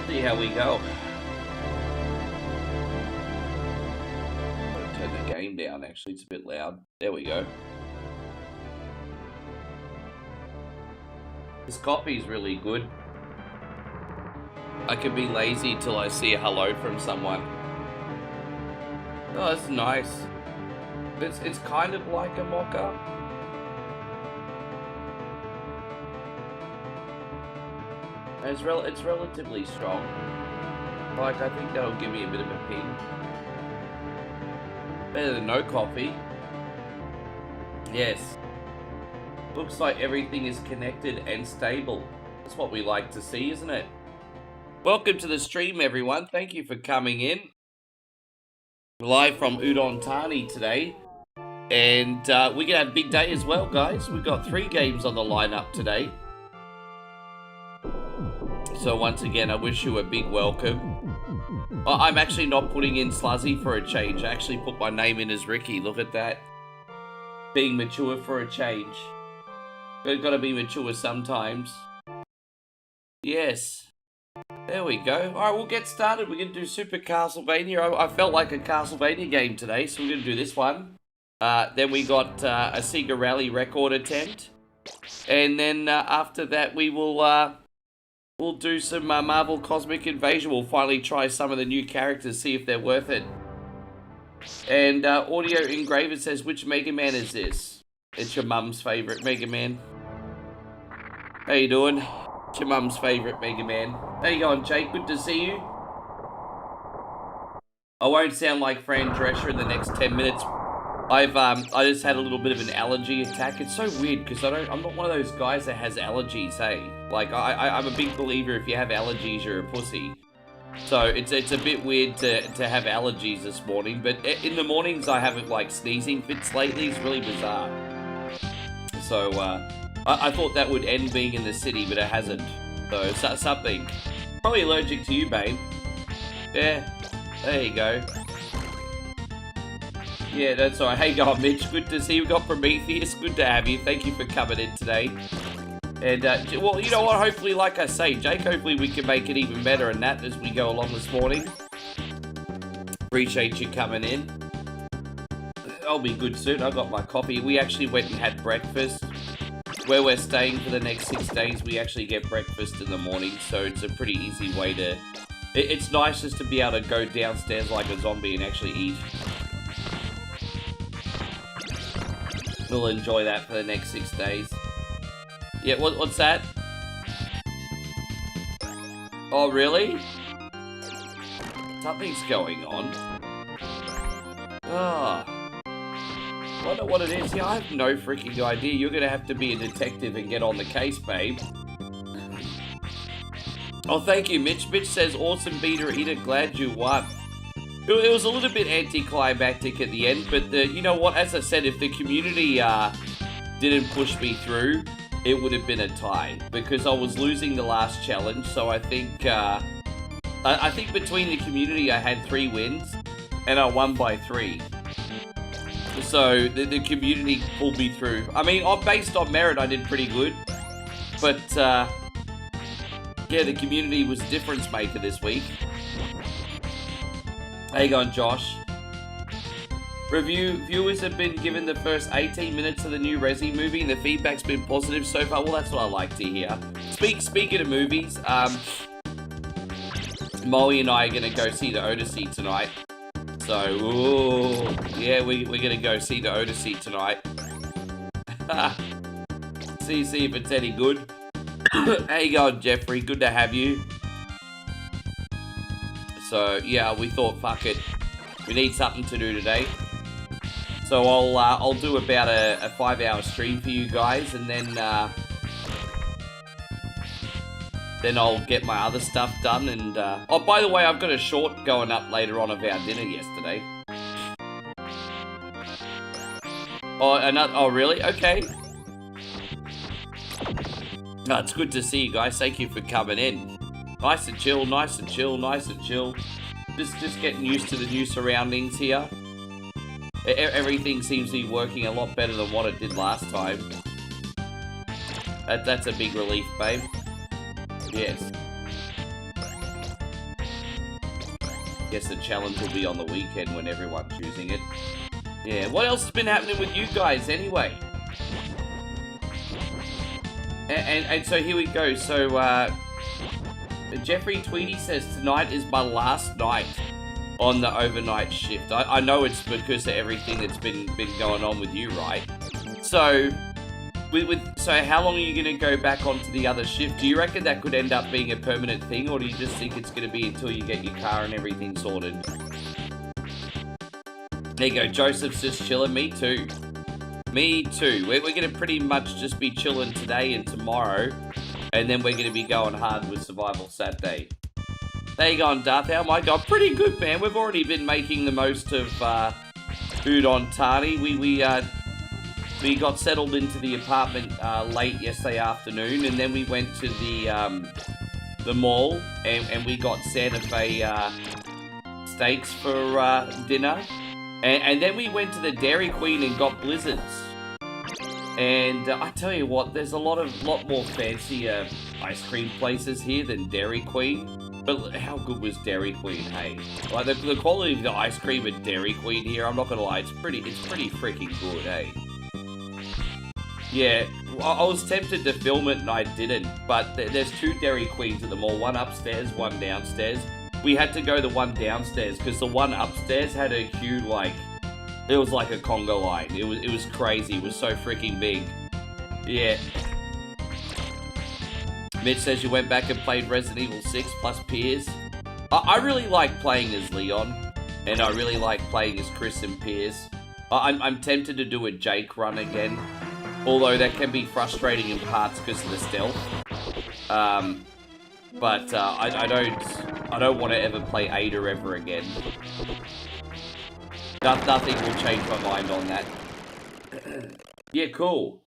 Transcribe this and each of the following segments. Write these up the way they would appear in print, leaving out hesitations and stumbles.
See how we go. I'm going to turn the game down, actually. It's a bit loud. There we go. This coffee's really good. I can be lazy till I see a hello from someone. Oh, that's nice. It's kind of like a mocha. It's relatively strong. Like, I think that'll give me a bit of a ping. Better than no coffee. Yes. Looks like everything is connected and stable. That's what we like to see, isn't it? Welcome to the stream, everyone. Thank you for coming in. Live from Udon Thani today. And we're going to have a big day as well, guys. We've got 3 games on the lineup today. So once again, I wish you a big welcome. I'm actually not putting in Sluzzy for a change. I actually put my name in as Ricky. Look at that. Being mature for a change. Got to be mature sometimes. Yes. There we go. Alright, we'll get started. We're going to do Super Castlevania. I felt like a Castlevania game today, so we're going to do this one. Then we got a Sega Rally record attempt. And then after that, we will... we'll do some Marvel Cosmic Invasion. We'll finally try some of the new characters, see if they're worth it. And Audio Engraver says, which Mega Man is this? It's your mum's favourite Mega Man. How you doing? It's your mum's favourite Mega Man. How you going, Jake? Good to see you. I won't sound like Fran Drescher in the next 10 minutes. I just had a little bit of an allergy attack. It's so weird because I'm not one of those guys that has allergies, hey? Like, I'm a big believer if you have allergies, you're a pussy. So it's a bit weird to have allergies this morning, but in the mornings I have like sneezing fits lately. It's really bizarre. So I thought that would end being in the city, but it hasn't. So something. Probably allergic to you, babe. Yeah, there you go. Yeah, that's alright. Hey, God, Mitch. Good to see you. We've got Prometheus. Good to have you. Thank you for coming in today. And, well, you know what? Hopefully, like I say, Jake, hopefully we can make it even better than that as we go along this morning. Appreciate you coming in. I'll be good soon. I got my coffee. We actually went and had breakfast. Where we're staying for the next 6 days, we actually get breakfast in the morning, so it's a pretty easy way to... It's nice just to be able to go downstairs like a zombie and actually eat. We'll enjoy that for the next 6 days. Yeah, what's that? Oh, really? Something's going on. Ah. Wonder what it is. Yeah, I have no freaking idea. You're gonna have to be a detective and get on the case, babe. Oh, thank you, Mitch. Mitch says, awesome Beta Eater, glad you won. It was a little bit anticlimactic at the end, but you know what? As I said, if the community didn't push me through, it would have been a tie because I was losing the last challenge. So I think between the community, I had 3 wins, and I won by 3. So the community pulled me through. I mean, based on merit, I did pretty good, but yeah, the community was a difference maker this week. How you going, Josh? Viewers have been given the first 18 minutes of the new Resi movie, and the feedback's been positive so far. Well, that's what I like to hear. Speaking of movies, Molly and I are going to go see the Odyssey tonight. So, ooh, yeah, we're going to go see the Odyssey tonight. see if it's any good. How you going, Jeffrey? Good to have you. So, yeah, we thought, fuck it. We need something to do today. So I'll do about a 5-hour stream for you guys, and then I'll get my other stuff done. And oh, by the way, I've got a short going up later on of our dinner yesterday. Oh, really? Okay. Oh, it's good to see you guys. Thank you for coming in. Nice and chill, nice and chill, nice and chill. Just getting used to the new surroundings here. Everything seems to be working a lot better than what it did last time. That's a big relief, babe. Yes. guess the challenge will be on the weekend when everyone's using it. Yeah, what else has been happening with you guys anyway? And so here we go. So, Jeffrey Tweedy says, tonight is my last night on the overnight shift. I know it's because of everything that's been going on with you, right? So, so how long are you going to go back onto the other shift? Do you reckon that could end up being a permanent thing, or do you just think it's going to be until you get your car and everything sorted? There you go, Joseph's just chilling. Me too. Me too. We're going to pretty much just be chilling today and tomorrow, and then we're going to be going hard with Survival Saturday. There you go, Darth. Oh my god, pretty good, man. We've already been making the most of food on Tardy. We got settled into the apartment late yesterday afternoon, and then we went to the mall, and we got Santa Fe steaks for dinner. And then we went to the Dairy Queen and got blizzards. And I tell you what, there's a lot more fancier ice cream places here than Dairy Queen. But how good was Dairy Queen, hey? Like the quality of the ice cream at Dairy Queen here, I'm not gonna lie, it's pretty freaking good, hey? Yeah, I was tempted to film it and I didn't. But there's two Dairy Queens at the mall, one upstairs, one downstairs. We had to go the one downstairs because the one upstairs had a huge, like, it was like a conga line. It was crazy. It was so freaking big. Yeah. Mitch says you went back and played Resident Evil 6 plus Piers. I really like playing as Leon, and I really like playing as Chris and Piers. I'm tempted to do a Jake run again, although that can be frustrating in parts because of the stealth. But I don't want to ever play Ada ever again. Nothing will change my mind on that. Yeah, cool.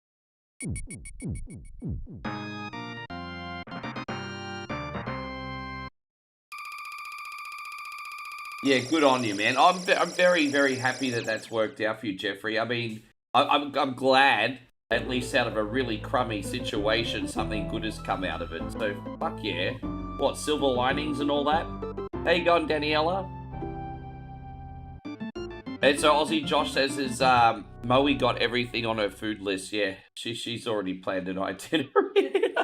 Yeah, good on you, man. I'm very, very happy that that's worked out for you, Jeffrey. I mean, I'm glad, at least out of a really crummy situation, something good has come out of it. So, fuck yeah. What, silver linings and all that? How you going, Daniela? And so Aussie Josh says is Moe got everything on her food list. Yeah, she's already planned an itinerary.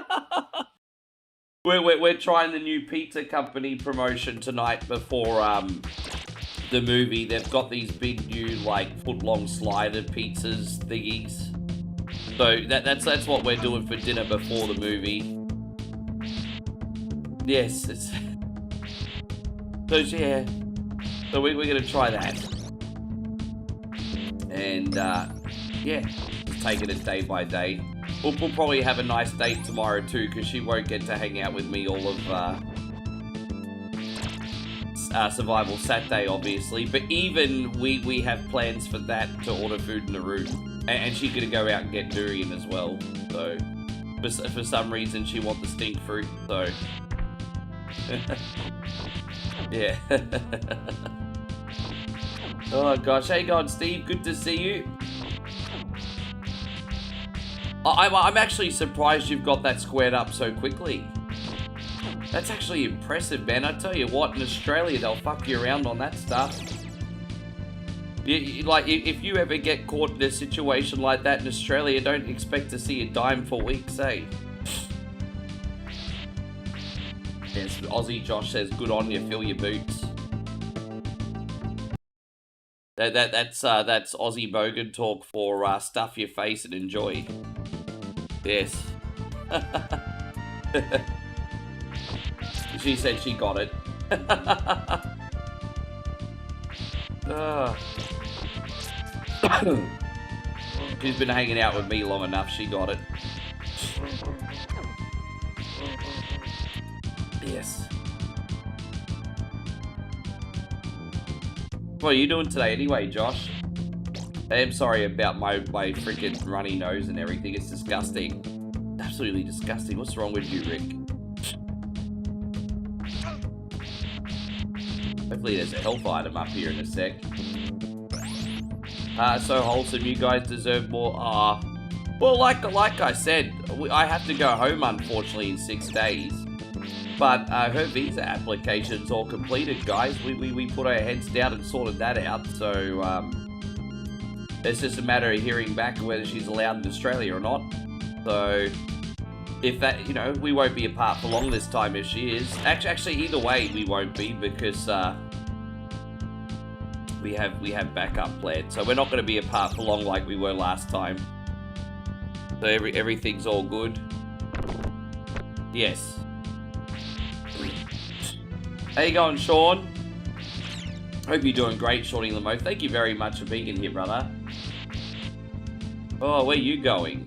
we're trying the new pizza company promotion tonight before the movie. They've got these big new like foot-long slider pizzas thingies. So that's what we're doing for dinner before the movie. Yes, it's so yeah. So we're gonna try that, and yeah, just taking it day by day. We'll probably have a nice date tomorrow too, because she won't get to hang out with me all of Survival Saturday, obviously. But even we have plans for that to order food in the room, and she's gonna go out and get durian as well. So for some reason she wants the stink fruit. So yeah. Oh gosh, hey God, Steve, good to see you. I'm actually surprised you've got that squared up so quickly. That's actually impressive, man. I tell you what, in Australia, they'll fuck you around on that stuff. Like, if you ever get caught in a situation like that in Australia, don't expect to see a dime for weeks, eh? Yes, Aussie Josh says, good on you, fill your boots. That's Aussie Bogan talk for stuff your face and enjoy. Yes. She said she got it. She's been hanging out with me long enough, she got it. Yes. What are you doing today anyway, Josh? I'm sorry about my freaking runny nose and everything. It's disgusting. Absolutely disgusting. What's wrong with you, Rick? Hopefully there's a health item up here in a sec. So wholesome. You guys deserve more. Well, like I said, I have to go home, unfortunately, in 6 days. But her visa application's all completed, guys. We put our heads down and sorted that out. So it's just a matter of hearing back whether she's allowed in Australia or not. So if that, you know, we won't be apart for long this time if she is. Actually, either way, we won't be because we have backup plans. So we're not going to be apart for long like we were last time. So everything's all good. Yes. How you going, Sean? Hope you're doing great, Shawnee Lamo. Thank you very much for being in here, brother. Oh, where are you going?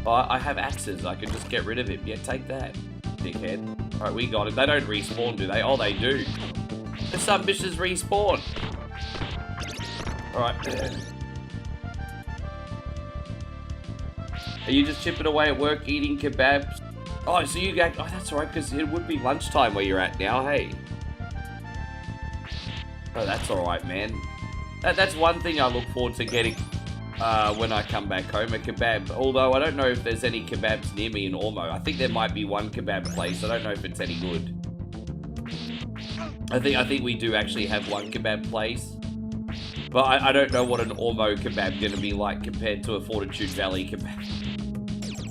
Oh, I have axes. I can just get rid of him. Yeah, take that, dickhead. Alright, we got it. They don't respawn, do they? Oh, they do. There's some bitches respawn. Alright. Are you just chipping away at work eating kebabs? Oh, so you go... Oh, that's alright, because it would be lunchtime where you're at now, hey? Oh, that's alright, man. That's one thing I look forward to getting when I come back home, a kebab. Although, I don't know if there's any kebabs near me in Ormo. I think there might be one kebab place. I don't know if it's any good. I think we do actually have one kebab place. But I don't know what an Ormo kebab going to be like compared to a Fortitude Valley kebab.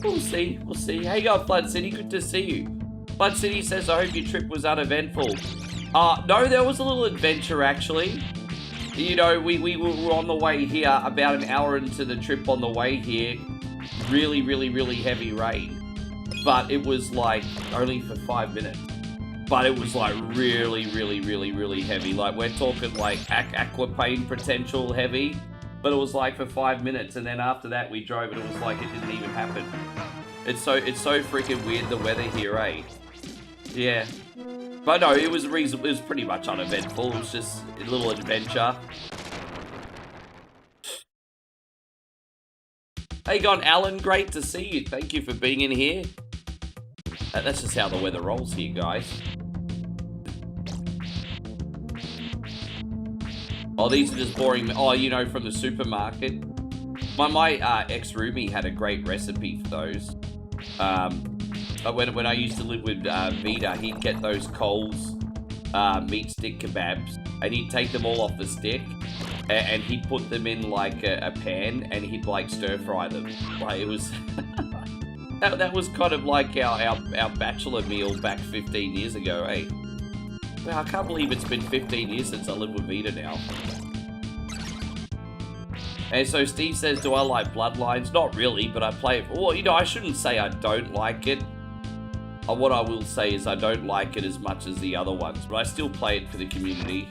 We'll see, we'll see. How you going, Flood City? Good to see you. Flood City says, I hope your trip was uneventful. No, there was a little adventure, actually. You know, we were on the way here, about an hour into the trip on the way here. Really, really, really heavy rain. But it was, like, only for 5 minutes. But it was, like, really, really, really, really heavy. Like, we're talking, like, aquaplane potential heavy. But it was, like, for 5 minutes. And then after that, we drove and it was like it didn't even happen. It's so freaking weird, the weather here, eh? Yeah. But no, it was reasonable. It was pretty much uneventful. It was just a little adventure. How you going, Alan? Great to see you. Thank you for being in here. That's just how the weather rolls here, guys. Oh, these are just boring. Oh, you know, from the supermarket. My ex-roomie had a great recipe for those. When I used to live with Vita, he'd get those Coles meat stick kebabs, and he'd take them all off the stick, and he'd put them in like a pan, and he'd like stir fry them. Like it was, that was kind of like our bachelor meal back 15 years ago, eh? Well, I can't believe it's been 15 years since I lived with Vita now. And so Steve says, do I like Bloodlines? Not really, but I play it. Well, you know, I shouldn't say I don't like it. What I will say is I don't like it as much as the other ones, but I still play it for the community.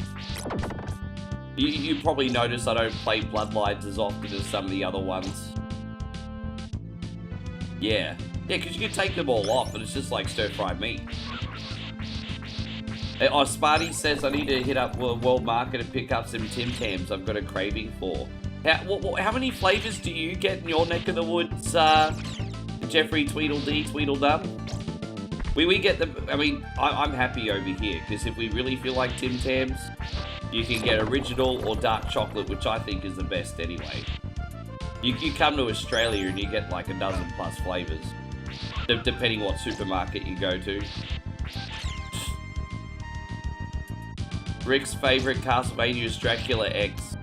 You probably notice I don't play Bloodlines as often as some of the other ones. Yeah. Yeah, because you can take them all off, and it's just like stir-fried meat. Oh, Sparty says I need to hit up World Market and pick up some Tim Tams I've got a craving for. How many flavors do you get in your neck of the woods, Jeffrey Tweedledum? We get them. I mean, I'm happy over here because if we really feel like Tim Tams, you can get original or dark chocolate, which I think is the best anyway. You come to Australia and you get like a dozen plus flavors, depending what supermarket you go to. Rick's favorite Castlevania is Dracula X.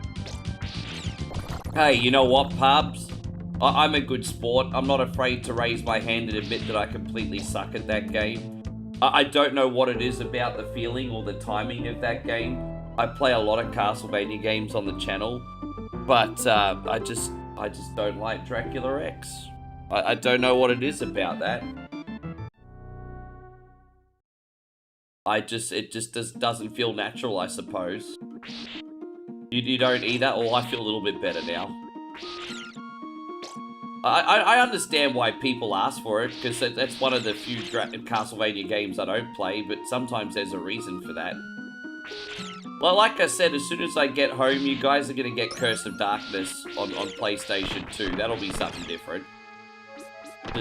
Hey, you know what, pubs? I'm a good sport. I'm not afraid to raise my hand and admit that I completely suck at that game. I don't know what it is about the feeling or the timing of that game. I play a lot of Castlevania games on the channel, but I just don't like Dracula X. I don't know what it is about that. It just doesn't feel natural, I suppose. You don't either? Oh, I feel a little bit better now. I understand why people ask for it, because that's one of the few Castlevania games I don't play, but sometimes there's a reason for that. Well, like I said, as soon as I get home, you guys are going to get Curse of Darkness on PlayStation 2. That'll be something different.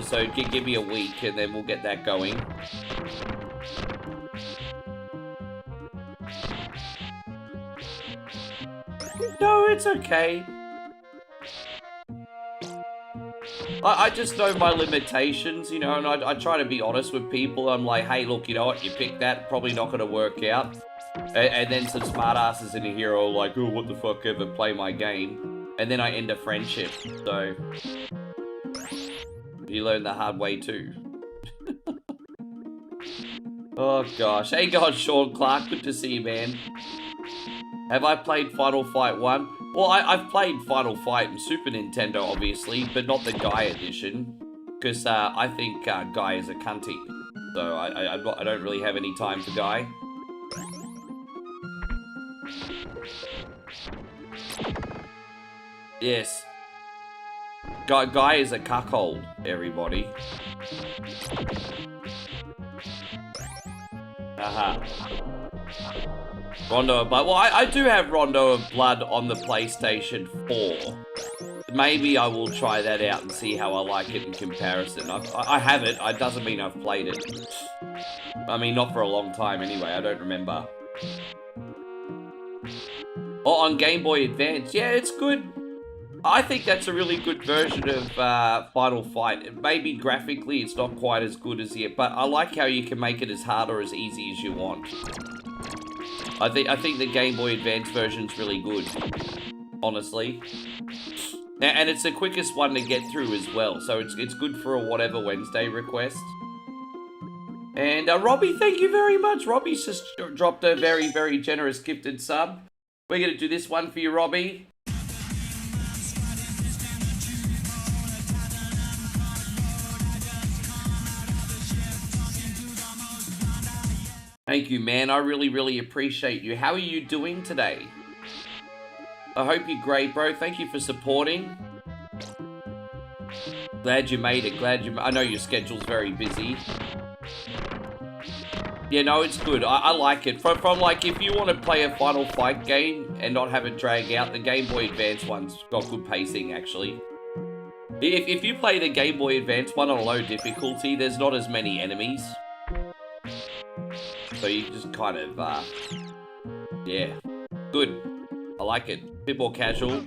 So give me a week, and then we'll get that going. No, it's okay. I just know my limitations, you know, and I try to be honest with people. I'm like, hey, look, you know what, you picked that, probably not going to work out. And then some smartasses in here are like, oh, what the fuck ever, play my game. And then I end a friendship, so... You learn the hard way too. Oh gosh. Hey guys, Sean Clark, good to see you, man. Have I played Final Fight 1? Well, I've played Final Fight in Super Nintendo, obviously, but not the Guy edition. Because I think Guy is a cunty. So I don't really have any time for Guy. Yes. Guy is a cuckold, everybody. Rondo of Blood. Well, I do have Rondo of Blood on the PlayStation 4. Maybe I will try that out and see how I like it in comparison. I have it. It doesn't mean I've played it. I mean, not for a long time anyway. I don't remember. Oh, on Game Boy Advance. Yeah, it's good. I think that's a really good version of Final Fight. Maybe graphically it's not quite as good as it, but I like how you can make it as hard or as easy as you want. I think the Game Boy Advance version's really good, honestly. And it's the quickest one to get through as well, so it's good for a Whatever Wednesday request. And Robbie, thank you very much. Robbie's just dropped a very, very generous gifted sub. We're going to do this one for you, Robbie. Thank you, man. I really, really appreciate you. How are you doing today? I hope you're great, bro. Thank you for supporting. Glad you made it. I know your schedule's very busy. Yeah, no, it's good. I like it. From like, if you want to play a Final Fight game and not have it drag out, the Game Boy Advance one's got good pacing, actually. If you play the Game Boy Advance one on a low difficulty, there's not as many enemies. So you just kind of, yeah, good. I like it. A bit more casual.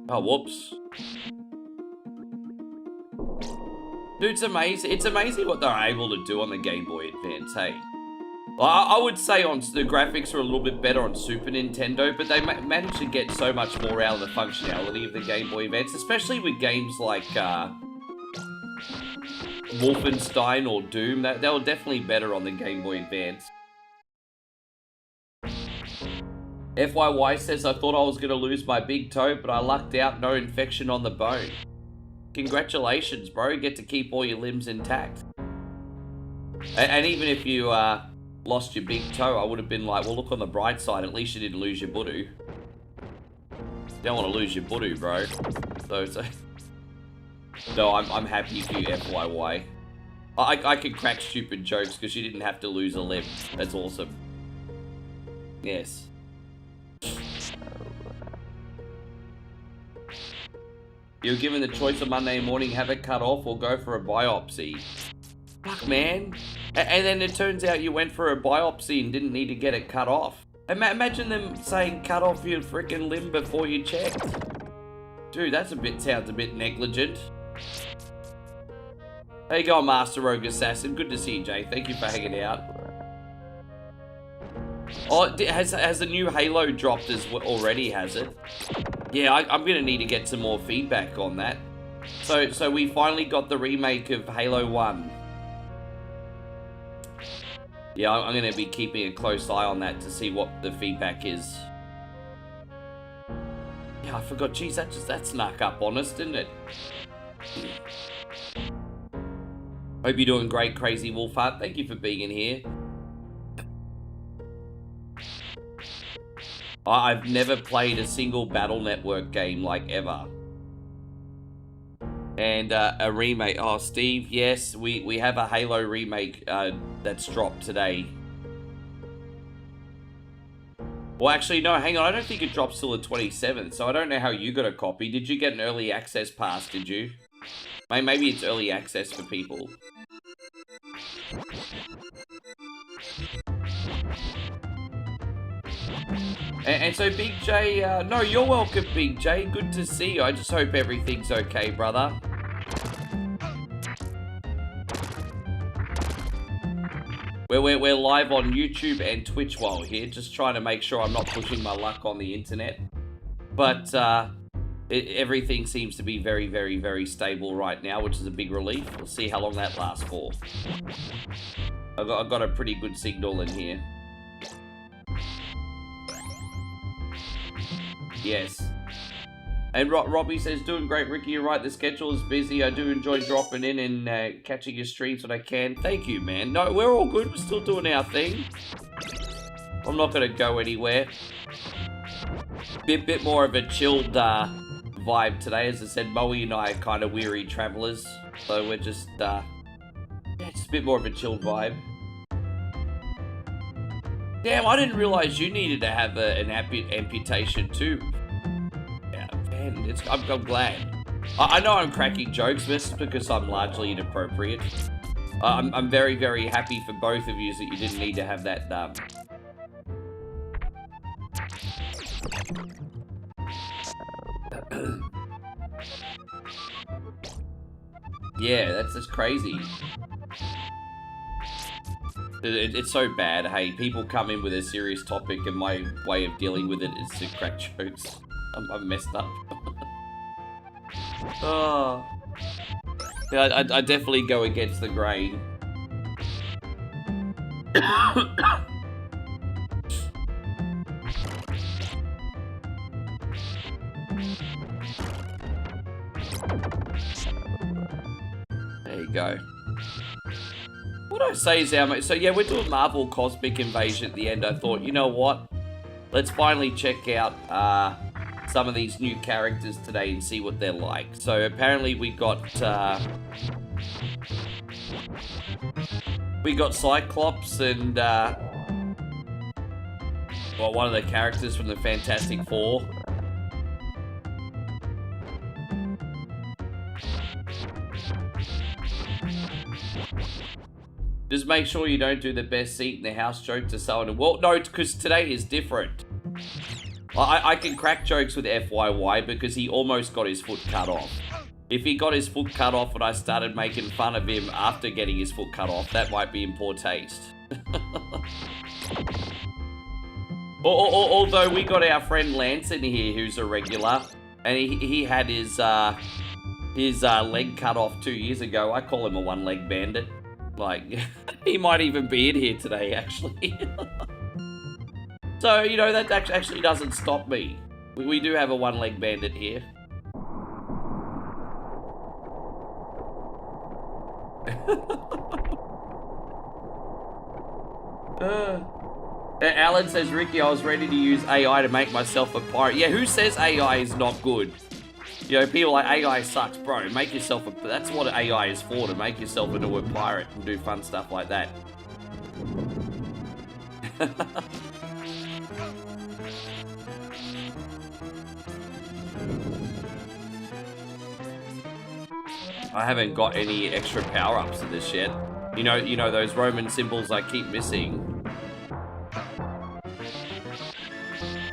Oh, whoops. Dude, it's amazing. It's amazing what they're able to do on the Game Boy Advance, hey? Well, I would say the graphics are a little bit better on Super Nintendo, but they managed to get so much more out of the functionality of the Game Boy Advance, especially with games like, Wolfenstein or Doom. They were definitely better on the Game Boy Advance. FYY says, I thought I was going to lose my big toe, but I lucked out, no infection on the bone. Congratulations, bro. You get to keep all your limbs intact. And even if you lost your big toe, I would have been like, well, look on the bright side. At least you didn't lose your budu. You don't want to lose your budu, bro. So no, I'm happy for you, FYY. I could crack stupid jokes because you didn't have to lose a limb. That's awesome. Yes. You're given the choice of Monday morning, have it cut off or go for a biopsy. Fuck, man. And then it turns out you went for a biopsy and didn't need to get it cut off. Imagine them saying cut off your freaking limb before you checked. Dude, sounds a bit negligent. There you go, Master Rogue Assassin. Good to see you, Jay. Thank you for hanging out. Oh, has the new Halo dropped already, has it? Yeah, I'm going to need to get some more feedback on that. So we finally got the remake of Halo 1. Yeah, I'm going to be keeping a close eye on that to see what the feedback is. Yeah, I forgot. Jeez, that snuck up on us, didn't it? Hope you're doing great, Crazy Wolfheart. Thank you for being in here. I've never played a single Battle Network game, like, ever. And a remake. Oh, Steve, yes, we have a Halo remake that's dropped today. Well, actually, no, hang on. I don't think it drops till the 27th, so I don't know how you got a copy. Did you get an early access pass, did you? Maybe it's early access for people. And so Big J, no, you're welcome, Big J. Good to see you. I just hope everything's okay, brother. We're live on YouTube and Twitch while we're here, just trying to make sure I'm not pushing my luck on the internet. But everything seems to be very, very, very stable right now, which is a big relief. We'll see how long that lasts for. I've got a pretty good signal in here. Yes. And Robbie says, doing great, Ricky. You're right, the schedule is busy. I do enjoy dropping in and catching your streams when I can. Thank you, man. No, we're all good. We're still doing our thing. I'm not going to go anywhere. Bit more of a chilled vibe today. As I said, Moe and I are kind of weary travelers. So we're just, yeah, just a bit more of a chilled vibe. Damn, I didn't realize you needed to have an amputation too. I'm glad. I know I'm cracking jokes, but it's because I'm largely inappropriate. I'm very, very happy for both of you that you didn't need to have that yeah, that's just crazy. It's so bad. Hey, people come in with a serious topic and my way of dealing with it is to crack jokes. I'm messed up. Oh. Yeah, I definitely go against the grain. There you go. What I say is our mate. So yeah, we're doing Marvel Cosmic Invasion at the end. I thought, you know what? Let's finally check out some of these new characters today and see what they're like. So apparently we got Cyclops and well, one of the characters from the Fantastic Four. Just make sure you don't do the best seat in the house joke to someone. Well, no, because today is different. I can crack jokes with FYY because he almost got his foot cut off. If he got his foot cut off and I started making fun of him after getting his foot cut off, that might be in poor taste. Although we got our friend Lance in here who's a regular, and he had his leg cut off 2 years ago. I call him a one-leg bandit. Like, he might even be in here today, actually. So, you know, that actually doesn't stop me. We do have a one-leg bandit here. Alan says, Ricky, I was ready to use AI to make myself a pirate. Yeah, who says AI is not good? You know, people like, AI sucks, bro. Make yourself a... That's what AI is for, to make yourself into a pirate and do fun stuff like that. I haven't got any extra power-ups to this yet. You know those Roman symbols I keep missing.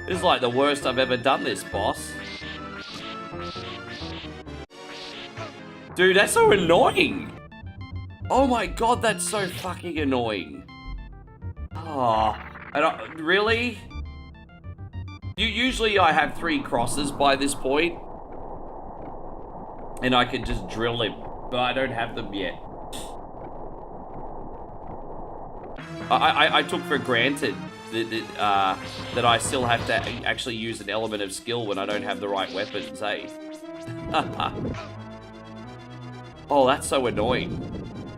This is like the worst I've ever done this, boss. Dude, that's so annoying. Oh my god, that's so fucking annoying. Oh, really? Usually I have 3 crosses by this point. And I can just drill him, but I don't have them yet. I took for granted that I still have to actually use an element of skill when I don't have the right weapons, eh? Oh, that's so annoying.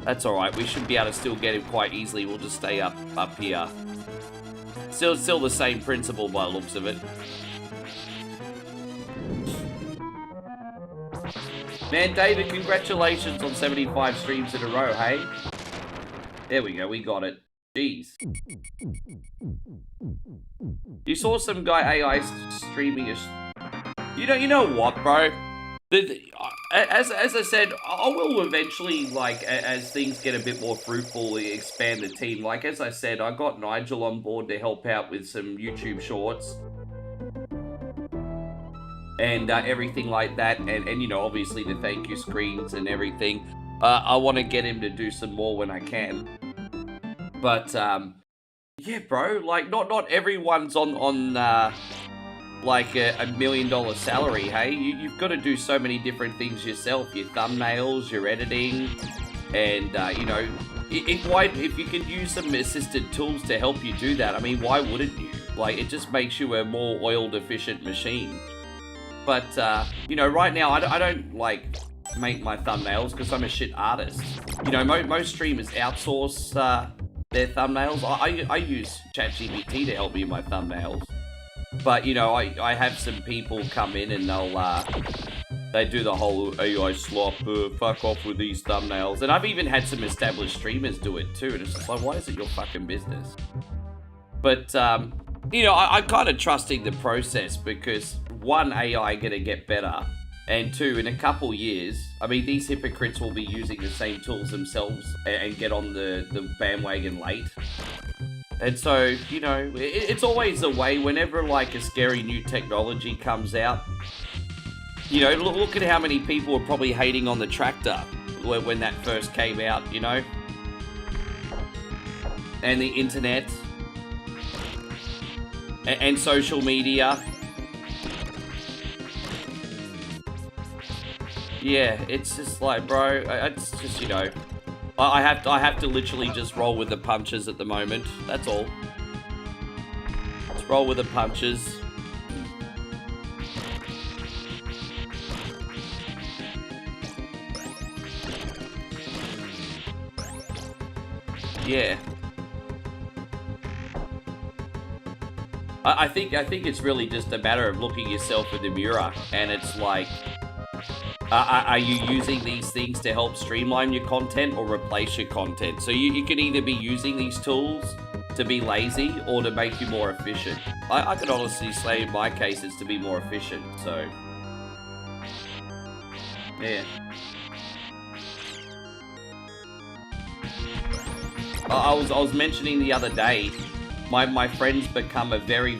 That's alright, we should be able to still get him quite easily. We'll just stay up here. Still the same principle by the looks of it. Man, David, congratulations on 75 streams in a row, hey? There we go, we got it. Jeez. You saw some guy AI streaming a... You know what, bro? as I said, I will eventually, like, as things get a bit more fruitful, expand the team. Like, as I said, I got Nigel on board to help out with some YouTube shorts and everything like that, and you know, obviously the thank you screens and everything. I want to get him to do some more when I can. But yeah, bro, like not everyone's on like a $1 million salary. Hey, you've got to do so many different things yourself. Your thumbnails, your editing, and you know, if you can use some assisted tools to help you do that, I mean, why wouldn't you? Like, it just makes you a more oiled, efficient machine. But you know, right now I don't like make my thumbnails because I'm a shit artist. You know, most streamers outsource their thumbnails. I use ChatGPT to help me with my thumbnails. But, you know, I have some people come in and they do the whole AI slop, fuck off with these thumbnails. And I've even had some established streamers do it too. And it's just like, why is it your fucking business? But, you know, I'm kind of trusting the process because, one, AI gonna get better. And two, in a couple years, I mean, these hypocrites will be using the same tools themselves and get on the bandwagon late. And so, you know, it's always the way whenever, like, a scary new technology comes out. You know, look at how many people were probably hating on the tractor when that first came out, you know? And the internet. And social media. Yeah, it's just like, bro, it's just, you know, I have to literally just roll with the punches at the moment. That's all. Just roll with the punches. Yeah. I think it's really just a matter of looking yourself in the mirror, and it's like, are you using these things to help streamline your content or replace your content? So you can either be using these tools to be lazy or to make you more efficient. I could honestly say in my case it's to be more efficient, so yeah. I was mentioning the other day, my friend's become a very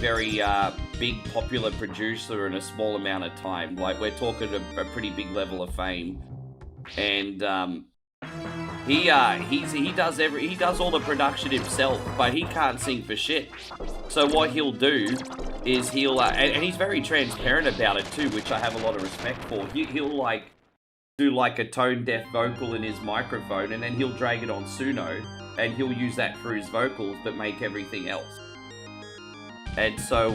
big popular producer in a small amount of time. Like, we're talking a pretty big level of fame, and he does all the production himself, but he can't sing for shit. So what he'll do is and he's very transparent about it too, which I have a lot of respect for. He'll like do like a tone deaf vocal in his microphone, and then he'll drag it on Suno, and he'll use that for his vocals, but make everything else. And so,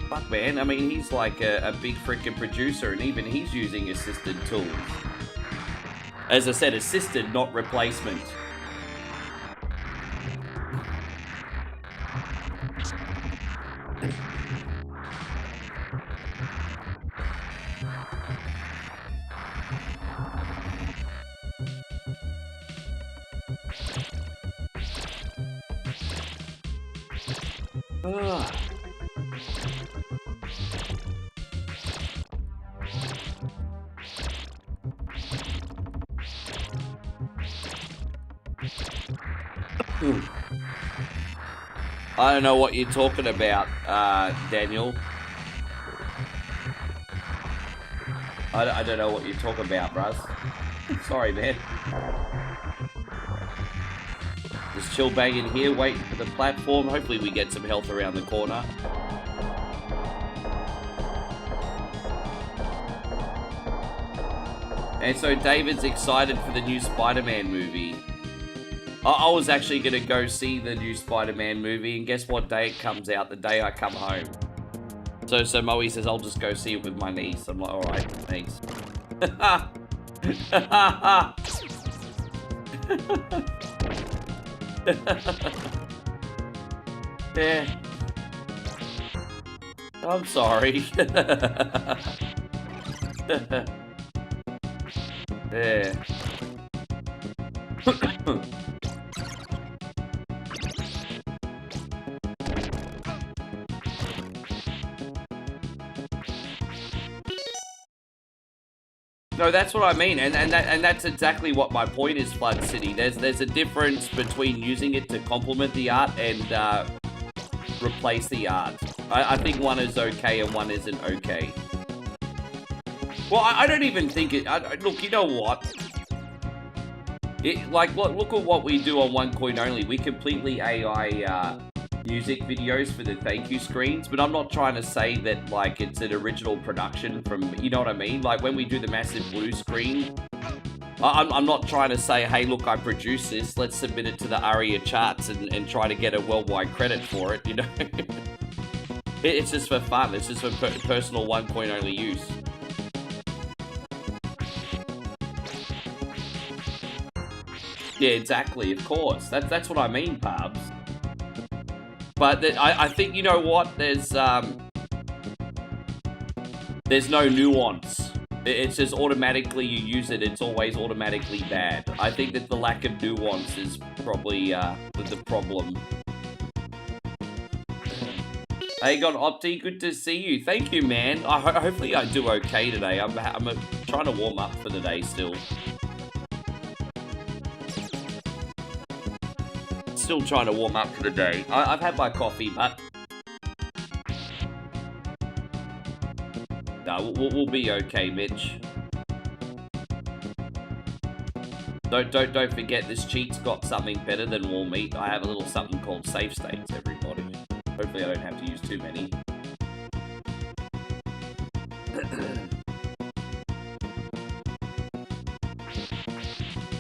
fuck man, I mean, he's like a big freaking producer, and even he's using assisted tools. As I said, assisted, not replacement. I don't know what you're talking about, Daniel. I don't know what you're talking about, bruh. Sorry, man. Just chill banging here, waiting for the platform. Hopefully we get some health around the corner. And so David's excited for the new Spider-Man movie. I was actually going to go see the new Spider-Man movie, and guess what day it comes out? The day I come home. So Moe says, I'll just go see it with my niece. I'm like, alright, thanks. Yeah. I'm sorry. Yeah. No, that's what I mean, and that's exactly what my point is, Flood City. There's a difference between using it to complement the art and replace the art. I think one is okay and one isn't okay. Well, I don't even think it... look, you know what? Look at what we do on One Coin Only. We completely AI music videos for the thank you screens, but I'm not trying to say that, like, it's an original production from... You know what I mean? Like, when we do the massive blue screen, I'm not trying to say, hey, look, I produced this. Let's submit it to the ARIA charts and try to get a worldwide credit for it, you know? It's just for fun. It's just for personal One Coin Only use. Yeah, exactly, of course. That's what I mean, Pubs. But I think, you know what, there's no nuance. It's just automatically you use it, it's always automatically bad. I think that the lack of nuance is probably the problem. Hey, God, Opti, good to see you. Thank you, man. Hopefully I do okay today. I'm trying to warm up for the day still. Still trying to warm up for the day. I've had my coffee, but no, we'll be okay, Mitch. Don't forget, this cheat's got something better than warm meat. I have a little something called save states, everybody. Hopefully I don't have to use too many.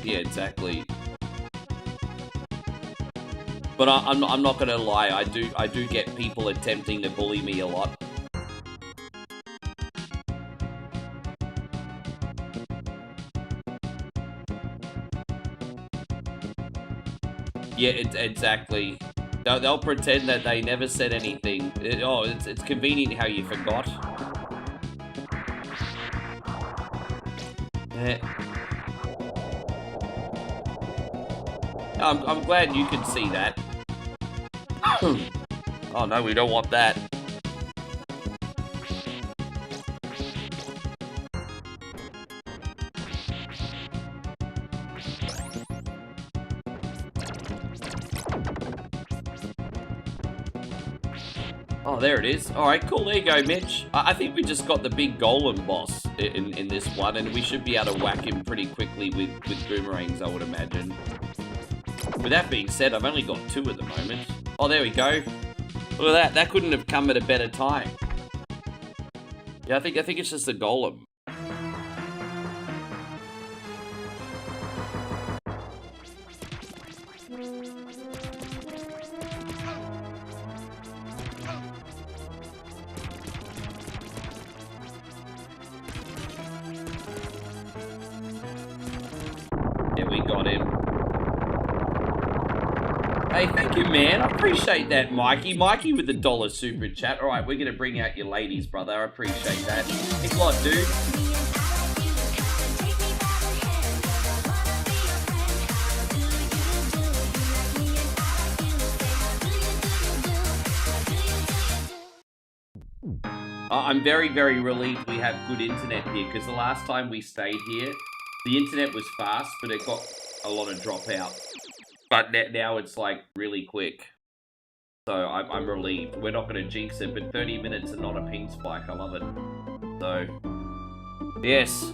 Yeah, exactly. But I'm not gonna lie, I do get people attempting to bully me a lot. Yeah, exactly. They'll pretend that they never said anything. It's convenient how you forgot. I'm glad you can see that. Oh no, we don't want that. Oh, there it is. Alright, cool. There you go, Mitch. I think we just got the big golem boss in this one, and we should be able to whack him pretty quickly with boomerangs, I would imagine. With that being said, I've only got 2 at the moment. Oh, there we go. Look at that. That couldn't have come at a better time. Yeah, I think it's just a golem. Yeah, we got him. Hey, thank you, man. I appreciate that, Mikey. Mikey with the $1 super chat. All right, we're going to bring out your ladies, brother. I appreciate that. Thanks a lot, dude. I'm very, very relieved we have good internet here, because the last time we stayed here, the internet was fast, but it got a lot of dropout. But now it's, like, really quick. So I'm relieved. We're not going to jinx it, but 30 minutes and not a ping spike. I love it. So, yes.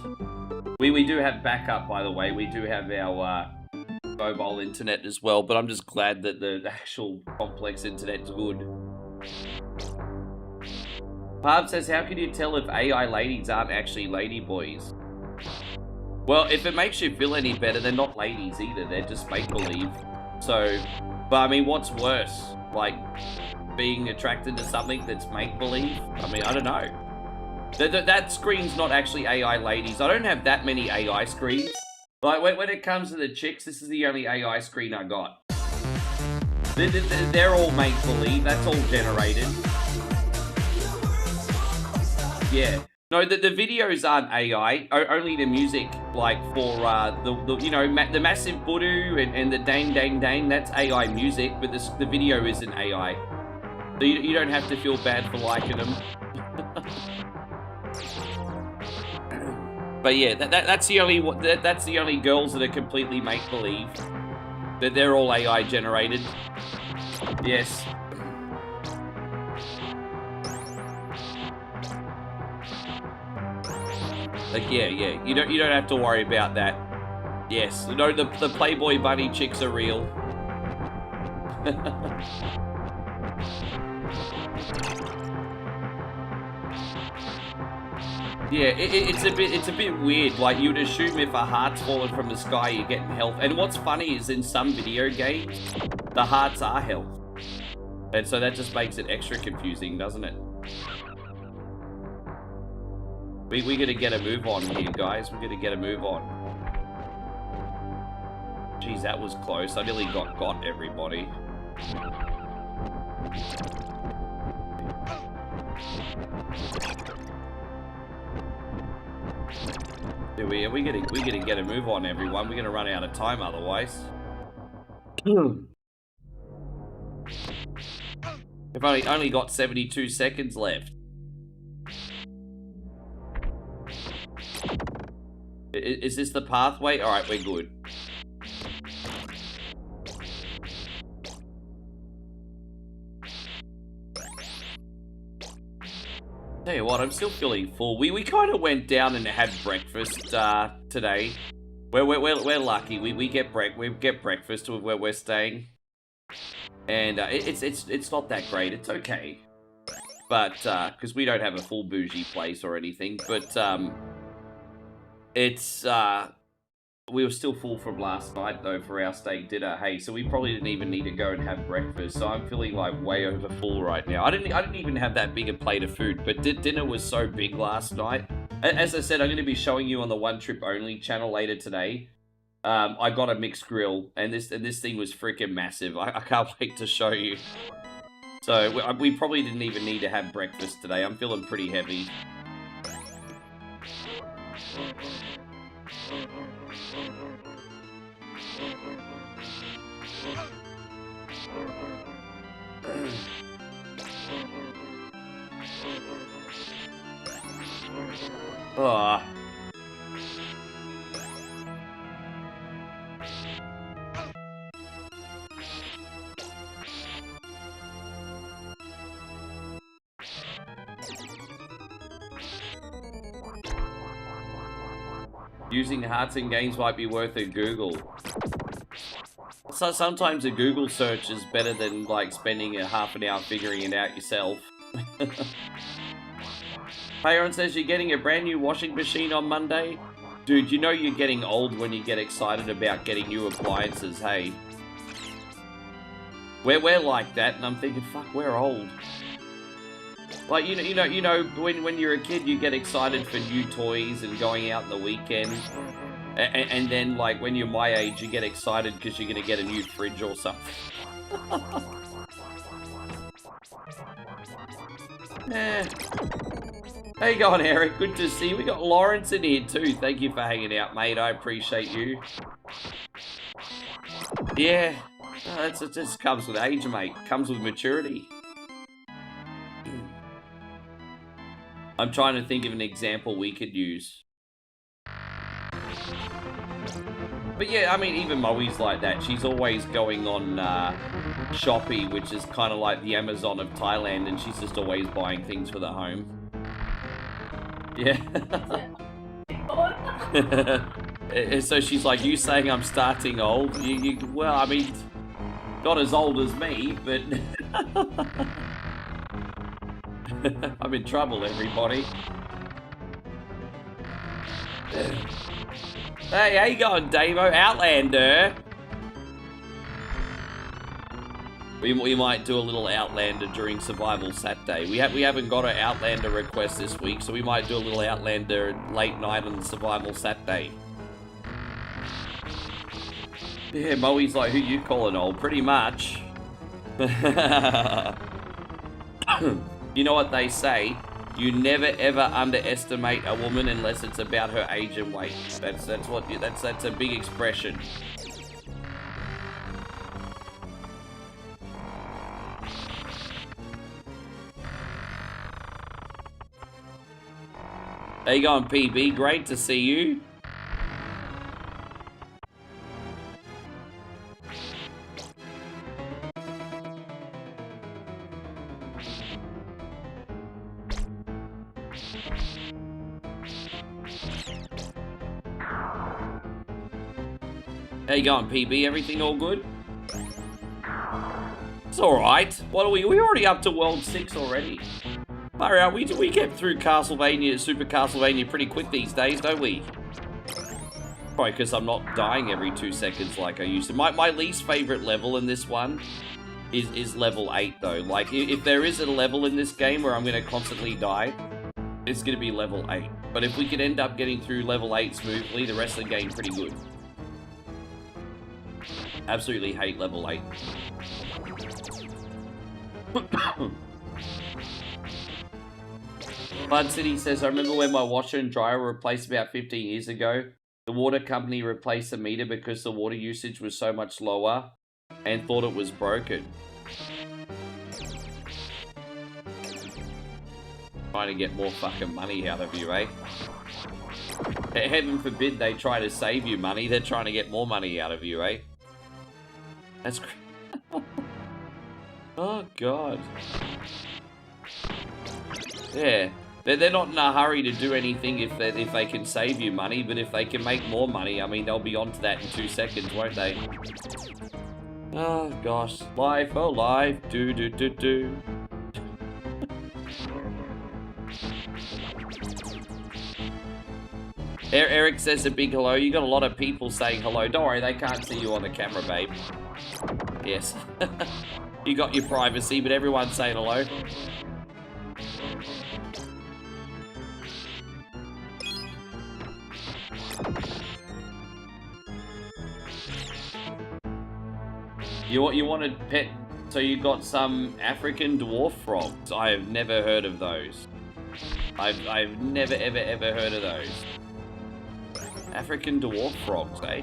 We do have backup, by the way. We do have our mobile internet as well, but I'm just glad that the actual complex internet's good. Barb says, how can you tell if AI ladies aren't actually ladyboys? Well, if it makes you feel any better, they're not ladies either. They're just make-believe. So, but I mean, what's worse? Like, being attracted to something that's make-believe? I mean, I don't know. That screen's not actually AI ladies. I don't have that many AI screens. Like, when it comes to the chicks, this is the only AI screen I got. They're all make-believe. That's all generated. Yeah. No, the videos aren't AI, only the music, like, for, you know, the massive Budu and the dang dang dang, that's AI music, but the video isn't AI. So you don't have to feel bad for liking them. But yeah, that's the only girls that are completely make-believe. That they're all AI generated. Yes. Like yeah. You don't have to worry about that. Yes. No, the Playboy bunny chicks are real. Yeah, it's a bit weird. Like you'd assume if a heart's falling from the sky, you're getting health. And what's funny is in some video games, the hearts are health, and so that just makes it extra confusing, doesn't it? We gotta get a move on here, guys. We gotta get a move on. Jeez, that was close. I nearly got everybody. Yeah, we gotta get a move on, everyone. We're gonna run out of time otherwise. We've only got 72 seconds left. Is this the pathway? All right, we're good. Tell you what, I'm still feeling full. We kind of went down and had breakfast today. We're lucky. We get breakfast where we're staying, and it's not that great. It's okay, but because we don't have a full bougie place or anything, but it's we were still full from last night though for our steak dinner. Hey, so we probably didn't even need to go and have breakfast. So I'm feeling like way over full right now. I didn't even have that big a plate of food, but dinner was so big last night. As I said, I'm going to be showing you on the One Trip Only channel later today. I got a mixed grill, and this thing was freaking massive. I can't wait to show you. So we probably didn't even need to have breakfast today. I'm feeling pretty heavy. Oh. Using hearts in games might be worth a Google. So sometimes a Google search is better than like spending a half an hour figuring it out yourself. Aaron says you're getting a brand new washing machine on Monday. Dude, you know you're getting old when you get excited about getting new appliances, hey? We're like that, and I'm thinking, fuck, we're old. Like, you know, when you're a kid, you get excited for new toys and going out the weekend. And then, like, when you're my age, you get excited because you're going to get a new fridge or something. Eh. How you going, Eric? Good to see you. We got Lawrence in here, too. Thank you for hanging out, mate. I appreciate you. Yeah. It just comes with age, mate. Comes with maturity. I'm trying to think of an example we could use. But yeah, I mean, even Moe's like that. She's always going on Shopee, which is kind of like the Amazon of Thailand, and she's just always buying things for the home. Yeah. So she's like, you saying I'm starting old? Well, I mean, not as old as me, but... I'm in trouble, everybody. Hey, how you going, Damo? Outlander. We might do a little Outlander during Survival Saturday. We haven't got an Outlander request this week, so we might do a little Outlander late night on Survival Saturday. Yeah, Moe's like, who you calling old? Pretty much. You know what they say? You never ever underestimate a woman unless it's about her age and weight. That's a big expression. How you going, PB? Great to see you. How you going, PB? Everything all good? It's alright. What are we? We're already up to World 6 already. Alright, we get through Castlevania, Super Castlevania pretty quick these days, don't we? Probably because I'm not dying every 2 seconds like I used to. My least favorite level in this one is level 8 though. Like, if there is a level in this game where I'm going to constantly die, it's going to be level 8. But if we could end up getting through level 8 smoothly, the rest of the game pretty good. Absolutely hate level 8. Bud City says, I remember when my washer and dryer were replaced about 15 years ago. The water company replaced the meter because the water usage was so much lower and thought it was broken. Trying to get more fucking money out of you, eh? Heaven forbid they try to save you money. They're trying to get more money out of you, eh? That's oh, God. Yeah. They're not in a hurry to do anything if they can save you money, but if they can make more money, I mean, they'll be onto that in 2 seconds, won't they? Oh, gosh. Life, oh, life. Do. Eric says a big hello. You got a lot of people saying hello. Don't worry, they can't see you on the camera, babe. Yes. You got your privacy, but everyone's saying hello. You wanted pet, so you got some African dwarf frogs. I have never heard of those. I've never ever heard of those. African dwarf frogs, eh?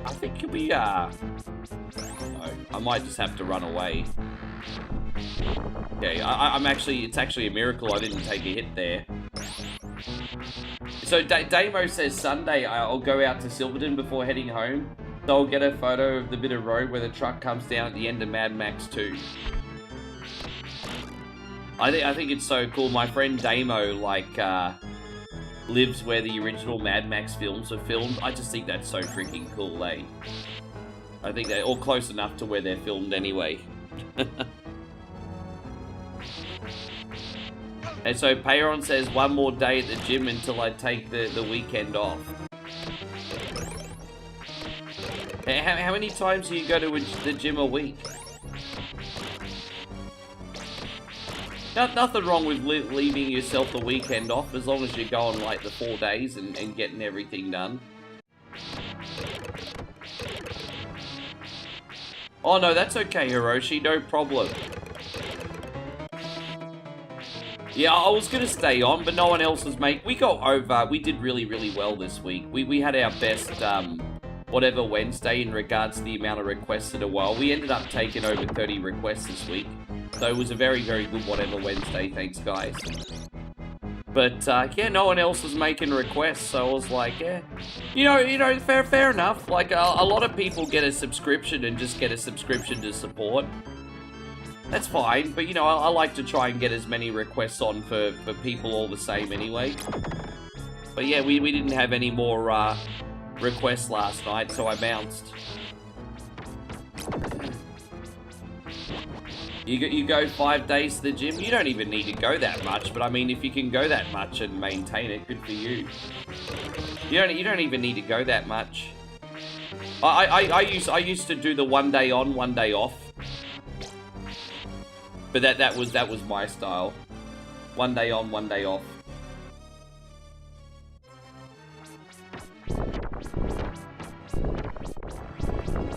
I think we, no, I might just have to run away. Okay, I'm actually, it's actually a miracle I didn't take a hit there. So Damo says Sunday I'll go out to Silverton before heading home. So I'll get a photo of the bit of road where the truck comes down at the end of Mad Max 2. I think it's so cool. My friend Damo, like, lives where the original Mad Max films were filmed. I just think that's so freaking cool, eh? I think they're all close enough to where they're filmed anyway. And so Payron says, one more day at the gym until I take the weekend off. How many times do you go to the gym a week? Nothing wrong with leaving yourself the weekend off, as long as you're going like the 4 days and getting everything done. Oh no, that's okay, Hiroshi, no problem. Yeah, I was gonna stay on, but no one else was we did really well this week. We had our best, whatever Wednesday in regards to the amount of requests in a while. We ended up taking over 30 requests this week. So it was a very good whatever Wednesday, thanks guys. But yeah, no one else was making requests, so I was like, yeah, you know, fair enough. Like a lot of people get a subscription and just get a subscription to support. That's fine, but you know, I like to try and get as many requests on for people all the same anyway. But yeah, we didn't have any more requests last night, so I bounced. You go 5 days to the gym. You don't even need to go that much, but I mean, if you can go that much and maintain it, good for you. You don't even need to go that much. I used to do the 1 day on, 1 day off. But that was my style. One day on, one day off.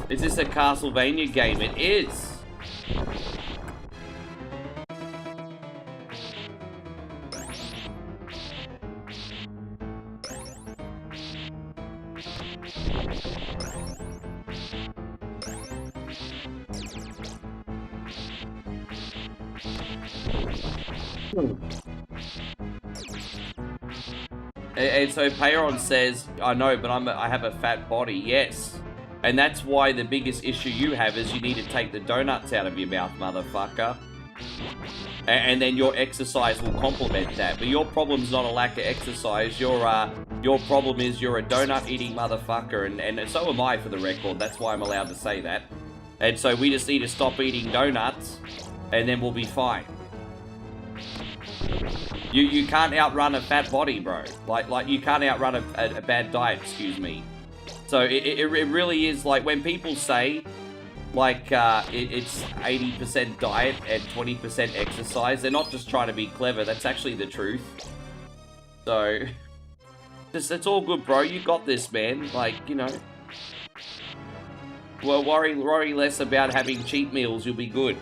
Is this a Castlevania game? It is. And so Payeron says, I know, but I have a fat body. Yes. And that's why the biggest issue you have is you need to take the donuts out of your mouth, motherfucker. And then your exercise will complement that. But your problem's not a lack of exercise. Your problem is you're a donut-eating motherfucker. And so am I, for the record. That's why I'm allowed to say that. And so we just need to stop eating donuts, and then we'll be fine. You can't outrun a fat body, bro. Like you can't outrun a bad diet, excuse me. So it really is like when people say like it's 80% diet and 20% exercise, they're not just trying to be clever. That's actually the truth. So it's all good, bro. You got this, man. Like, you know. Well, worry less about having cheat meals. You'll be good.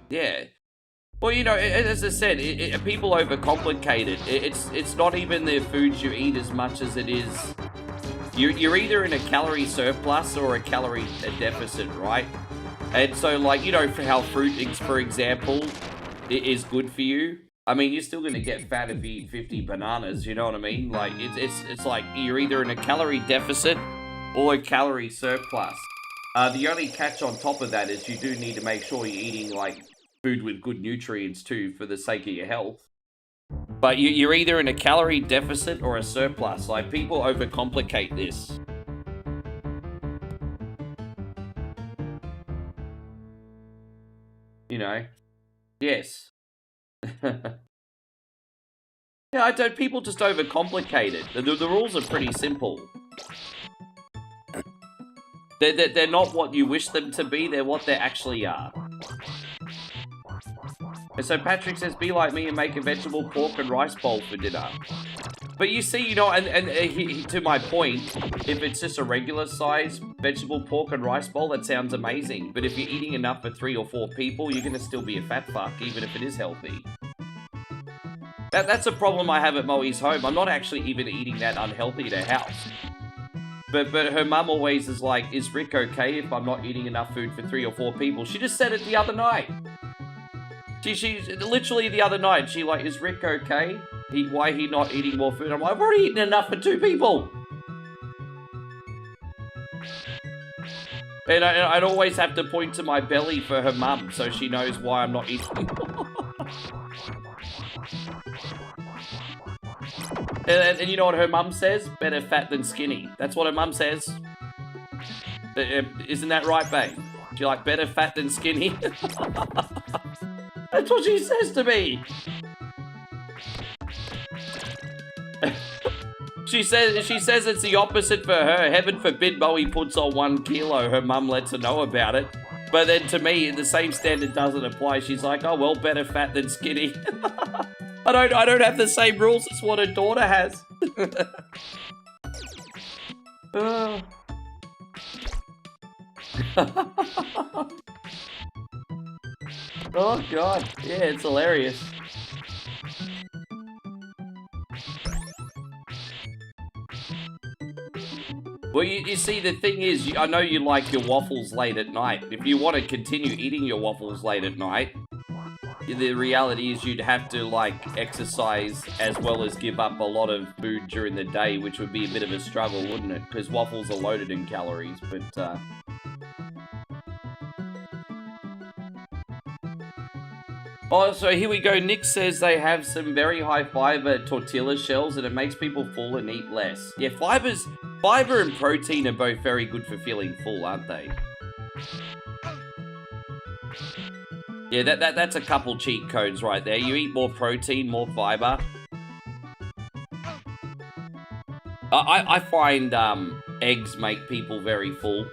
Yeah. Well, you know, as I said, people overcomplicate it. It's not even the foods you eat as much as it is. You're either in a calorie surplus or a calorie deficit, right? And so, like, you know, for how fruit, for example, is good for you. I mean, you're still gonna get fat if you eat 50 bananas. You know what I mean? Like, it's like you're either in a calorie deficit or a calorie surplus. The only catch on top of that is you do need to make sure you're eating like food with good nutrients too, for the sake of your health. But you're either in a calorie deficit or a surplus. Like, people overcomplicate this. You know? Yes. Yeah, people just overcomplicate it. The rules are pretty simple. They're not what you wish them to be, they're what they actually are. And so Patrick says, be like me and make a vegetable pork and rice bowl for dinner. But you see, you know, and to my point, if it's just a regular size vegetable pork and rice bowl, that sounds amazing. But if you're eating enough for 3 or 4 people, you're going to still be a fat fuck, even if it is healthy. That's a problem I have at Moe's home. I'm not actually even eating that unhealthy at her house. But her mum always is like, is Rick okay if I'm not eating enough food for 3 or 4 people? She just said it the other night. She literally the other night, she like, is Rick okay? Why he not eating more food? I'm like, I've already eaten enough for 2 people. And I'd always have to point to my belly for her mum so she knows why I'm not eating. And you know what her mum says? Better fat than skinny. That's what her mum says. Isn't that right, babe? She like, better fat than skinny? That's what she says to me. She says it's the opposite for her. Heaven forbid Bowie puts on 1 kilo. Her mum lets her know about it. But then to me, the same standard doesn't apply. She's like, oh, well, better fat than skinny. I don't have the same rules as what her daughter has. Oh, God. Yeah, it's hilarious. Well, you see, the thing is, I know you like your waffles late at night. If you want to continue eating your waffles late at night, the reality is you'd have to, like, exercise as well as give up a lot of food during the day, which would be a bit of a struggle, wouldn't it? Because waffles are loaded in calories, but, Oh, so here we go. Nick says they have some very high fiber tortilla shells and it makes people full and eat less. Yeah, fiber and protein are both very good for feeling full, aren't they? Yeah, that's a couple cheat codes right there. You eat more protein, more fiber. I find eggs make people very full.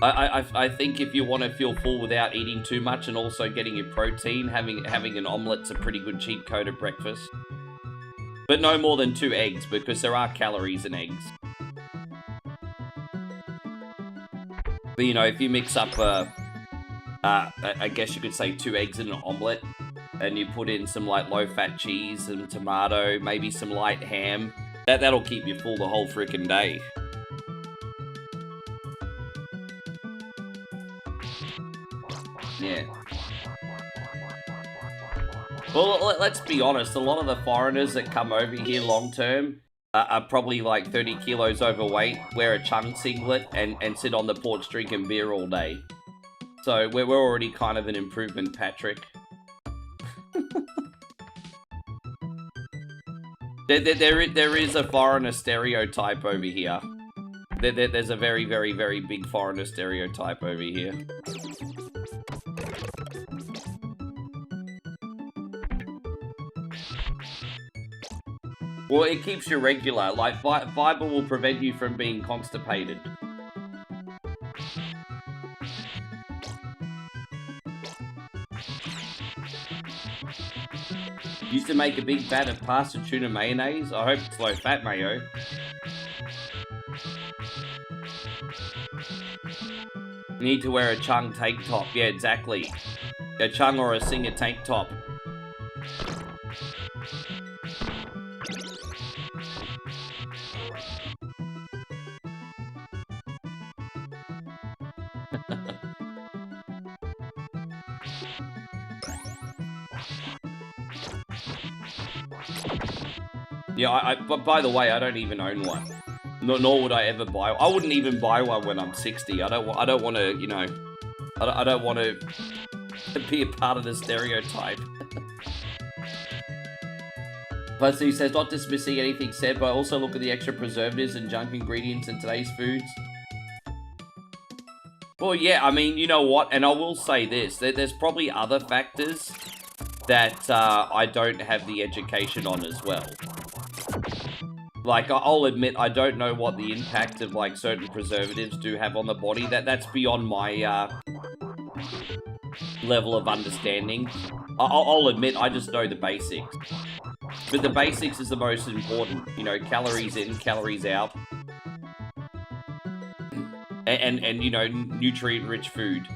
I think if you want to feel full without eating too much and also getting your protein, having an omelet's a pretty good cheat code at breakfast. But no more than 2 eggs, because there are calories in eggs. But, you know, if you mix up, I guess you could say 2 eggs in an omelet, and you put in some, like, low-fat cheese and tomato, maybe some light ham, that'll keep you full the whole frickin' day. Yeah. Well, let's be honest, a lot of the foreigners that come over here long-term are probably like 30 kilos overweight, wear a chung singlet, and sit on the porch drinking beer all day. So we're already kind of an improvement, Patrick. There is a foreigner stereotype over here. There's a very, very, very big foreigner stereotype over here. Well, it keeps you regular. Like, fiber will prevent you from being constipated. Used to make a big vat of pasta tuna mayonnaise. I hope it's low-fat mayo. Need to wear a chung tank top. Yeah, exactly. A chung or a singer tank top. Yeah, but by the way, I don't even own one. Nor would I ever buy. I wouldn't even buy one when I'm 60. I don't want to, you know, I don't want to be a part of the stereotype. Plus, he says, not dismissing anything said, but also look at the extra preservatives and junk ingredients in today's foods. Well, yeah, I mean, you know what? And I will say this, there's probably other factors that I don't have the education on as well. Like, I'll admit, I don't know what the impact of, like, certain preservatives do have on the body. That's beyond my level of understanding. I'll admit, I just know the basics. But the basics is the most important. You know, calories in, calories out. And you know, nutrient-rich food.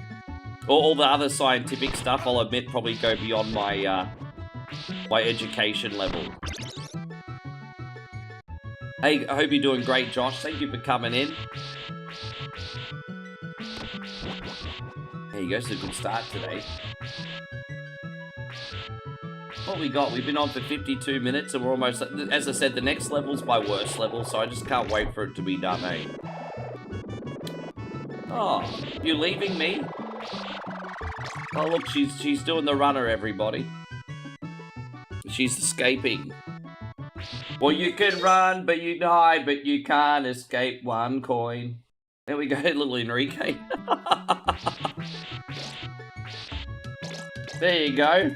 All the other scientific stuff, I'll admit, probably go beyond my, my education level. Hey, I hope you're doing great, Josh. Thank you for coming in. There you go, it's a good start today. What we got? We've been on for 52 minutes and we're almost, as I said, the next level's my worst level, so I just can't wait for it to be done, eh? Oh, you leaving me? Oh, look, she's doing the runner, everybody. She's escaping. Well, you can run, but you can hide, but you can't escape one coin. There we go, little Enrique. There you go.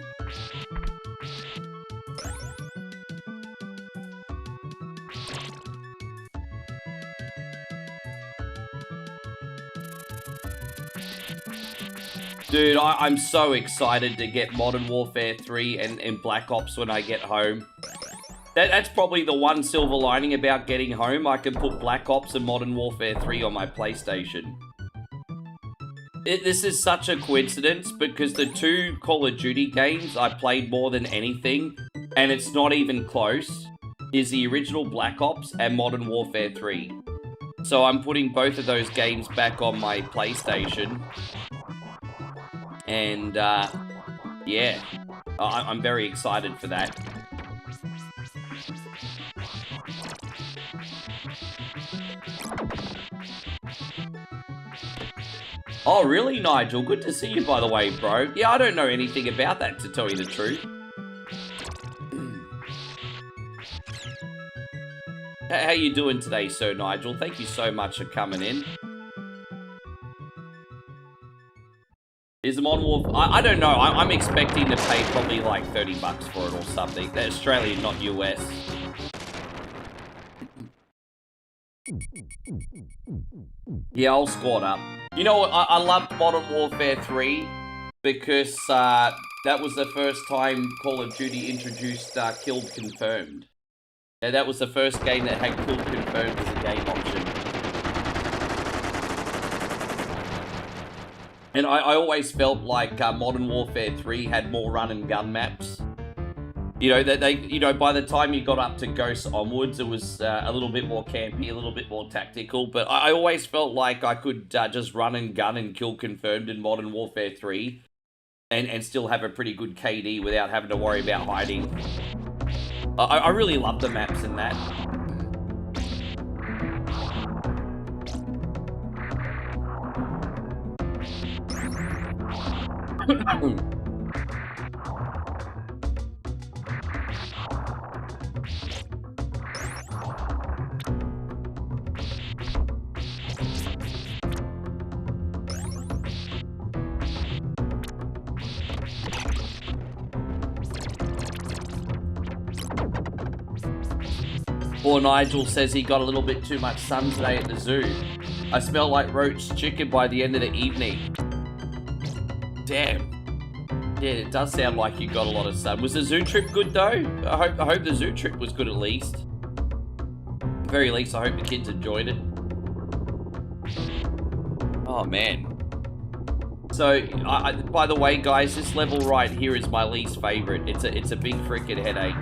Dude, I'm so excited to get Modern Warfare 3 and Black Ops when I get home. That's probably the one silver lining about getting home. I can put Black Ops and Modern Warfare 3 on my PlayStation. This is such a coincidence because the 2 Call of Duty games I played more than anything, and it's not even close, is the original Black Ops and Modern Warfare 3. So I'm putting both of those games back on my PlayStation. And, yeah, I'm very excited for that. Oh, really, Nigel? Good to see you, by the way, bro. Yeah, I don't know anything about that, to tell you the truth. How you doing today, Sir Nigel? Thank you so much for coming in. Is the Modern Warfare... I don't know. I'm expecting to pay probably like 30 bucks for it or something. That's Australian, not US. Yeah, I'll squat up. You know what? I loved Modern Warfare 3 because that was the first time Call of Duty introduced Killed Confirmed. And that was the first game that had Killed Confirmed as a game option. And I always felt like Modern Warfare 3 had more run and gun maps. You know, that by the time you got up to Ghosts onwards, it was a little bit more campy, a little bit more tactical. But I always felt like I could just run and gun and kill confirmed in Modern Warfare 3 and still have a pretty good KD without having to worry about hiding. I really love the maps in that. Poor Nigel says he got a little bit too much sun today at the zoo. I smell like roast chicken by the end of the evening. Damn. Yeah, it does sound like you got a lot of sun. Was the zoo trip good though? I hope the zoo trip was good at least. At the very least, I hope the kids enjoyed it. Oh man. So, by the way, guys, this level right here is my least favorite. It's a big freaking headache.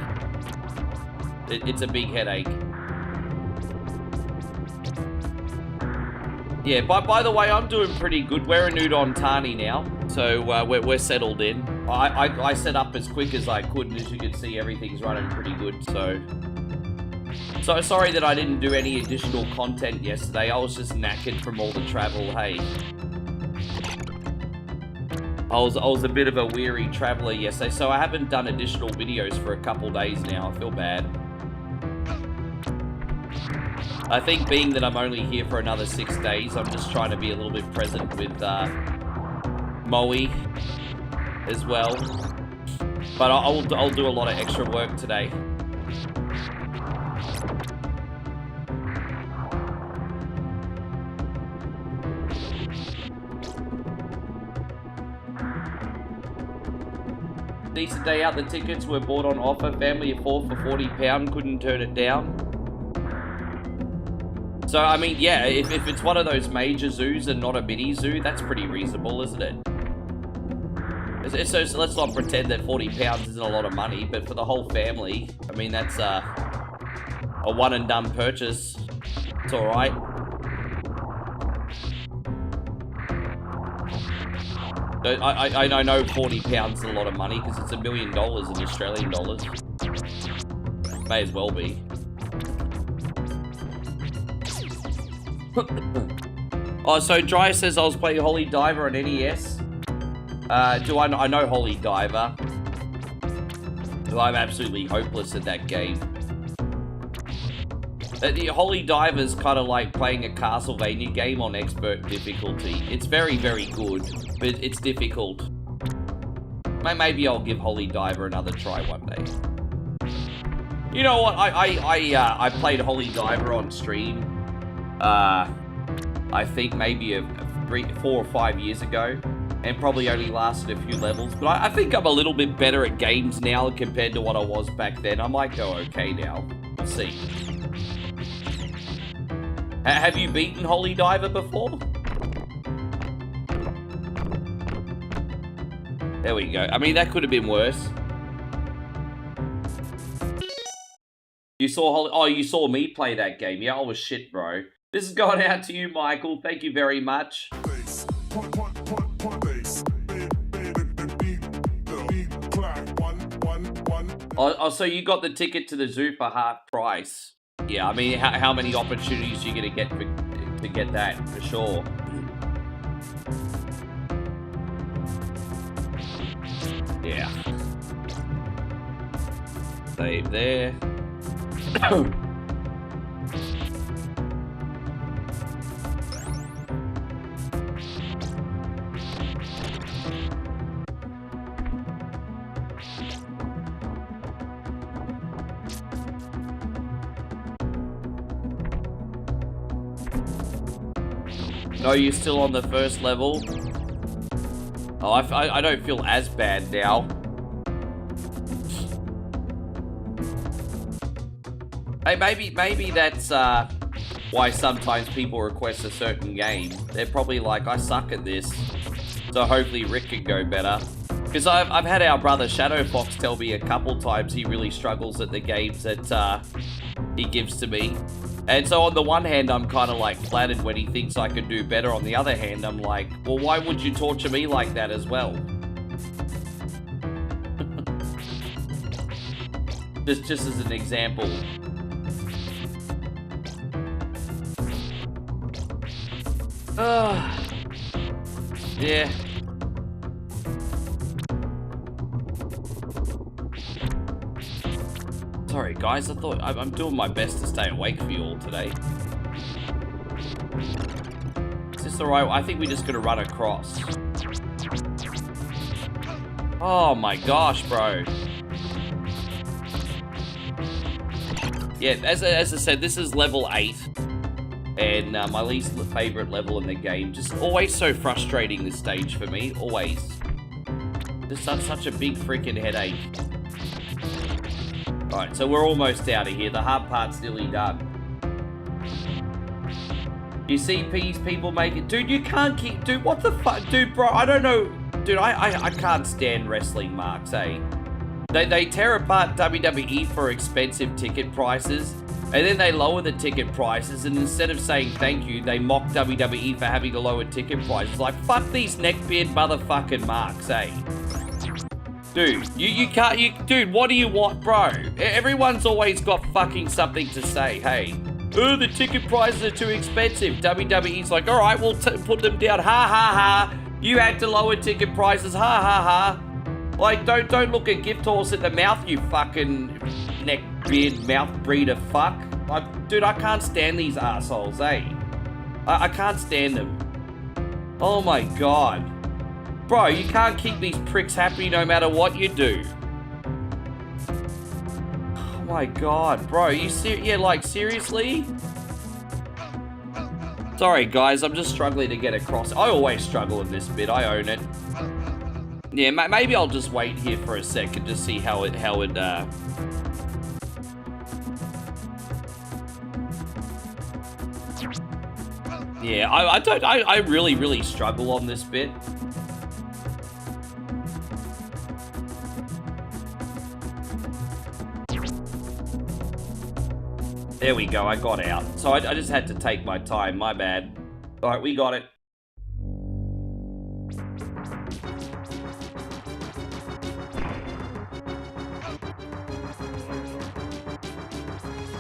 It's a big headache. Yeah, by the way, I'm doing pretty good. We're a Udon Tani now, so we're settled in. I set up as quick as I could, and as you can see, everything's running pretty good, so sorry that I didn't do any additional content yesterday. I was just knackered from all the travel, hey. I was a bit of a weary traveler yesterday, so I haven't done additional videos for a couple days now. I feel bad. I think being that I'm only here for another 6 days, I'm just trying to be a little bit present with Moe as well. But I'll do a lot of extra work today. Decent day out, the tickets were bought on offer. Family of 4 for £40, couldn't turn it down. So, I mean, yeah, if it's one of those major zoos and not a mini zoo, that's pretty reasonable, isn't it? So let's not pretend that £40 isn't a lot of money, but for the whole family, I mean, that's a one-and-done purchase. It's alright. I know £40 is a lot of money, because it's $1 million in Australian dollars. May as well be. Oh, so Dry says I was playing Holy Diver on NES. I know Holy Diver. I'm absolutely hopeless at that game. The Holy Diver is kind of like playing a Castlevania game on expert difficulty. It's very, very good, but it's difficult. Maybe I'll give Holy Diver another try one day. You know what? I played Holy Diver on stream. I think maybe 4 or 5 years ago, and probably only lasted a few levels, but I think I'm a little bit better at games now compared to what I was back then. I might go okay now. We'll see. Have you beaten Holy Diver before? There we go. I mean, that could have been worse. You saw you saw me play that game. Yeah, I was shit, bro. This is going out to you, Michael. Thank you very much. Oh, so you got the ticket to the zoo for half price. Yeah, I mean, how many opportunities are you going to get to get that, for sure. Yeah. Save there. No, you're still on the first level. Oh, I don't feel as bad now. Hey, maybe that's why sometimes people request a certain game. They're probably like, I suck at this, so hopefully Rick can go better. Because I've had our brother Shadow Fox tell me a couple times he really struggles at the games that he gives to me. And so on the one hand, I'm kind of like flattered when he thinks I can do better. On the other hand, I'm like, well, why would you torture me like that as well? just as an example. Yeah. Sorry guys, I thought I'm doing my best to stay awake for you all today. Is this the right? I think we're just gonna run across. Oh my gosh, bro. Yeah, as I said, this is level 8. And my least favorite level in the game. Just always so frustrating, this stage for me. Always. Just such a big freaking headache. Alright, so we're almost out of here. The hard part's nearly done. You see people make it. Dude, you can't keep... Dude, what the fuck? Dude, bro, I don't know. Dude, I can't stand wrestling marks, eh? They tear apart WWE for expensive ticket prices. And then they lower the ticket prices, and instead of saying thank you, they mock WWE for having to lower ticket prices. Like, fuck these neckbeard motherfucking marks, eh? Dude, you can't, dude, what do you want, bro? Everyone's always got fucking something to say, hey. Oh, the ticket prices are too expensive. WWE's like, alright, we'll put them down, ha ha ha. You had to lower ticket prices, ha ha ha. Like, don't look a gift horse in the mouth, you fucking neckbeard mouth breeder fuck. Dude, I can't stand these assholes, eh? I can't stand them. Oh my god. Bro, you can't keep these pricks happy no matter what you do. Oh my god, bro, yeah, like, seriously? Sorry guys, I'm just struggling to get across. I always struggle in this bit, I own it. Yeah, maybe I'll just wait here for a sec and just see how it yeah, I really struggle on this bit. There we go, I got out. So I just had to take my time, my bad. Alright, we got it.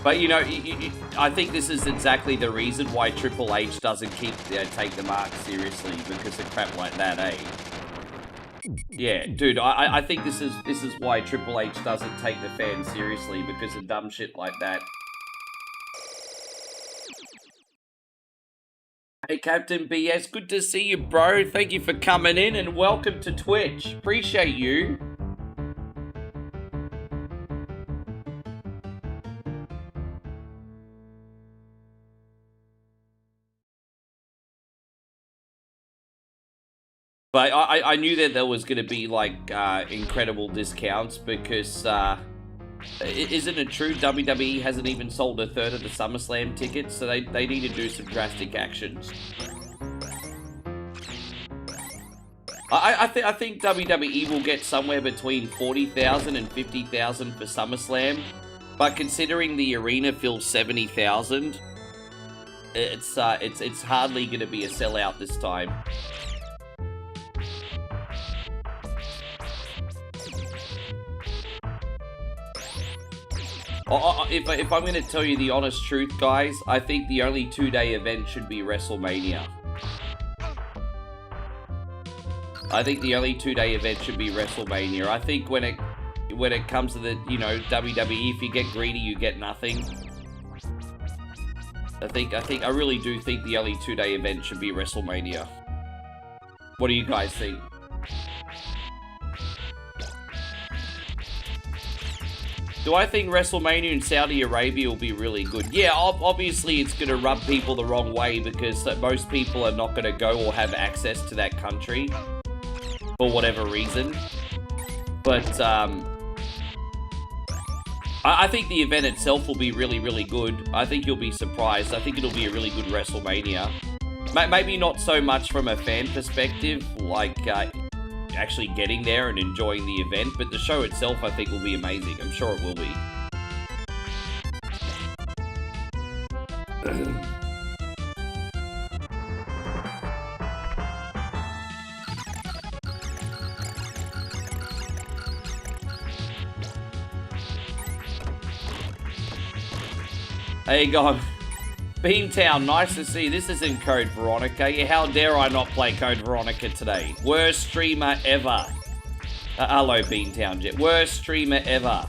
But, you know, I think this is exactly the reason why Triple H doesn't take the mark seriously, because of crap like that, eh? Yeah, dude, I think this is why Triple H doesn't take the fans seriously, because of dumb shit like that. Hey, Captain BS, good to see you, bro. Thank you for coming in, and welcome to Twitch. Appreciate you. But I knew that there was going to be, like, incredible discounts because, isn't it true WWE hasn't even sold a third of the SummerSlam tickets, so they need to do some drastic actions. I think WWE will get somewhere between 40,000 and 50,000 for SummerSlam, but considering the arena fills 70,000, it's hardly going to be a sellout this time. If I'm going to tell you the honest truth, guys, I think the only two-day event should be WrestleMania. I think the only two-day event should be WrestleMania. I think when it comes to the, you know, WWE, if you get greedy, you get nothing. I really do think the only two-day event should be WrestleMania. What do you guys think? Do I think WrestleMania in Saudi Arabia will be really good? Yeah, obviously it's going to rub people the wrong way because most people are not going to go or have access to that country for whatever reason. But I think the event itself will be really, really good. I think you'll be surprised. I think it'll be a really good WrestleMania. Maybe not so much from a fan perspective, like actually getting there and enjoying the event, but the show itself I think will be amazing. I'm sure it will be. There you go. Beantown, nice to see. This isn't Code Veronica. Yeah, how dare I not play Code Veronica today? Worst streamer ever. Hello, Beantown Jet. Worst streamer ever.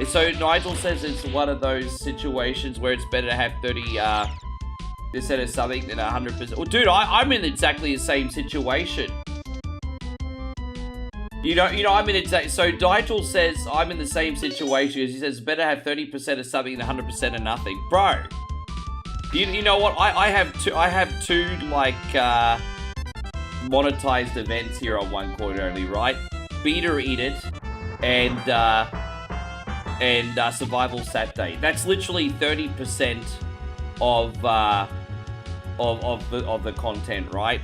So Nigel says it's one of those situations where it's better to have 30% of something than 100%. Well, dude, I'm in exactly the same situation. You know, I'm in exact. So Nigel says I'm in the same situation. He says it's better to have 30% of something than 100% of nothing, bro. You know what? I have two like monetized events here on One Coin Only, right? Beat or Eat It, and Survival Saturday. That's literally 30% of the content, right?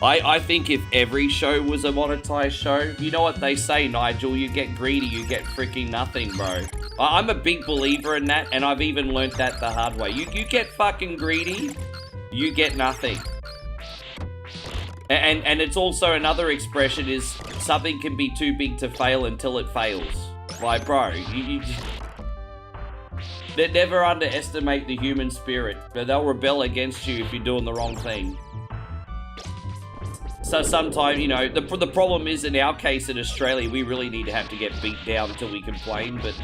I think if every show was a monetized show, you know what they say, Nigel, you get greedy, you get freaking nothing, bro. I'm a big believer in that, and I've even learnt that the hard way. You get fucking greedy, you get nothing. And it's also another expression is something can be too big to fail until it fails. Like, bro, you never underestimate the human spirit, but they'll rebel against you if you're doing the wrong thing. So sometimes, you know, the problem is in our case in Australia, we really need to have to get beat down until we complain, but,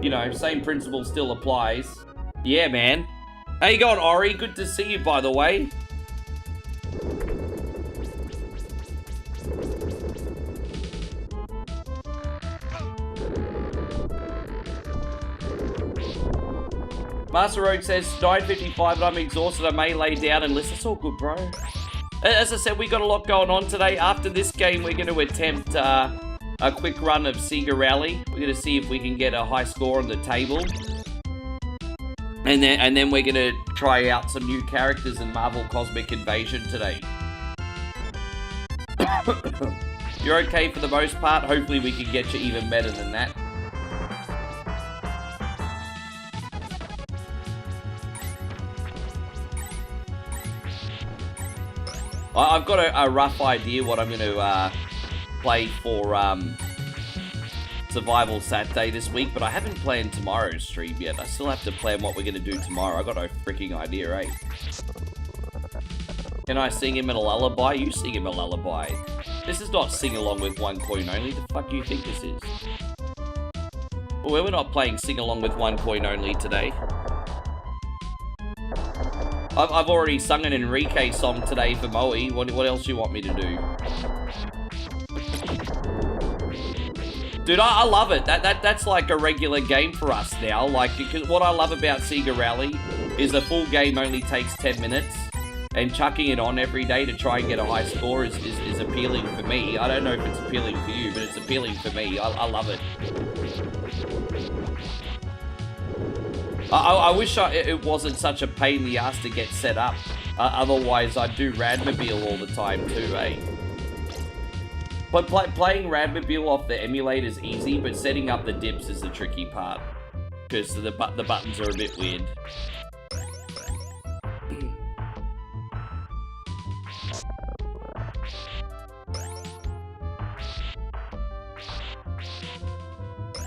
you know, same principle still applies. Yeah, man. How you going, Ori? Good to see you, by the way. Master Rogue says, 9:55 and I'm exhausted. I may lay down and listen. It's all good, bro. As I said, we got a lot going on today. After this game, we're going to attempt a quick run of Sega Rally. We're going to see if we can get a high score on the table. And then we're going to try out some new characters in Marvel Cosmic Invasion today. You're okay for the most part. Hopefully we can get you even better than that. I've got a rough idea what I'm going to play for Survival Saturday this week, but I haven't planned tomorrow's stream yet. I still have to plan what we're going to do tomorrow. I've got no freaking idea, right? Can I sing him a lullaby? You sing him a lullaby. This is not sing along with One Coin Only. The fuck do you think this is? Well, we're not playing sing along with One Coin Only today. I've already sung an Enrique song today for Moe. What else do you want me to do? Dude, I love it. That's like a regular game for us now. Like, because what I love about Sega Rally is the full game only takes 10 minutes. And chucking it on every day to try and get a high score is appealing for me. I don't know if it's appealing for you, but it's appealing for me. I love it. I wish it wasn't such a pain in the ass to get set up. Otherwise, I'd do Radmobile all the time too, eh? But playing Radmobile off the emulator is easy, but setting up the dips is the tricky part. Because the buttons are a bit weird.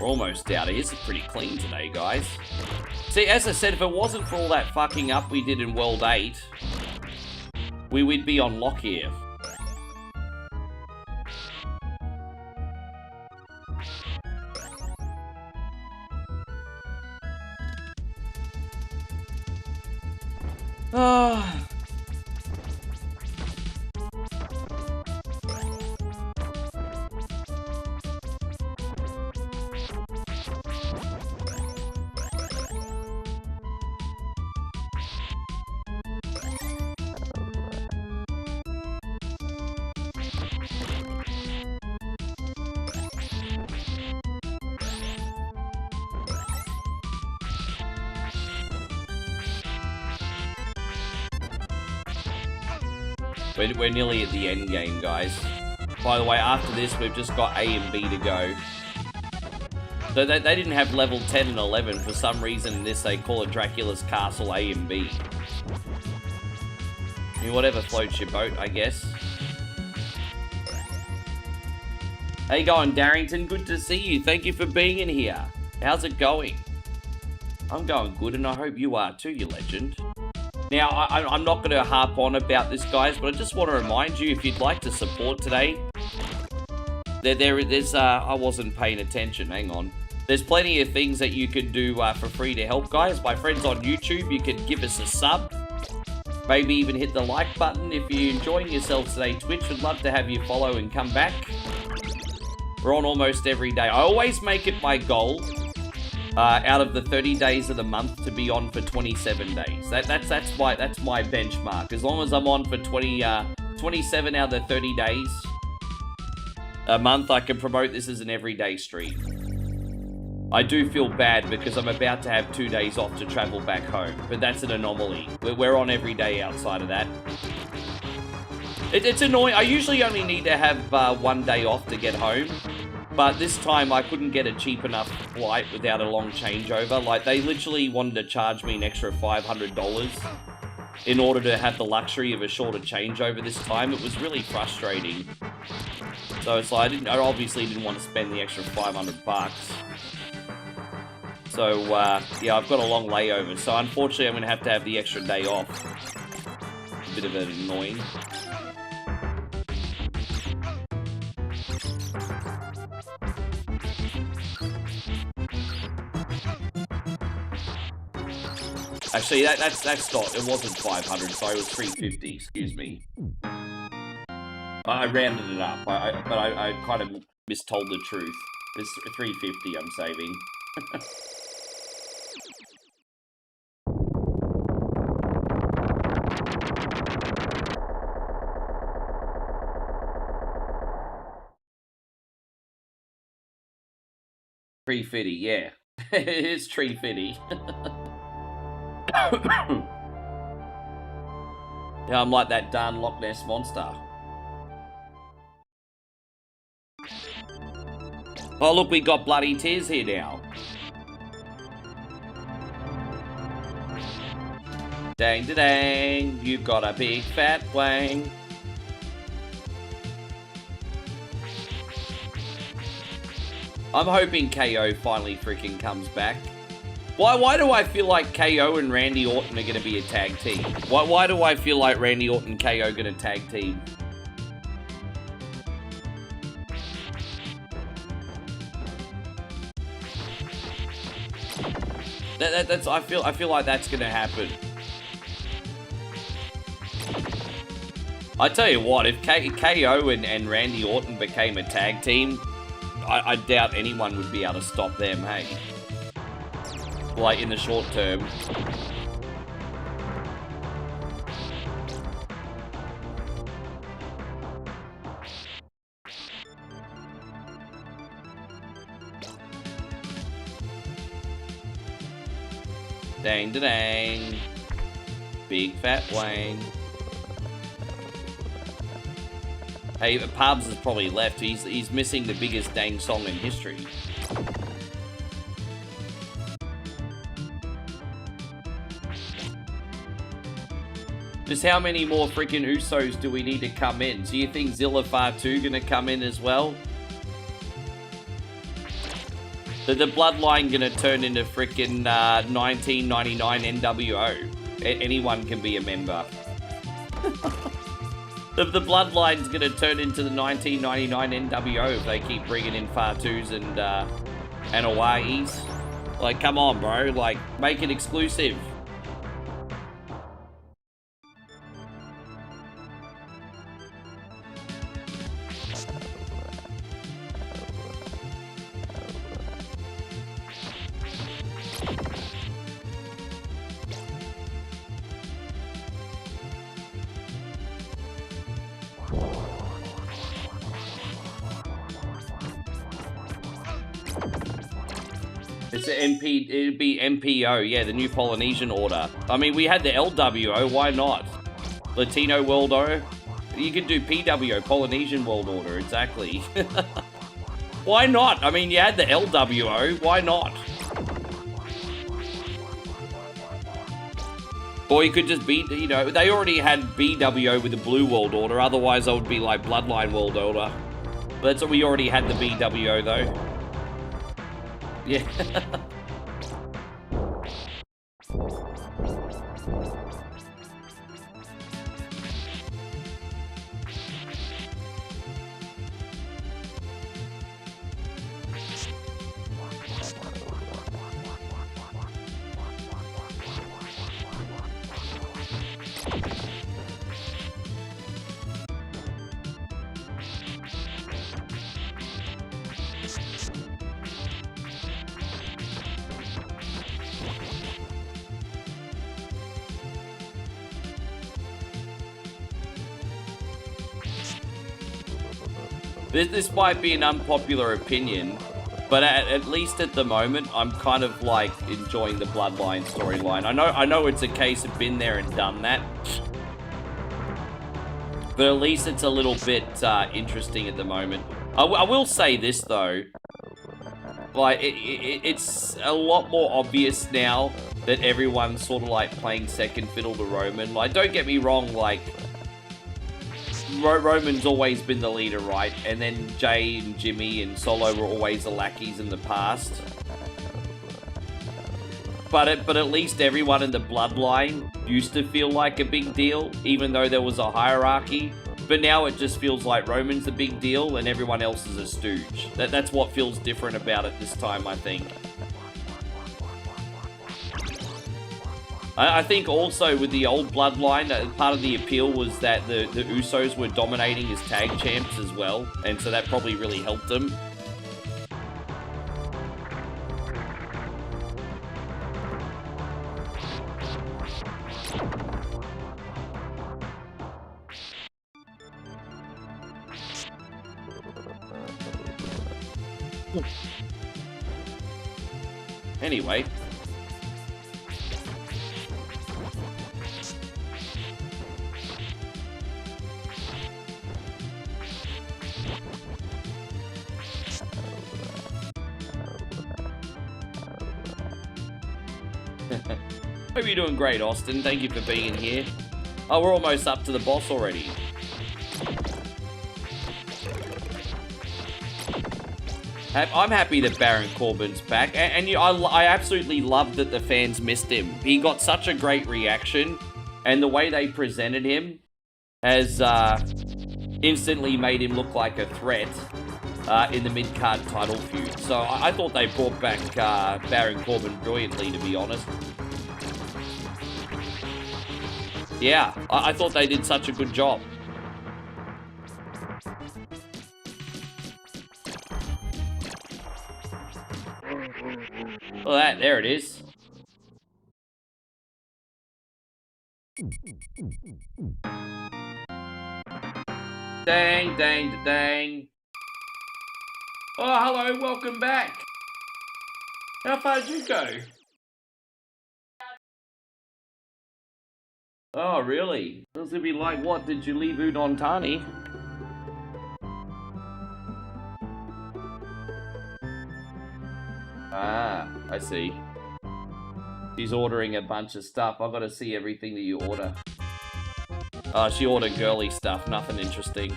We're almost out of here. It's pretty clean today, guys. See, as I said, if it wasn't for all that fucking up we did in World 8, we'd be on lock here. We're nearly at the end game, guys. By the way, after this, we've just got A and B to go. So they didn't have level 10 and 11. For some reason in this, they call it Dracula's Castle A and B. I mean, whatever floats your boat, I guess. How you going, Darrington? Good to see you. Thank you for being in here. How's it going? I'm going good, and I hope you are too, you legend. Now, I'm not going to harp on about this, guys, but I just want to remind you, if you'd like to support today, there's I wasn't paying attention, hang on. There's plenty of things that you can do for free to help, guys. My friends on YouTube, you can give us a sub. Maybe even hit the like button. If you're enjoying yourselves today, Twitch would love to have you follow and come back. We're on almost every day. I always make it my goal, out of the 30 days of the month, to be on for 27 days. That's my benchmark. As long as I'm on for 27 out of the 30 days a month, I can promote this as an everyday stream. I do feel bad because I'm about to have 2 days off to travel back home, but that's an anomaly. We're on every day outside of that. It's annoying. I usually only need to have 1 day off to get home, but this time I couldn't get a cheap enough flight without a long changeover. Like, they literally wanted to charge me an extra $500 in order to have the luxury of a shorter changeover this time. It was really frustrating. So it's like, I obviously didn't want to spend the extra 500 bucks. So, yeah, I've got a long layover. So, unfortunately, I'm going to have the extra day off. A bit of an annoying. Actually, that's not, it wasn't 500, sorry, it was 350, excuse me. I rounded it up, but I kind of mistold the truth. It's 350 I'm saving. Tree Fitty, yeah. It is Tree Fitty. Yeah, I'm like that darn Loch Ness monster. Oh, look, we got bloody tears here now. Dang da dang, you got a big fat wang. I'm hoping KO finally freaking comes back. Why do I feel like KO and Randy Orton are going to be a tag team? Why do I feel like Randy Orton and KO are going to tag team? I feel like that's going to happen. I tell you what, if KO and Randy Orton became a tag team, I doubt anyone would be able to stop them, hey? Like, in the short term. Dang da dang. Big fat Wayne. Hey, Pubs has probably left. He's missing the biggest dang song in history. Just how many more freaking Usos do we need to come in? Do you think Zillafar 2 gonna come in as well? The Bloodline gonna turn into freaking 1999 NWO. Anyone can be a member. The Bloodline's gonna turn into the 1999 NWO if they keep bringing in Fatus and Hawaiis. Like, come on, bro. Like, make it exclusive. It'd be MPO, yeah, the New Polynesian Order. I mean, we had the LWO, why not? Latino World O. You could do PWO, Polynesian World Order, exactly. Why not? I mean, you had the LWO, why not? Or you could just be, you know, they already had BWO with the Blue World Order, otherwise I would be like Bloodline World Order. But that's what we already had the BWO though. Yeah. This might be an unpopular opinion, but at least at the moment, I'm kind of like enjoying the Bloodline storyline. I know it's a case of been there and done that, but at least it's a little bit interesting at the moment. I will say this though, like it's a lot more obvious now that everyone's sort of like playing second fiddle to Roman. Like, don't get me wrong, like, Roman's always been the leader, right? And then Jay and Jimmy and Solo were always the lackeys in the past. But at least everyone in the bloodline used to feel like a big deal, even though there was a hierarchy. But now it just feels like Roman's the big deal and everyone else is a stooge. That's what feels different about it this time, I think. I think also with the old bloodline, part of the appeal was that the Usos were dominating as tag champs as well, and so that probably really helped them. Anyway. Hope you're doing great, Austin. Thank you for being here. Oh, we're almost up to the boss already. I'm happy that Baron Corbin's back, and I absolutely love that the fans missed him. He got such a great reaction, and the way they presented him has instantly made him look like a threat in the mid-card title feud. So I thought they brought back Baron Corbin brilliantly, to be honest. Yeah, I thought they did such a good job. Well, there it is. Dang, dang, dang. Oh, hello, welcome back. How far did you go? Oh, really? It was gonna be like, what, did you leave Udon Tani? Ah, I see. She's ordering a bunch of stuff. I've got to see everything that you order. Oh, she ordered girly stuff, nothing interesting.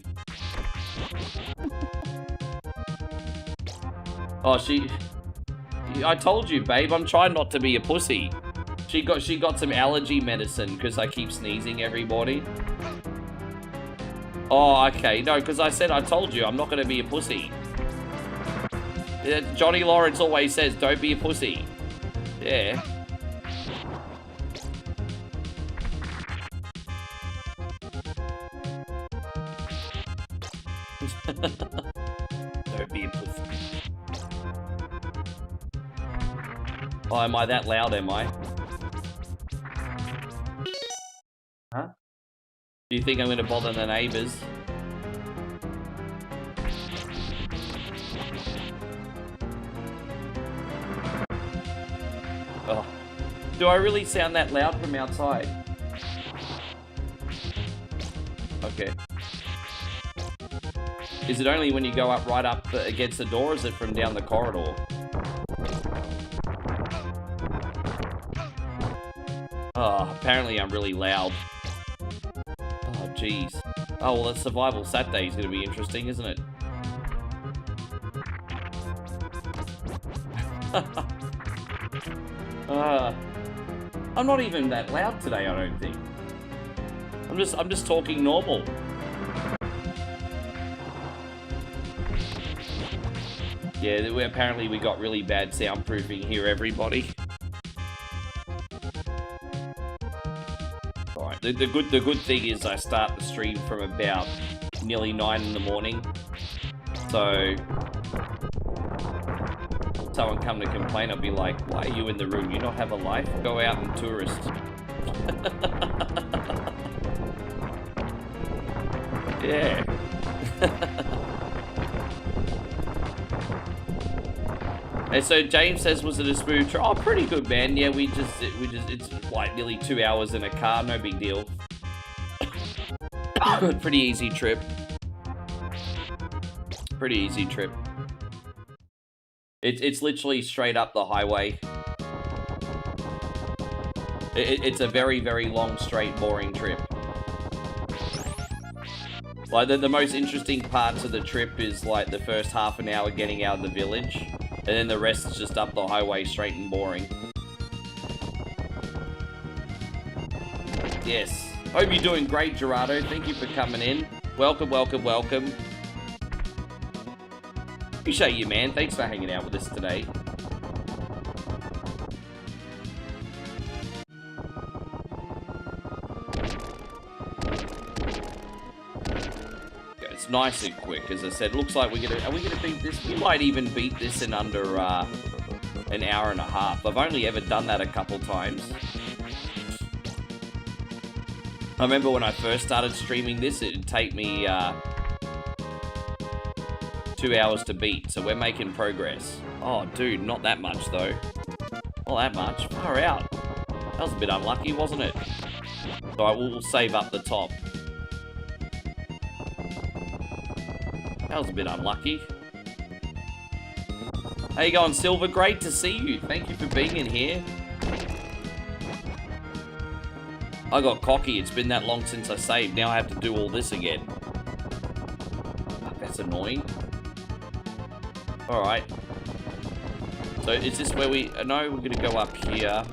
Oh, I told you, babe, I'm trying not to be a pussy. She got some allergy medicine because I keep sneezing every morning. Oh, okay. No, because I told you, I'm not going to be a pussy. Johnny Lawrence always says, don't be a pussy. Yeah. Don't be a pussy. Oh, am I that loud, am I? Huh? Do you think I'm going to bother the neighbors? Oh. Do I really sound that loud from outside? Okay. Is it only when you go up right up against the door, or is it from down the corridor? Oh, apparently I'm really loud. Oh, jeez. Oh, well, that Survival Saturday is going to be interesting, isn't it? I'm not even that loud today, I don't think. I'm just talking normal. Yeah, apparently we got really bad soundproofing here, everybody. Alright, the good thing is I start the stream from about nearly 9 in the morning. So someone come to complain, I'll be like, why are you in the room? You not have a life? Go out and tourist. Yeah. And so James says, was it a smooth trip? Oh, pretty good, man. Yeah, it's like nearly 2 hours in a car, no big deal. Pretty easy trip. Pretty easy trip. It's literally straight up the highway. It's a very, very long, straight, boring trip. Like, the most interesting parts of the trip is, like, the first half an hour getting out of the village. And then the rest is just up the highway, straight and boring. Yes. Hope you're doing great, Gerardo. Thank you for coming in. Welcome, welcome, welcome. Appreciate you, man. Thanks for hanging out with us today. It's nice and quick, as I said. Looks like are we gonna beat this? We might even beat this in under an hour and a half. I've only ever done that a couple times. I remember when I first started streaming this, it'd take me 2 hours to beat, so we're making progress. Oh, dude, not that much, though. Not that much. Far out. That was a bit unlucky, wasn't it? Alright, we'll save up the top. That was a bit unlucky. How you going, Silver? Great to see you. Thank you for being in here. I got cocky. It's been that long since I saved. Now I have to do all this again. That's annoying. Alright. So is this where we... No, we're going to go up here.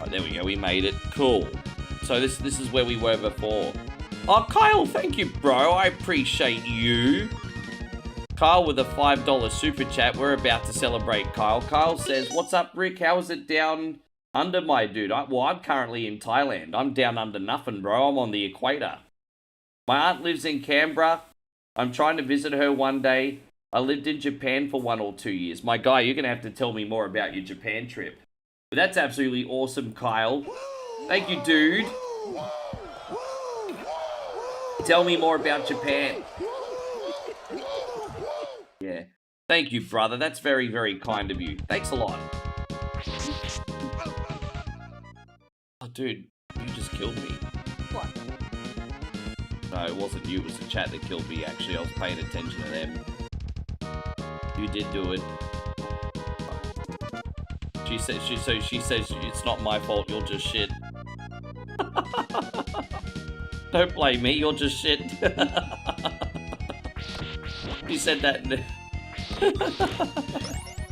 Right, there we go. We made it. Cool. So this is where we were before. Oh, Kyle, thank you, bro. I appreciate you. Kyle with a $5 super chat. We're about to celebrate, Kyle. Kyle says, what's up, Rick? How is it down under, my dude? Well, I'm currently in Thailand. I'm down under nothing, bro. I'm on the equator. My aunt lives in Canberra. I'm trying to visit her one day. I lived in Japan for 1 or 2 years. My guy, you're going to have to tell me more about your Japan trip. But that's absolutely awesome, Kyle. Thank you, dude. Tell me more about Japan. Yeah. Thank you, brother. That's very, very kind of you. Thanks a lot. Oh, dude. You just killed me. What? No, it wasn't you. It was the chat that killed me, actually. I was paying attention to them. You did do it. She says it's not my fault, you're just shit. Don't blame me, you're just shit. She said that in the...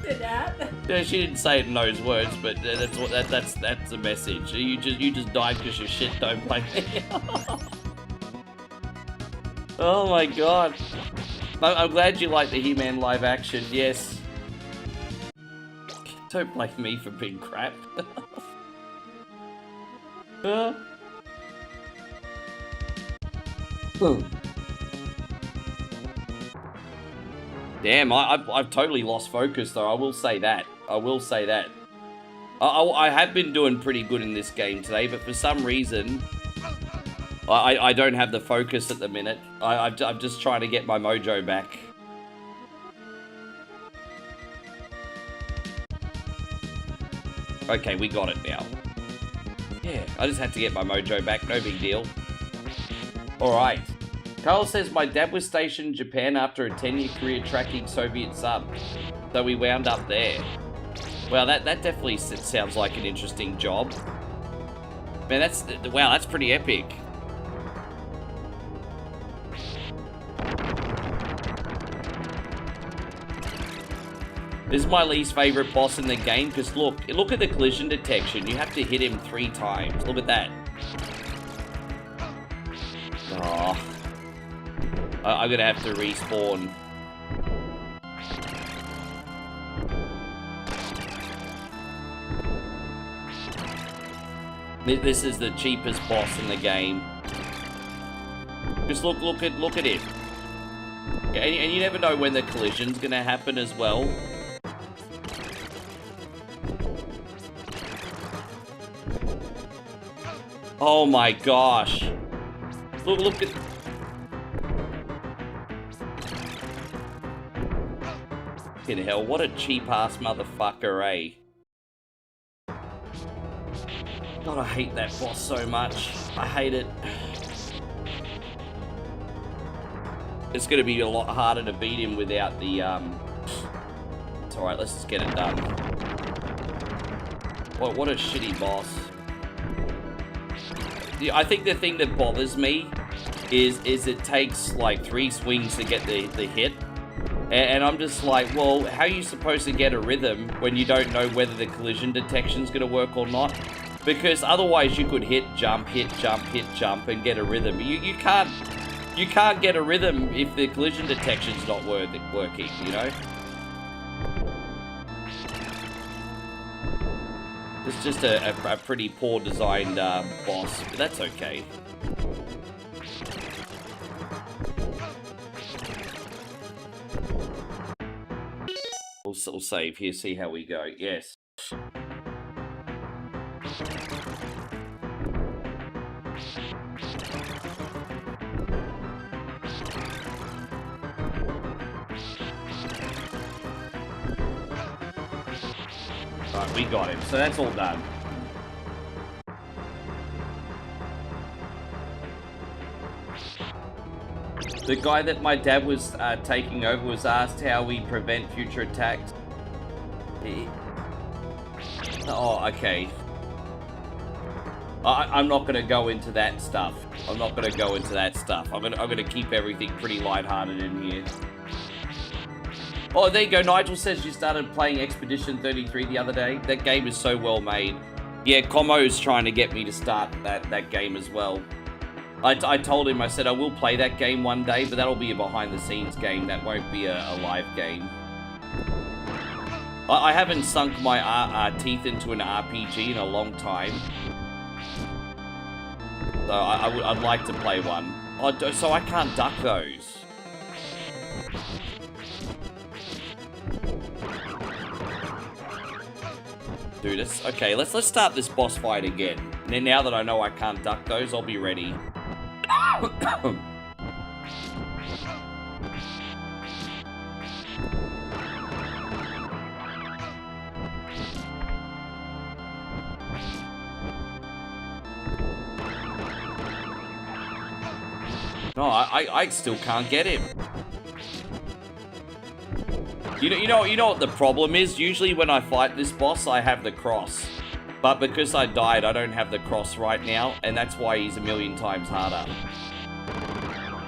Did that? Yeah, she didn't say it in those words, but that's the message. You just died because you're shit, don't blame me. Oh my god. I'm glad you like the He-Man live action, yes. Don't blame me for being crap. Damn, I've totally lost focus though, I will say that. I will say that. I have been doing pretty good in this game today, but for some reason, I don't have the focus at the minute. I'm just trying to get my mojo back. Okay, we got it now. Yeah, I just had to get my mojo back, no big deal. Alright. Carl says, my dad was stationed in Japan after a 10-year career tracking Soviet subs. So we wound up there. Well, that definitely sounds like an interesting job. Man, that's pretty epic. This is my least favorite boss in the game, because look at the collision detection. You have to hit him 3 times. Look at that. Oh. I'm gonna have to respawn. This is the cheapest boss in the game. Just look at him. And you never know when the collision's gonna happen as well. Oh my gosh. Look at... Fucking hell, what a cheap-ass motherfucker, eh? God, I hate that boss so much. I hate it. It's gonna be a lot harder to beat him without the, It's alright, let's just get it done. What a shitty boss. I think the thing that bothers me is it takes like 3 swings to get the hit. And I'm just like, well, how are you supposed to get a rhythm when you don't know whether the collision detection's gonna work or not? Because otherwise you could hit, jump, and get a rhythm. You can't get a rhythm if the collision detection's not working, you know? It's just a pretty poor designed boss, but that's okay. We'll save here, see how we go. Yes. Right, we got him, so that's all done. The guy that my dad was taking over was asked how we prevent future attacks. Oh, okay. I'm not gonna go into that stuff. I'm gonna keep everything pretty lighthearted in here. Oh, there you go. Nigel says you started playing Expedition 33 the other day. That game is so well made. Yeah, Como's trying to get me to start that game as well. I told him, I said I will play that game one day, but that'll be a behind-the-scenes game. That won't be a live game. I haven't sunk my teeth into an RPG in a long time. So I'd like to play one. Oh, so I can't duck those. Dude, okay. Let's start this boss fight again. And then now that I know I can't duck those, I'll be ready. No, I still can't get him. You know what the problem is? Usually when I fight this boss, I have the cross. But because I died, I don't have the cross right now, and that's why he's a million times harder.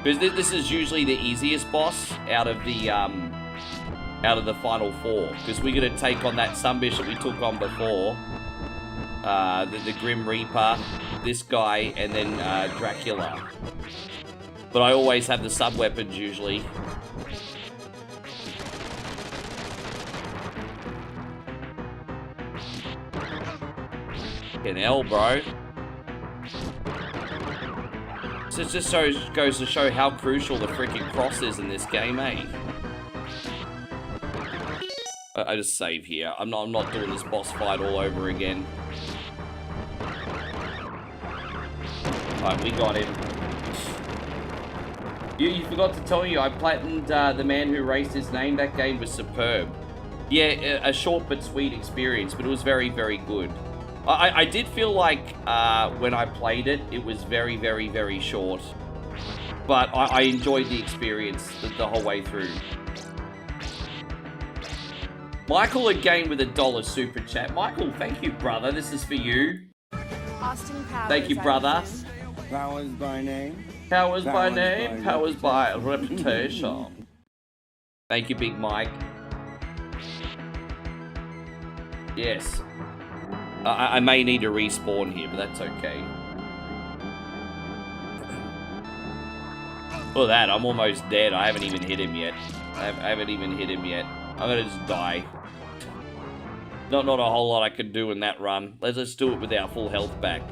Because this is usually the easiest boss out of the final 4. Because we're gonna take on that Sun Bishop we took on before. The Grim Reaper, this guy, and then Dracula. But I always have the sub-weapons usually. Fucking hell, bro. So it just goes to show how crucial the freaking cross is in this game, eh? I just save here. I'm not doing this boss fight all over again. Alright, we got him. You forgot to tell you, I platinumed The Man Who Erased His Name. That game was superb. Yeah, a short but sweet experience, but it was very, very good. I did feel like when I played it, it was very, very, very short. But I enjoyed the experience the whole way through. Michael again with $1 super chat. Michael, thank you, brother. This is for you. Austin Powers. Thank you, brother. Powers by name. Powers by name, powers by reputation. Thank you, Big Mike. Yes. I may need to respawn here, but that's okay. Look at that, I'm almost dead. I haven't even hit him yet. I haven't even hit him yet. I'm gonna just die. Not a whole lot I can do in that run. Let's just do it with our full health back.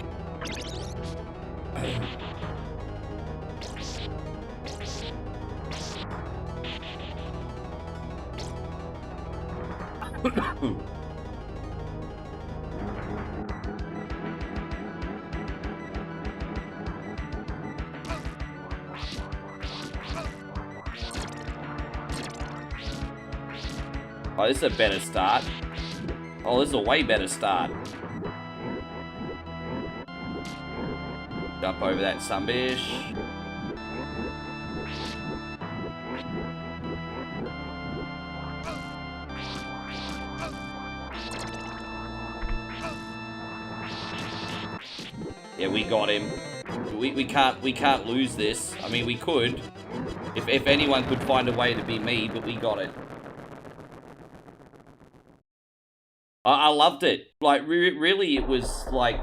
Oh, this is a better start. Oh, this is a way better start. Jump over that sunbish. Yeah, we got him. We can't lose this. I mean, we could. If anyone could find a way to be me, but we got it. I loved it. Like, really, it was like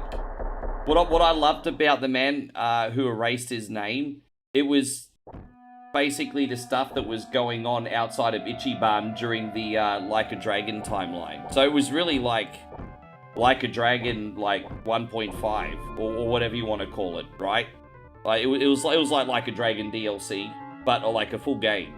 what I loved about the man who erased his name. It was basically the stuff that was going on outside of Ichiban during the Like a Dragon timeline. So it was really like a Dragon, like 1.5 or whatever you want to call it, right? Like it was like a Dragon DLC, but like a full game.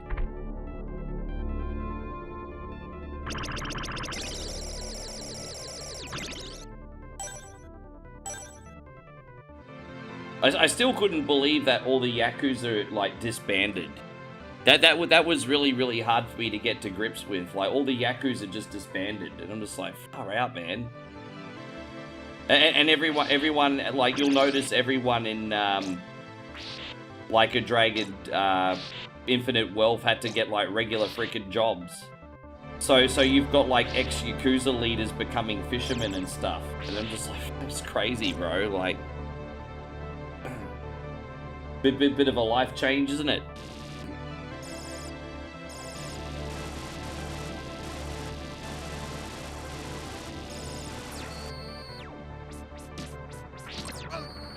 I still couldn't believe that all the Yakuza like disbanded. That was really, really hard for me to get to grips with. Like all the Yakuza just disbanded, and I'm just like, far out, man. And everyone like you'll notice everyone in Like a Dragon Infinite Wealth had to get like regular freaking jobs. So you've got like ex-Yakuza leaders becoming fishermen and stuff, and I'm just like, that's crazy, bro. Like. Bit of a life change, isn't it?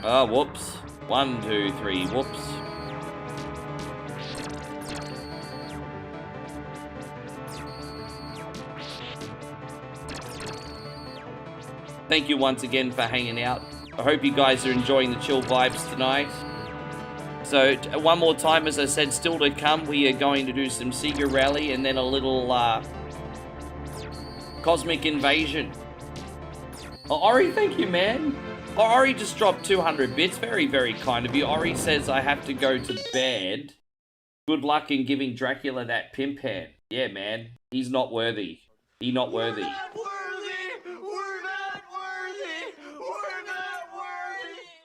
Oh, whoops. 1, 2, 3, whoops. Thank you once again for hanging out. I hope you guys are enjoying the chill vibes tonight. So, one more time, as I said, still to come, we are going to do some Sega Rally and then a little Cosmic Invasion. Oh, Ori, thank you, man. Oh, Ori just dropped 200 bits. Very, very kind of you. Ori says I have to go to bed. Good luck in giving Dracula that pimp hand. Yeah, man. He's not worthy. He's not worthy. We're not worthy. We're not worthy. We're not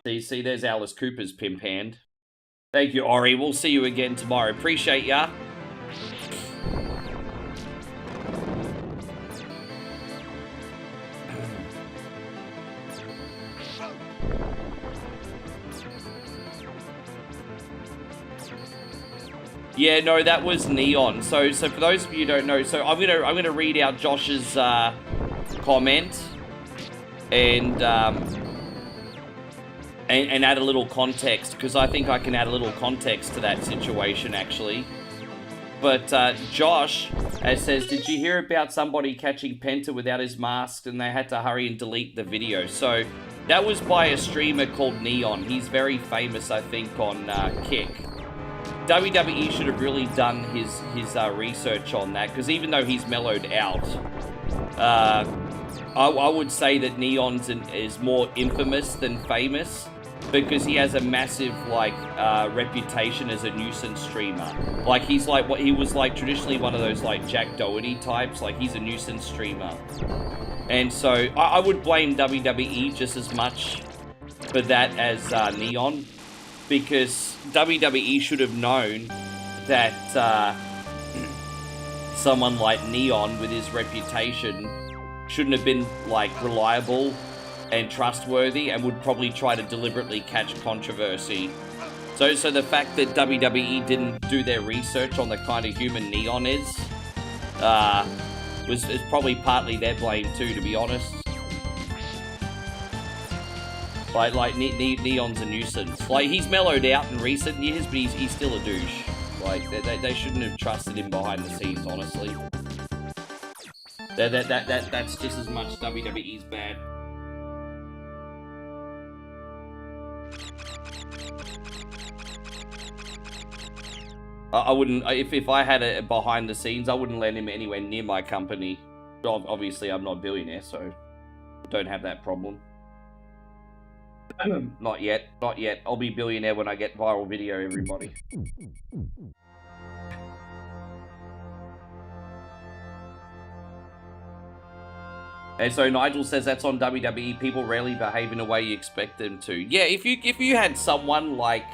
worthy. See, there's Alice Cooper's pimp hand. Thank you, Ori. We'll see you again tomorrow. Appreciate ya. Yeah, no, that was Neon. So for those of you who don't know, so I'm gonna read out Josh's comment and add a little context, because I think I can add a little context to that situation, actually. But Josh says, did you hear about somebody catching Penta without his mask and they had to hurry and delete the video? So that was by a streamer called Neon. He's very famous, I think, on Kick. WWE should have really done his research on that, because even though he's mellowed out, I would say that Neon's is more infamous than famous. because he has a massive like reputation as a nuisance streamer. Like he was like traditionally one of those like Jack Doherty types. Like he's a nuisance streamer, and so I would blame WWE just as much for that as Neon, because WWE should have known that someone like Neon with his reputation shouldn't have been like reliable and trustworthy, and would probably try to deliberately catch controversy. So the fact that WWE didn't do their research on the kind of human Neon is probably partly their blame too, to be honest. Like Neon's a nuisance. Like, he's mellowed out in recent years, but he's still a douche. Like, they shouldn't have trusted him behind the scenes, honestly. That's just as much WWE's bad. I wouldn't, if I had it behind the scenes, I wouldn't let him anywhere near my company. Obviously, I'm not a billionaire, so don't have that problem. Not yet, not yet. I'll be billionaire when I get viral video, everybody. And so Nigel says that's on WWE. People rarely behave in a way you expect them to. Yeah, if you had someone like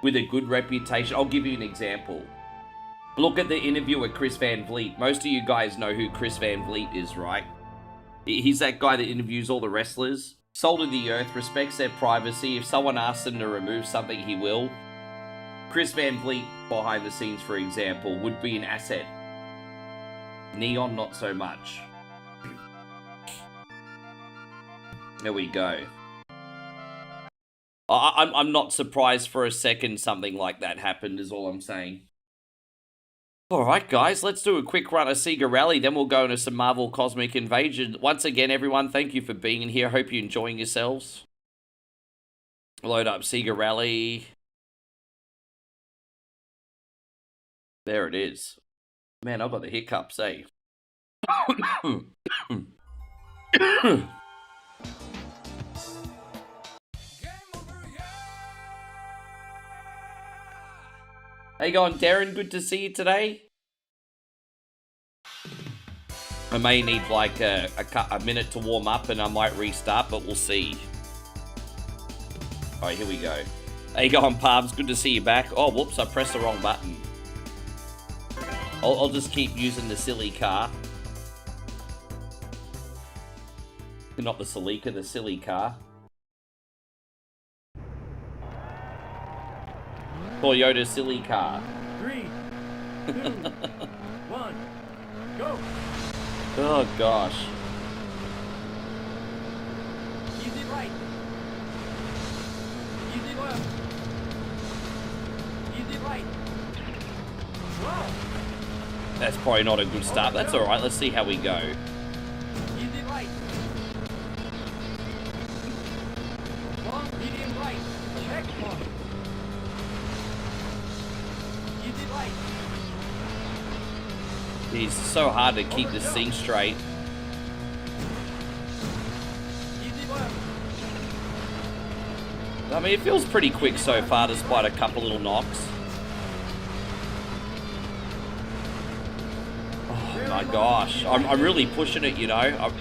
with a good reputation, I'll give you an example. Look at the interview with Chris Van Vliet. Most of you guys know who Chris Van Vliet is, right? He's that guy that interviews all the wrestlers. Soul to the earth, respects their privacy. If someone asks him to remove something, he will. Chris Van Vliet, behind the scenes, for example, would be an asset. Neon, not so much. There we go. I'm not surprised for a second something like that happened, is all I'm saying. Alright guys, let's do a quick run of Sega Rally, then we'll go into some Marvel Cosmic Invasion. Once again, everyone, thank you for being in here. Hope you're enjoying yourselves. Load up Sega Rally. There it is. Man, I've got the hiccups, eh? How you going, Darren? Good to see you today. I may need like a minute to warm up and I might restart, but we'll see. Alright, here we go. How you going, Pubs? Good to see you back. Oh, whoops, I pressed the wrong button. I'll just keep using the silly car. Not the Celica, the silly car. Toyota silly car. 3, 2, 1, go! Oh gosh. Easy right. Easy left. Easy right. Wow. That's probably not a good start. That's alright, let's see how we go. Easy right. Long, medium right. Check one. Easy right. It's so hard to keep this thing straight. Easy left. I mean, it feels pretty quick so far, despite a couple little knocks. Oh my gosh, I'm really pushing it, you know.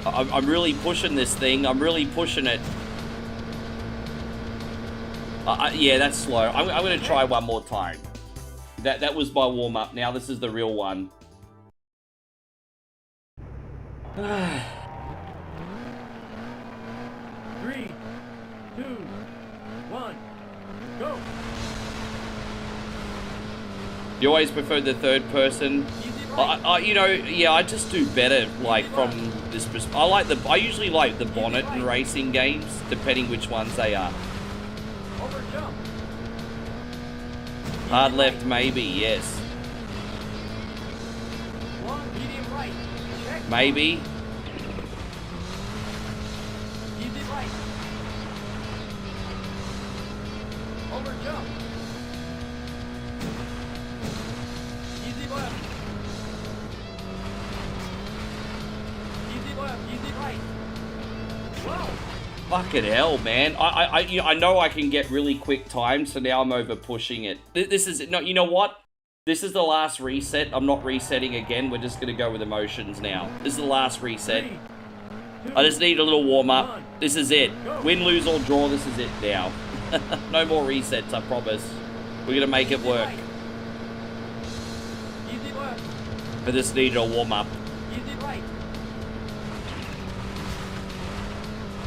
I'm really pushing this thing. I'm really pushing it. Yeah, that's slow. I'm going to try one more time. That was my warm-up. Now this is the real one. 3, 2, 1, go! You always prefer the third person? You know, yeah, I just do better, like, from this perspective. I usually like the bonnet in racing games, depending which ones they are. Over jump. Hard left, maybe, yes. Long, medium right. Check. Maybe. Easy right. Over jump. Easy left. Easy left. left, easy right. Wow. Fucking hell, man. I know I can get really quick time, so now I'm over pushing it. This is, no, you know what? This is the last reset. I'm not resetting again. We're just going to go with emotions now. This is the last reset. 3, 2, I just need a little warm-up. 1. This is it. Win, lose, or draw. This is it now. No more resets, I promise. We're going to make it work. Easy left, I just needed a warm-up. easy right.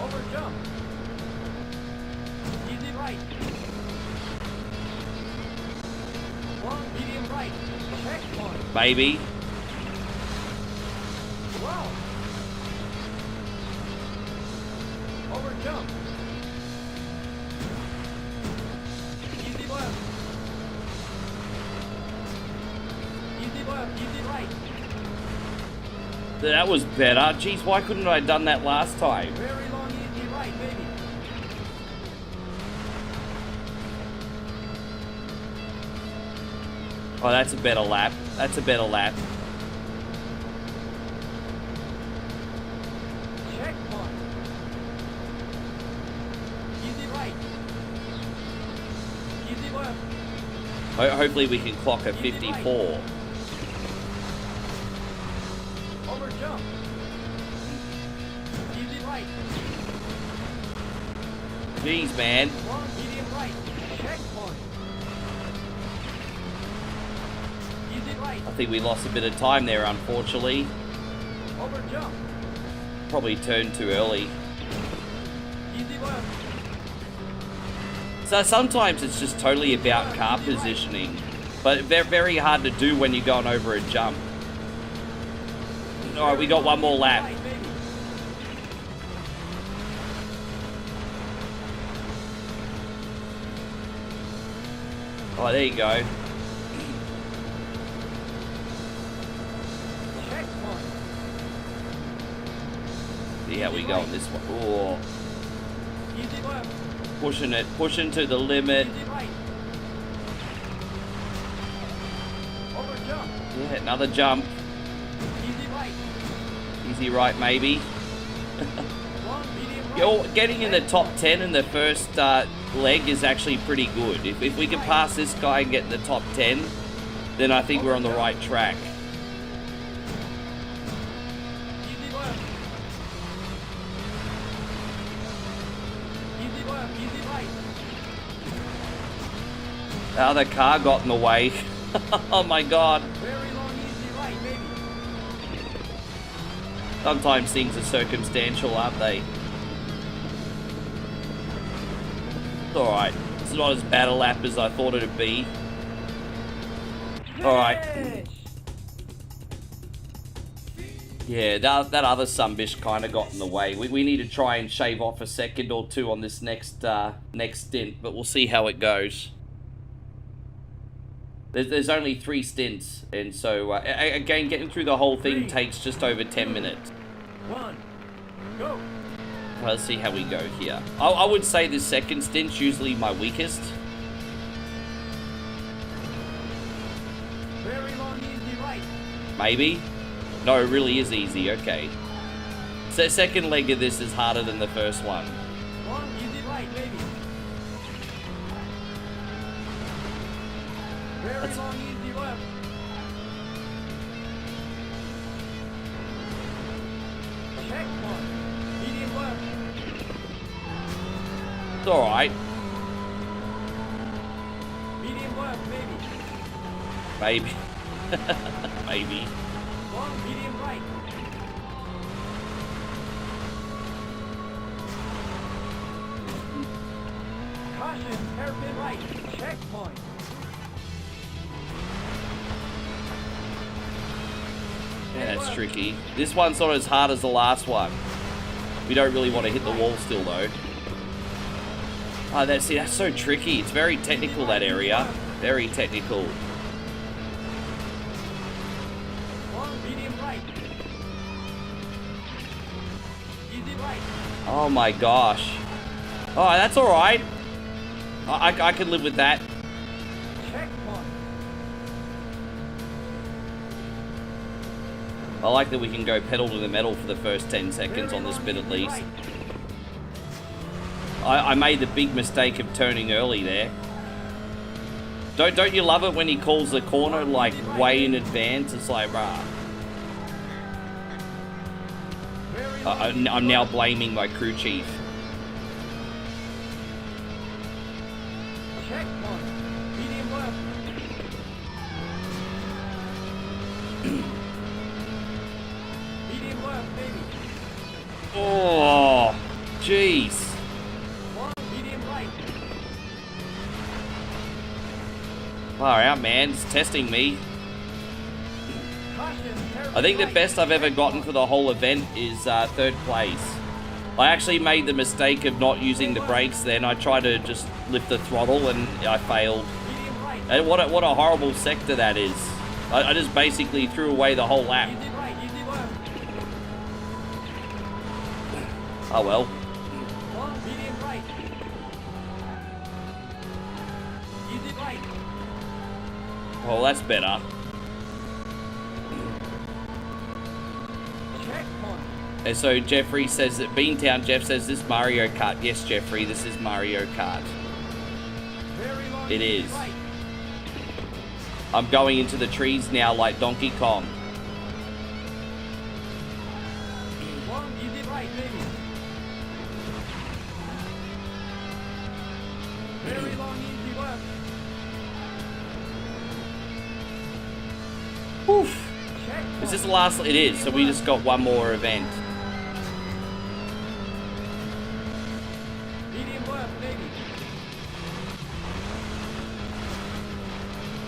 Over jump. Easy right. Long, medium right. Checkpoint. Baby. Wow. Over jump. Easy left. Easy left, easy right. That was better. Jeez, why couldn't I have done that last time? Very long, easy right, baby. Oh, that's a better lap. That's a better lap. Checkpoint. Easy right. Easy left. Hopefully we can clock a 54. Over jump. Easy right. Jeez, man. Long, medium right. Checkpoint. Easy right. I think we lost a bit of time there, unfortunately. Over jump. Probably turned too early. Easy left. So sometimes it's just totally about car positioning, but very hard to do when you're going over a jump. All right, we got one more lap. Right, baby. Oh, there you go. Checkpoint. See how we go on this one. Oh, Easy left. pushing to the limit. Easy right. Over jump. Yeah, another jump. Easy right. Easy right, maybe. Long, medium right. Yo, getting in the top 10 in the first leg is actually pretty good. If we can pass this guy and get in the top 10, then I think we're on the right track. Easy left. Easy left, easy right. The other car got in the way. Oh my god. Very long, easy right, baby. Sometimes things are circumstantial, aren't they? It's alright. It's not as bad a lap as I thought it'd be. Alright. Finish. Yeah, that other sunbish kind of got in the way. We need to try and shave off a second or two on this next stint, but we'll see how it goes. There's only 3 stints, and so, again, getting through the whole thing takes just over 10 minutes. 1, go. Let's see how we go here. I would say the second stint's usually my weakest. Very long, easy right. Maybe? No, it really is easy, okay. So second leg of this is harder than the first one. Long, easy right, baby. Very long, easy left. Checkpoint. Medium left. It's alright. Medium left, baby. Maybe. Maybe. Long, medium right. Caution, hairpin right. Checkpoint. Yeah, that's tricky. This one's not as hard as the last one. We don't really want to hit the wall still, though. Oh, that's so tricky. It's very technical, that area. Very technical. Long, medium right. Easy right. Oh my gosh. Oh, that's alright. I can live with that. Checkpoint. I like that we can go pedal to the metal for the first 10 seconds on this bit at least. I made the big mistake of turning early there. Don't you love it when he calls the corner like way in advance? It's like, rah. I'm now blaming my crew chief. Checkpoint. Medium left. Medium left, baby. Oh, jeez. Long medium right. Far out, man. It's testing me. Caution. I think the best I've ever gotten for the whole event is 3rd place. I actually made the mistake of not using the brakes then. I tried to just lift the throttle and I failed. Medium right. And what a horrible sector that is. I just basically threw away the whole lap. Easy right. Easy left. Oh well. Long medium right. Easy right. Well, that's better. Checkpoint. And so Jeffrey says that Beantown Jeff says this Mario Kart. Yes, Jeffrey, this is Mario Kart. Very long. It easy is. Right. I'm going into the trees now like Donkey Kong. Long easy right, baby. Very long easy left. Oof. Checkpoint. Is this the last? It is. So we just got one more event. Medium left, baby.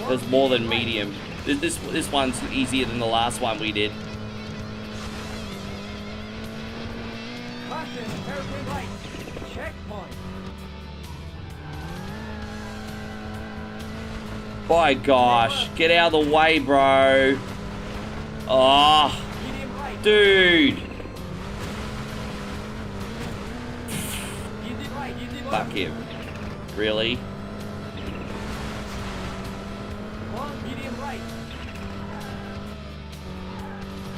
There's more than medium. This one's easier than the last one we did. Caution, hairpin right. Checkpoint. By gosh, get out of the way, bro. Oh, Medium right. dude. Easy right, easy left. Fuck him. Really? Long medium right.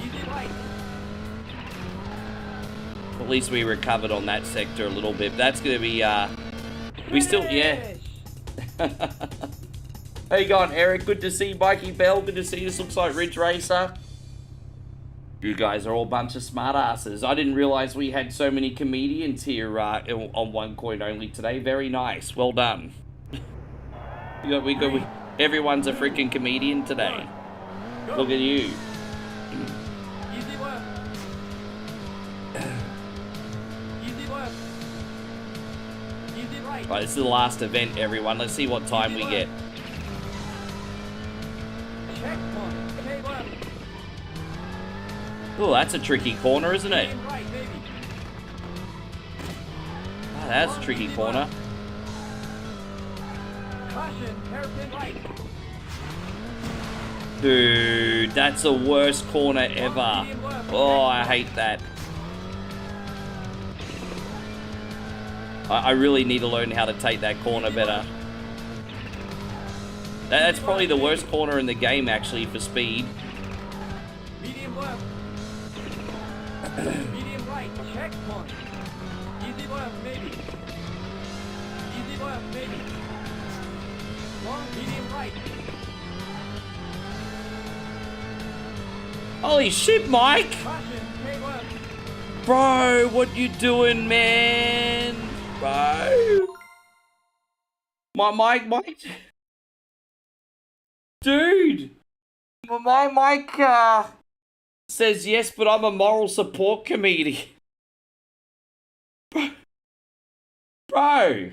Easy right. At least we recovered on that sector a little bit. That's gonna be we still, yeah. Finish. How you going, Eric? Good to see you. Mikey Bell. Good to see you. This looks like Ridge Racer. You guys are all a bunch of smartasses. I didn't realize we had so many comedians here on One Coin Only today. Very nice. Well done. Everyone's a freaking comedian today. Go. Look at you. Easy left. Easy left. Easy right. Right, this is the last event, everyone. Let's see what time we get. Checkpoint. Stay left. Oh, that's a tricky corner, isn't it? Medium right, baby. Ah, that's a tricky corner. Caution, hairpin right. Dude, that's the worst corner ever. Oh, I hate that. I really need to learn how to take that corner better. That's probably the worst corner in the game, actually, for speed. Medium left. Medium right. Checkpoint. Easy left, maybe. Easy left, maybe. Long medium right. Holy shit, Mike! Caution, stay left. Bro, what you doing, man? Bro. Mike. Dude. My Mike, says yes, but I'm a moral support committee. Bro.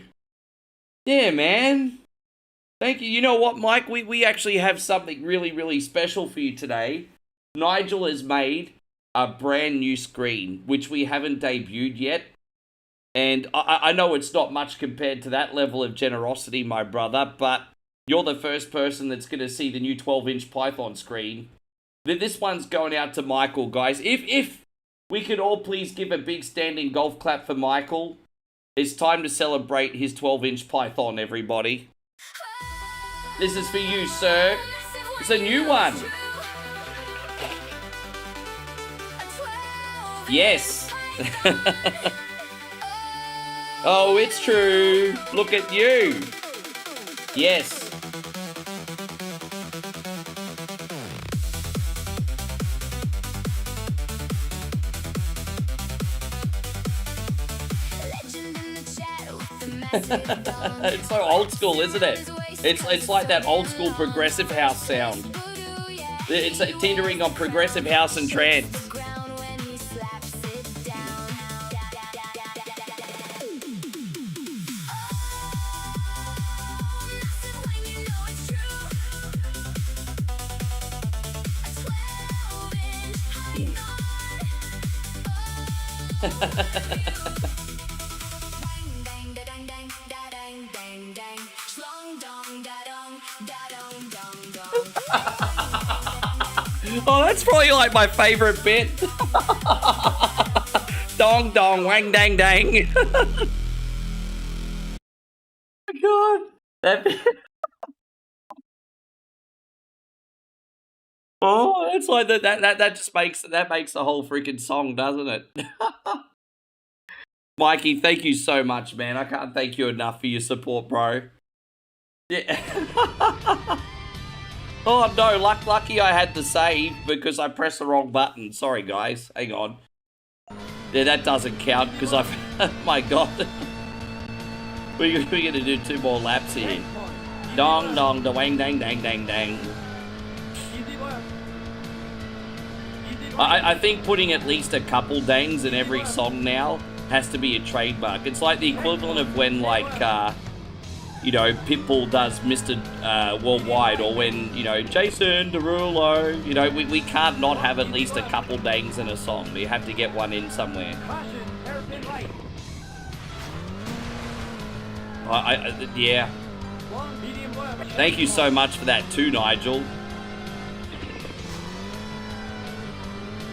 Yeah, man. Thank you. You know what, Mike? We actually have something really, really special for you today. Nigel has made a brand new screen, which we haven't debuted yet. And I know it's not much compared to that level of generosity, my brother, but you're the first person that's going to see the new 12-inch Python screen. This one's going out to Michael, guys. If we could all please give a big standing golf clap for Michael. It's time to celebrate his 12-inch Python, everybody. This is for you, sir. It's a new one. Yes. Oh, it's true. Look at you. Yes. It's so old school, isn't it? It's like that old school progressive house sound. It's teetering on progressive house and trance. Oh, that's probably like my favorite bit. Dong dong wang dang dang. Oh God, that bit. Oh, it's like that just makes the whole freaking song, doesn't it? Mikey, thank you so much, man. I can't thank you enough for your support, bro. Yeah. Oh no, lucky I had to save because I pressed the wrong button. Sorry guys, hang on. Yeah, that doesn't count because I've... My God. We're gonna do 2 more laps here. Dong dong da wang dang dang dang dang. I think putting at least a couple dangs in every song now has to be a trademark. It's like the equivalent of when like you know, Pitbull does Mr. Worldwide, or when, you know, Jason Derulo, you know, we can't not have at least a couple dangs in a song. We have to get one in somewhere. Yeah. Thank you so much for that too, Nigel.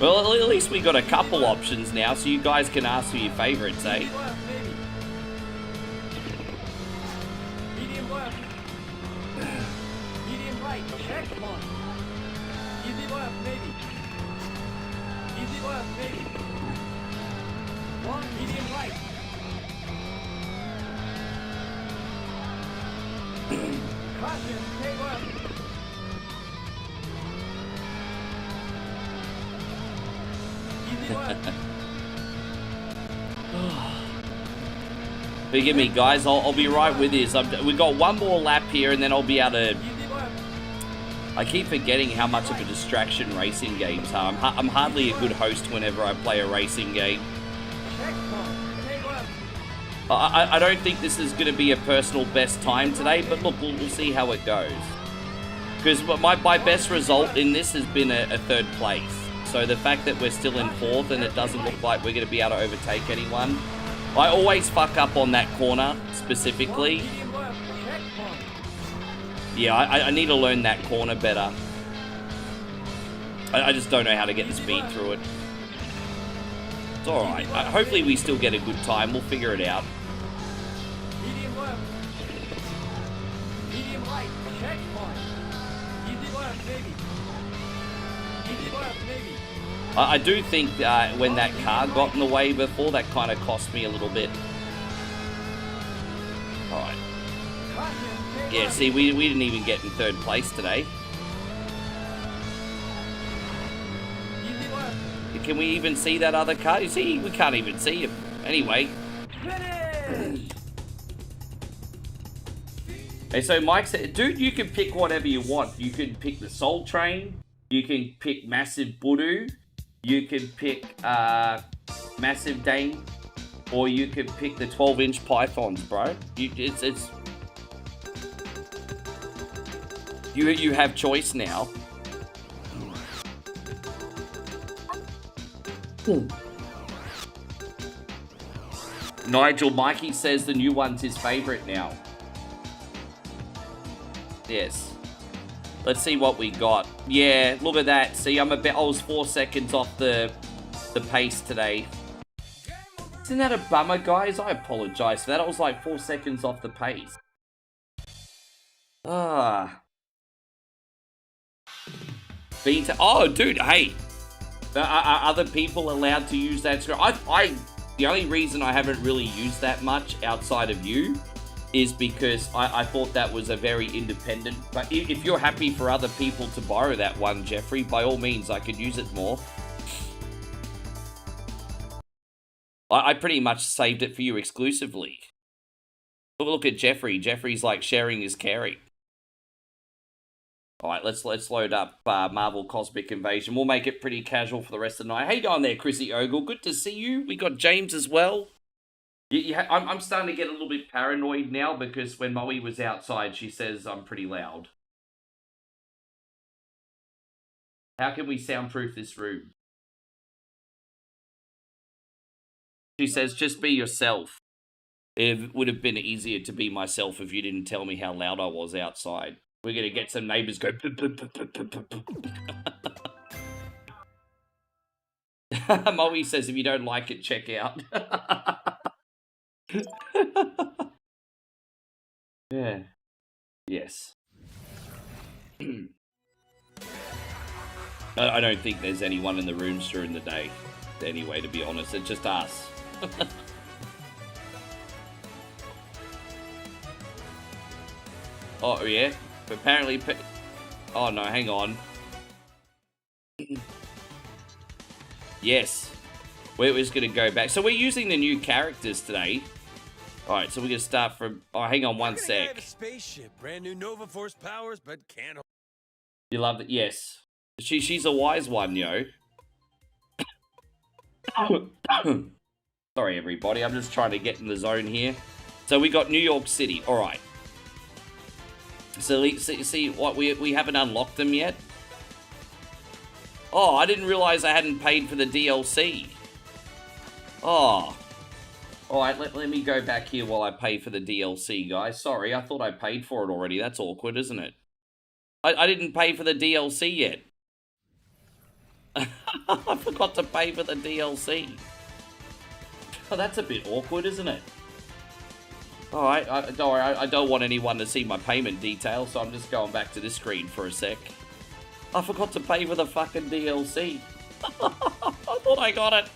Well, at least we got a couple options now, so you guys can ask for your favorites, eh? Forgive me, guys. I'll be right with you. We've got one more lap here, and then I'll be able to... I keep forgetting how much of a distraction racing games are. I'm hardly a good host whenever I play a racing game. I don't think this is going to be a personal best time today, but look, we'll see how it goes. Because my best result in this has been a 3rd place. So the fact that we're still in 4th and it doesn't look like we're going to be able to overtake anyone. I always fuck up on that corner, specifically. Yeah, I need to learn that corner better. I just don't know how to get the speed through it. It's alright. Hopefully we still get a good time. We'll figure it out. I do think when that car got in the way before, that kind of cost me a little bit. Alright. Yeah, see, we didn't even get in 3rd place today. Can we even see that other car? You see, we can't even see him. Anyway. Hey, so Mike said, dude, you can pick whatever you want. You can pick the Soul Train. You can pick Massive Budu. You can pick Massive Dane. Or you can pick the 12-inch Pythons, bro. You have choice now. Nigel Mikey says the new one's his favorite now. Yes. Let's see what we got. Yeah, look at that. See, I was 4 seconds off the pace today. Isn't that a bummer, guys? I apologize for that. I was like 4 seconds off the pace. Ah. Beta. Oh, dude, hey. Are other people allowed to use that screen? The only reason I haven't really used that much outside of you is because I thought that was a very independent. But if you're happy for other people to borrow that one, Jeffrey, by all means, I could use it more. I pretty much saved it for you exclusively. Look at Jeffrey. Jeffrey's like sharing his caring. All right, let's load up Marvel Cosmic Invasion. We'll make it pretty casual for the rest of the night. How you going there, Chrissy Ogle? Good to see you. We got James as well. I'm starting to get a little bit paranoid now because when Moe was outside, she says I'm pretty loud. How can we soundproof this room? She says, just be yourself. It would have been easier to be myself if you didn't tell me how loud I was outside. We're going to get some neighbors go... Moe says, if you don't like it, check out. Yeah. Yes. I don't think there's anyone in the rooms during the day. Anyway, to be honest, it's just us. Oh, yeah? Apparently... Oh, no, hang on. Yes. We're just going to go back. So we're using the new characters today. Alright, so we're going to start from... Oh, hang on one sec. Have a spaceship, brand new Nova Force powers, but can't... You love it? Yes. She's a wise one, yo. Sorry, everybody. I'm just trying to get in the zone here. So we got New York City. Alright. So see what we haven't unlocked them yet. Oh, I didn't realize I hadn't paid for the DLC. Oh. Alright, let me go back here while I pay for the DLC, guys. Sorry, I thought I paid for it already. That's awkward, isn't it? I didn't pay for the DLC yet. I forgot to pay for the DLC. Oh, that's a bit awkward, isn't it? Alright, don't worry, I don't want anyone to see my payment details, so I'm just going back to this screen for a sec. I forgot to pay for the fucking DLC. I thought I got it.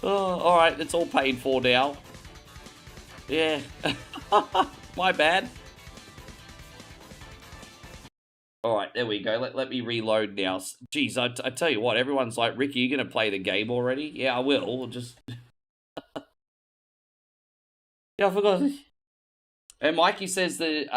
Oh, alright, it's all paid for now. Yeah. My bad. Alright, there we go. Let me reload now. Jeez, I tell you what, everyone's like, Ricky, you gonna play the game already? Yeah, I will. Just... Yeah, I forgot. And Mikey says that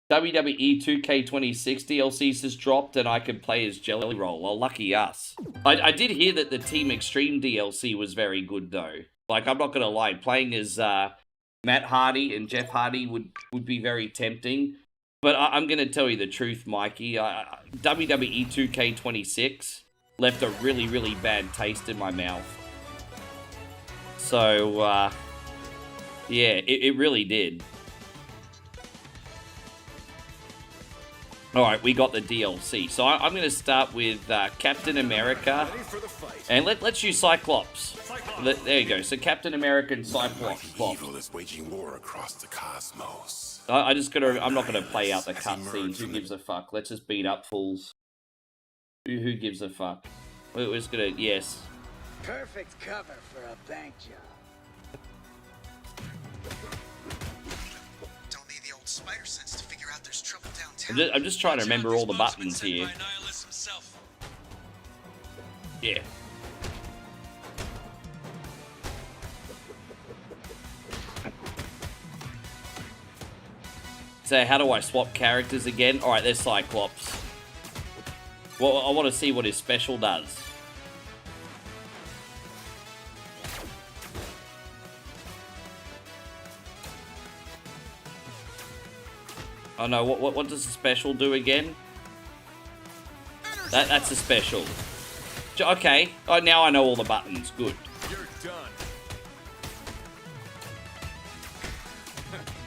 WWE 2K26 DLCs has dropped and I can play as Jelly Roll. Oh, lucky us. I did hear that the Team Extreme DLC was very good, though. Like, I'm not going to lie. Playing as Matt Hardy and Jeff Hardy would be very tempting. But I'm going to tell you the truth, Mikey. WWE 2K26 left a really, really bad taste in my mouth. So, yeah, it really did. Alright, we got the DLC. So I'm going to start with Captain America. And let's use Cyclops. There you go. So Captain America and Cyclops. Evil is waging war across the cosmos. I'm not going to play out the cutscenes. Who gives a fuck? Let's just beat up fools. Who gives a fuck? We're just going to... Yes. Perfect cover for a bank job. Don't need the old spider sense to figure out there's trouble downtown. I'm just trying to remember all the buttons here. Yeah. So how do I swap characters again? Alright, there's Cyclops. Well, I want to see what his special does. Oh no, what does the special do again? That's a special. Okay, oh, now I know all the buttons. Good. You're done.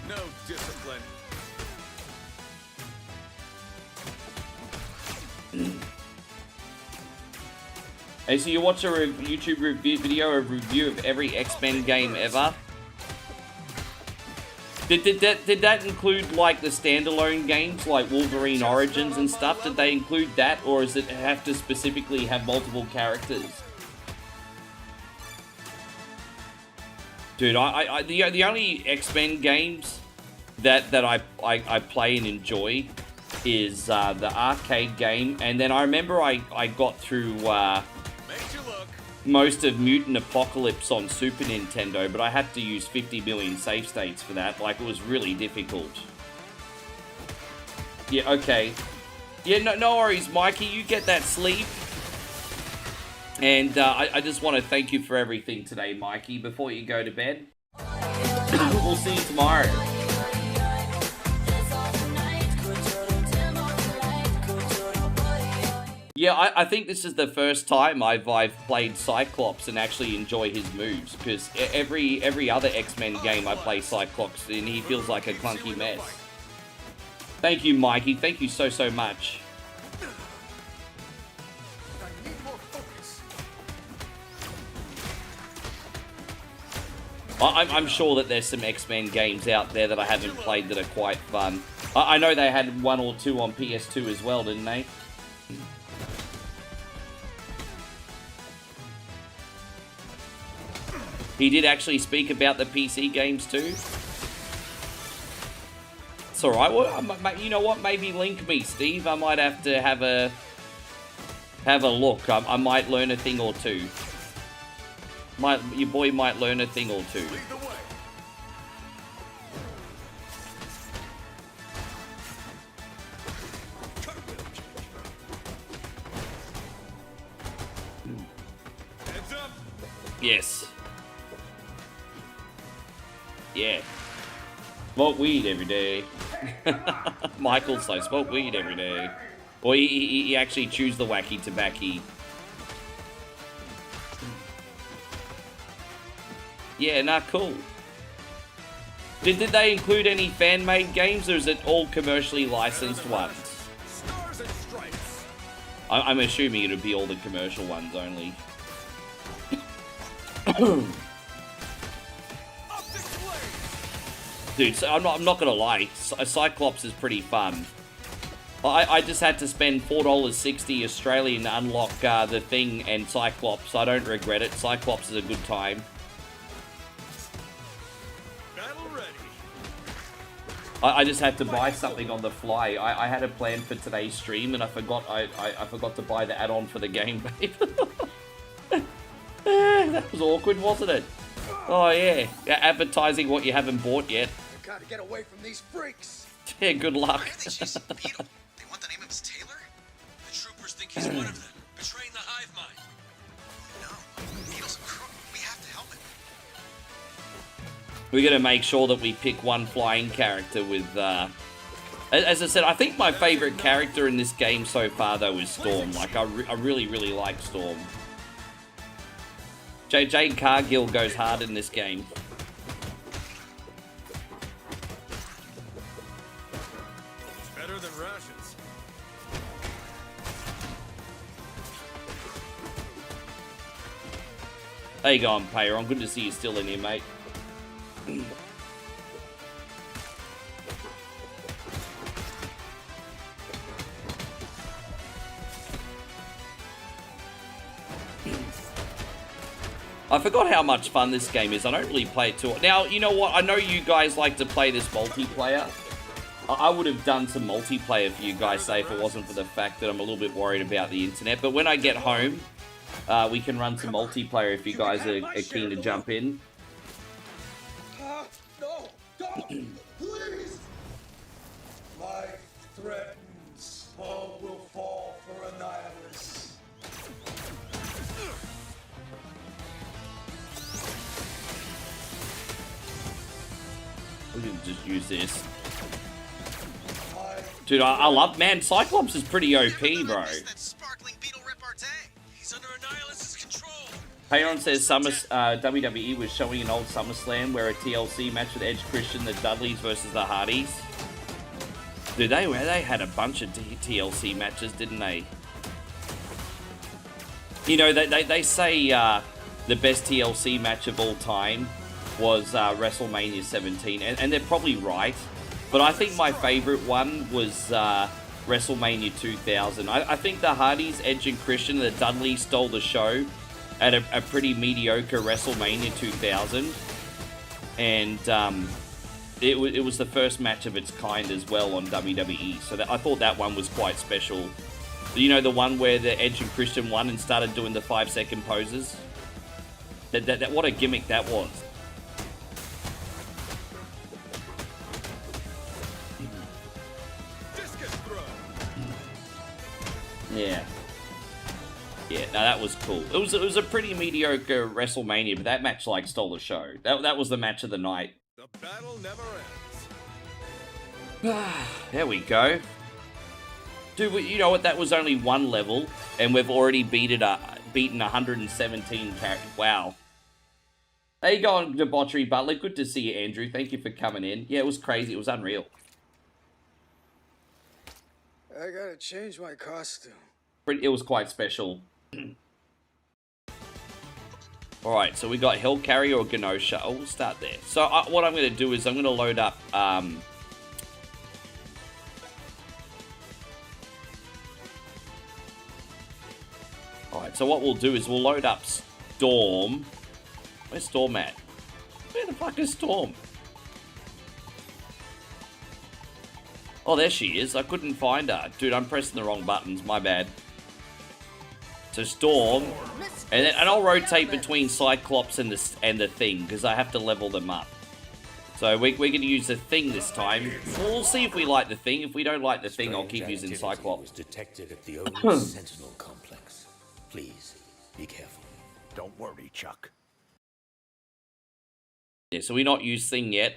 No discipline. Hey, so you watch a YouTube video of every X-Men game ever? Did that include like the standalone games like Wolverine Origins and stuff? Did they include that, or does it have to specifically have multiple characters? Dude, the only X-Men games that I play and enjoy is the arcade game, and then I remember I got through most of Mutant Apocalypse on Super Nintendo, but I had to use 50 million save states for that. Like, it was really difficult. Yeah, okay. Yeah, no worries, Mikey. You get that sleep. And I just want to thank you for everything today, Mikey, before you go to bed. We'll see you tomorrow. Yeah, I think this is the first time I've played Cyclops and actually enjoy his moves, because every other X-Men game I play Cyclops and he feels like a clunky mess. Thank you, Mikey. Thank you so much. I'm sure that there's some X-Men games out there that I haven't played that are quite fun. I know they had 1 or 2 on PS2 as well, didn't they? He did actually speak about the PC games too. It's alright. Well, you know what? Maybe link me, Steve. I might have to have a look. I might learn a thing or two. Your boy might learn a thing or two. Yes. Yeah. Smoke weed every day. Michael's like, smoke weed every day. Or he actually chews the wacky tobacco. Yeah, nah, cool. Did they include any fan-made games, or is it all commercially licensed ones? I'm assuming it'll be all the commercial ones only. Dude, so I'm not gonna lie, Cyclops is pretty fun. I just had to spend $4.60 Australian to unlock the thing and Cyclops. I don't regret it. Cyclops is a good time. I just had to buy something on the fly. I had a plan for today's stream and I forgot to buy the add-on for the game, babe. That was awkward, wasn't it? Oh yeah, advertising what you haven't bought yet. I gotta get away from these freaks. Yeah, good luck. Why are they chasing Beetle? They want the name of his tailor? The troopers think he's one of them, betraying the hive mind. No, Beetle's a crook. We have to help him. We're gonna make sure that we pick one flying character with, as I said, I think my favorite character in this game so far, though, is Storm. Like, I really like Storm. Jade Cargill goes hard in this game. Better than rations. How you going, Payron? Good to see you still in here, mate. I forgot how much fun this game is. I don't really play it too. Now, you know what? I know you guys like to play this multiplayer. I would have done some multiplayer for you guys, say, if it wasn't for the fact that I'm a little bit worried about the internet. But when I get home, we can run some multiplayer if you guys are keen to jump in. No, don't, please. Life threatens. All will fall for a nihilist. We can just use this. Dude, I love... Man, Cyclops is pretty OP, bro. Payron says WWE was showing an old SummerSlam where a TLC match with Edge, Christian, the Dudleys versus the Hardys. Dude, they had a bunch of TLC matches, didn't they? You know, they say the best TLC match of all time was WrestleMania 17, and they're probably right, but I think my favorite one was WrestleMania 2000. I think the Hardys, Edge and Christian, the Dudleys stole the show at a pretty mediocre WrestleMania 2000, and it was the first match of its kind as well on WWE, so I thought that one was quite special. You know, the one where the Edge and Christian won and started doing the 5-second poses? That what a gimmick that was. Discus throw. Yeah. Yeah, no, that was cool. It was a pretty mediocre WrestleMania, but that match, like, stole the show. That was the match of the night. The battle never ends. There we go. Dude, you know what? That was only one level, and we've already beaten 117 characters. Wow. How you going, Debauchery Butler? Good to see you, Andrew. Thank you for coming in. Yeah, it was crazy. It was unreal. I gotta change my costume. It was quite special. Alright, so we got Hellcarrier or Genosha. Oh, we'll start there. So what I'm going to do is I'm going to load up... Alright, so what we'll do is we'll load up Storm. Where's Storm at? Where the fuck is Storm? Oh, there she is. I couldn't find her. Dude, I'm pressing the wrong buttons. My bad. So Storm, and I'll rotate between Cyclops and the Thing, because I have to level them up. So we're going to use the Thing this time. We'll see if we like the Thing. If we don't like the Thing, I'll keep using Cyclops. Was detected at the old Sentinel complex. Please, be careful. Don't worry, Chuck. Yeah, so we not use Thing yet.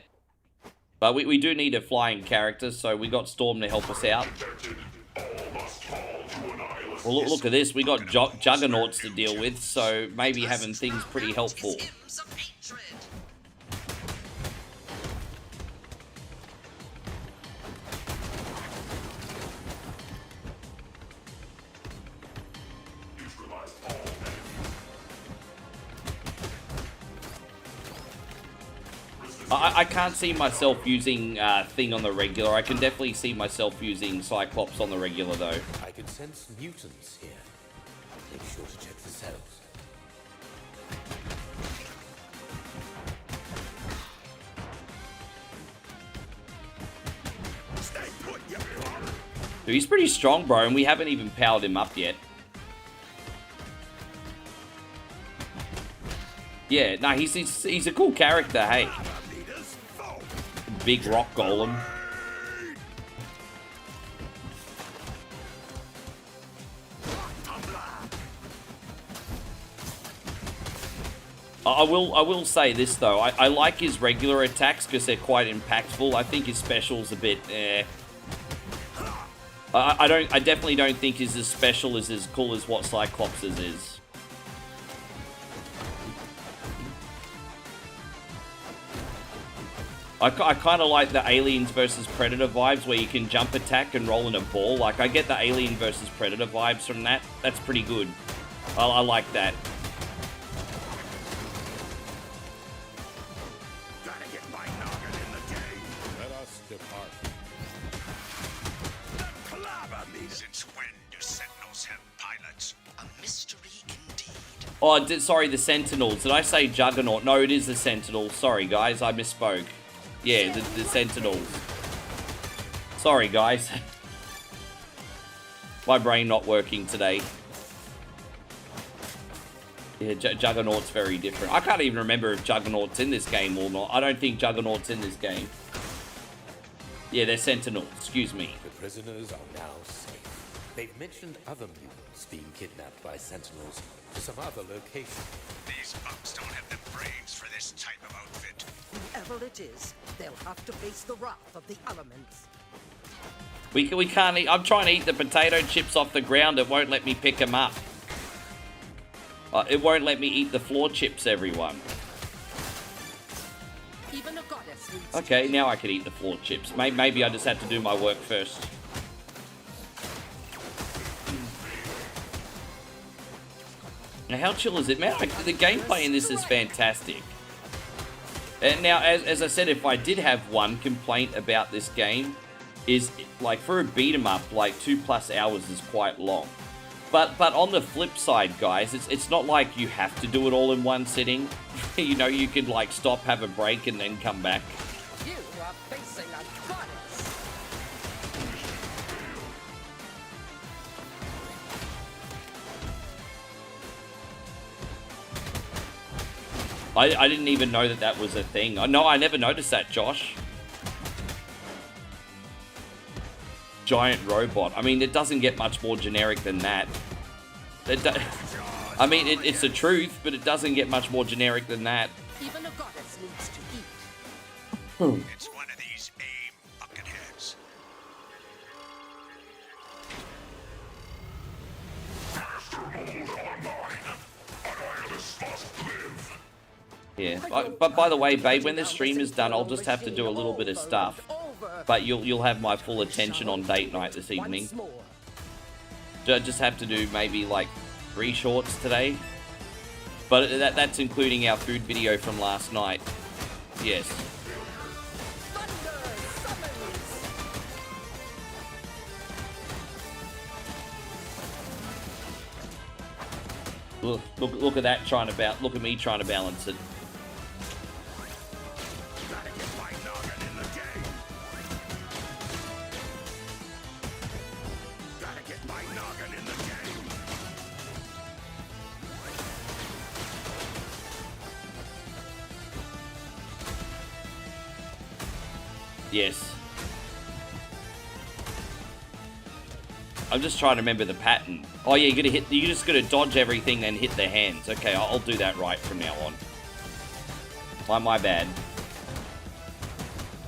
But we do need a flying character, so we got Storm to help us out. Well, look at this. We got Juggernauts to deal with, so maybe having Thing's pretty helpful. I can't see myself using Thing on the regular. I can definitely see myself using Cyclops on the regular, though. I can sense mutants here. Make sure to check the cells. Stay put, you punk. Dude, he's pretty strong, bro, and we haven't even powered him up yet. Yeah, no, he's a cool character, hey. Big rock golem. I will say this though. I like his regular attacks because they're quite impactful. I think his special's a bit I definitely don't think his special is as cool as what Cyclops' is. I kind of like the Aliens versus Predator vibes where you can jump attack and roll in a ball. Like, I get the Alien versus Predator vibes from that. That's pretty good. I like that. Gotta get my noggin in the game. Let us depart. Clobber me. Since when do Sentinels have pilots? A mystery indeed. Oh, sorry, the Sentinels. Did I say Juggernaut? No, it is the Sentinels. Sorry, guys, I misspoke. Yeah, the Sentinels. Sorry, guys. My brain not working today. Yeah, Juggernaut's very different. I can't even remember if Juggernaut's in this game or not. I don't think Juggernaut's in this game. Yeah, they're Sentinels. Excuse me. The prisoners are now safe. They've mentioned other mutants being kidnapped by Sentinels to some other location. These bugs don't have the brains for this type of outfit. Whoever it is, they'll have to face the wrath of the elements. We can't eat. I'm trying to eat the potato chips off the ground. It won't let me pick them up. It won't let me eat the floor chips, everyone. Even a goddess needs Okay, now I can eat the floor chips. Maybe I just have to do my work first. Now, how chill is it? Man, the gameplay in this is fantastic. And now, as I said, if I did have one complaint about this game, is like for a beat 'em up, like 2+ hours is quite long. But on the flip side, guys, it's not like you have to do it all in one sitting. You know, you could like stop, have a break, and then come back. You are facing a goddess. I didn't even know that was a thing. No, I never noticed that, Josh. Giant robot. I mean, it doesn't get much more generic than that. I mean, it's the truth, but it doesn't get much more generic than that. Even a goddess needs to eat. It's one of these aim bucketheads. Yeah, but by the way, babe, when this stream is done, I'll just have to do a little bit of stuff. But you'll have my full attention on date night this evening. I just have to do maybe like 3 shorts today. But that's including our food video from last night. Yes. Look at that trying to look at me trying to balance it. Gotta get my noggin in the game. Gotta get my noggin in the game. Yes. I'm just trying to remember the pattern. Oh yeah, you just gotta dodge everything and hit the hands. Okay, I'll do that right from now on. My bad.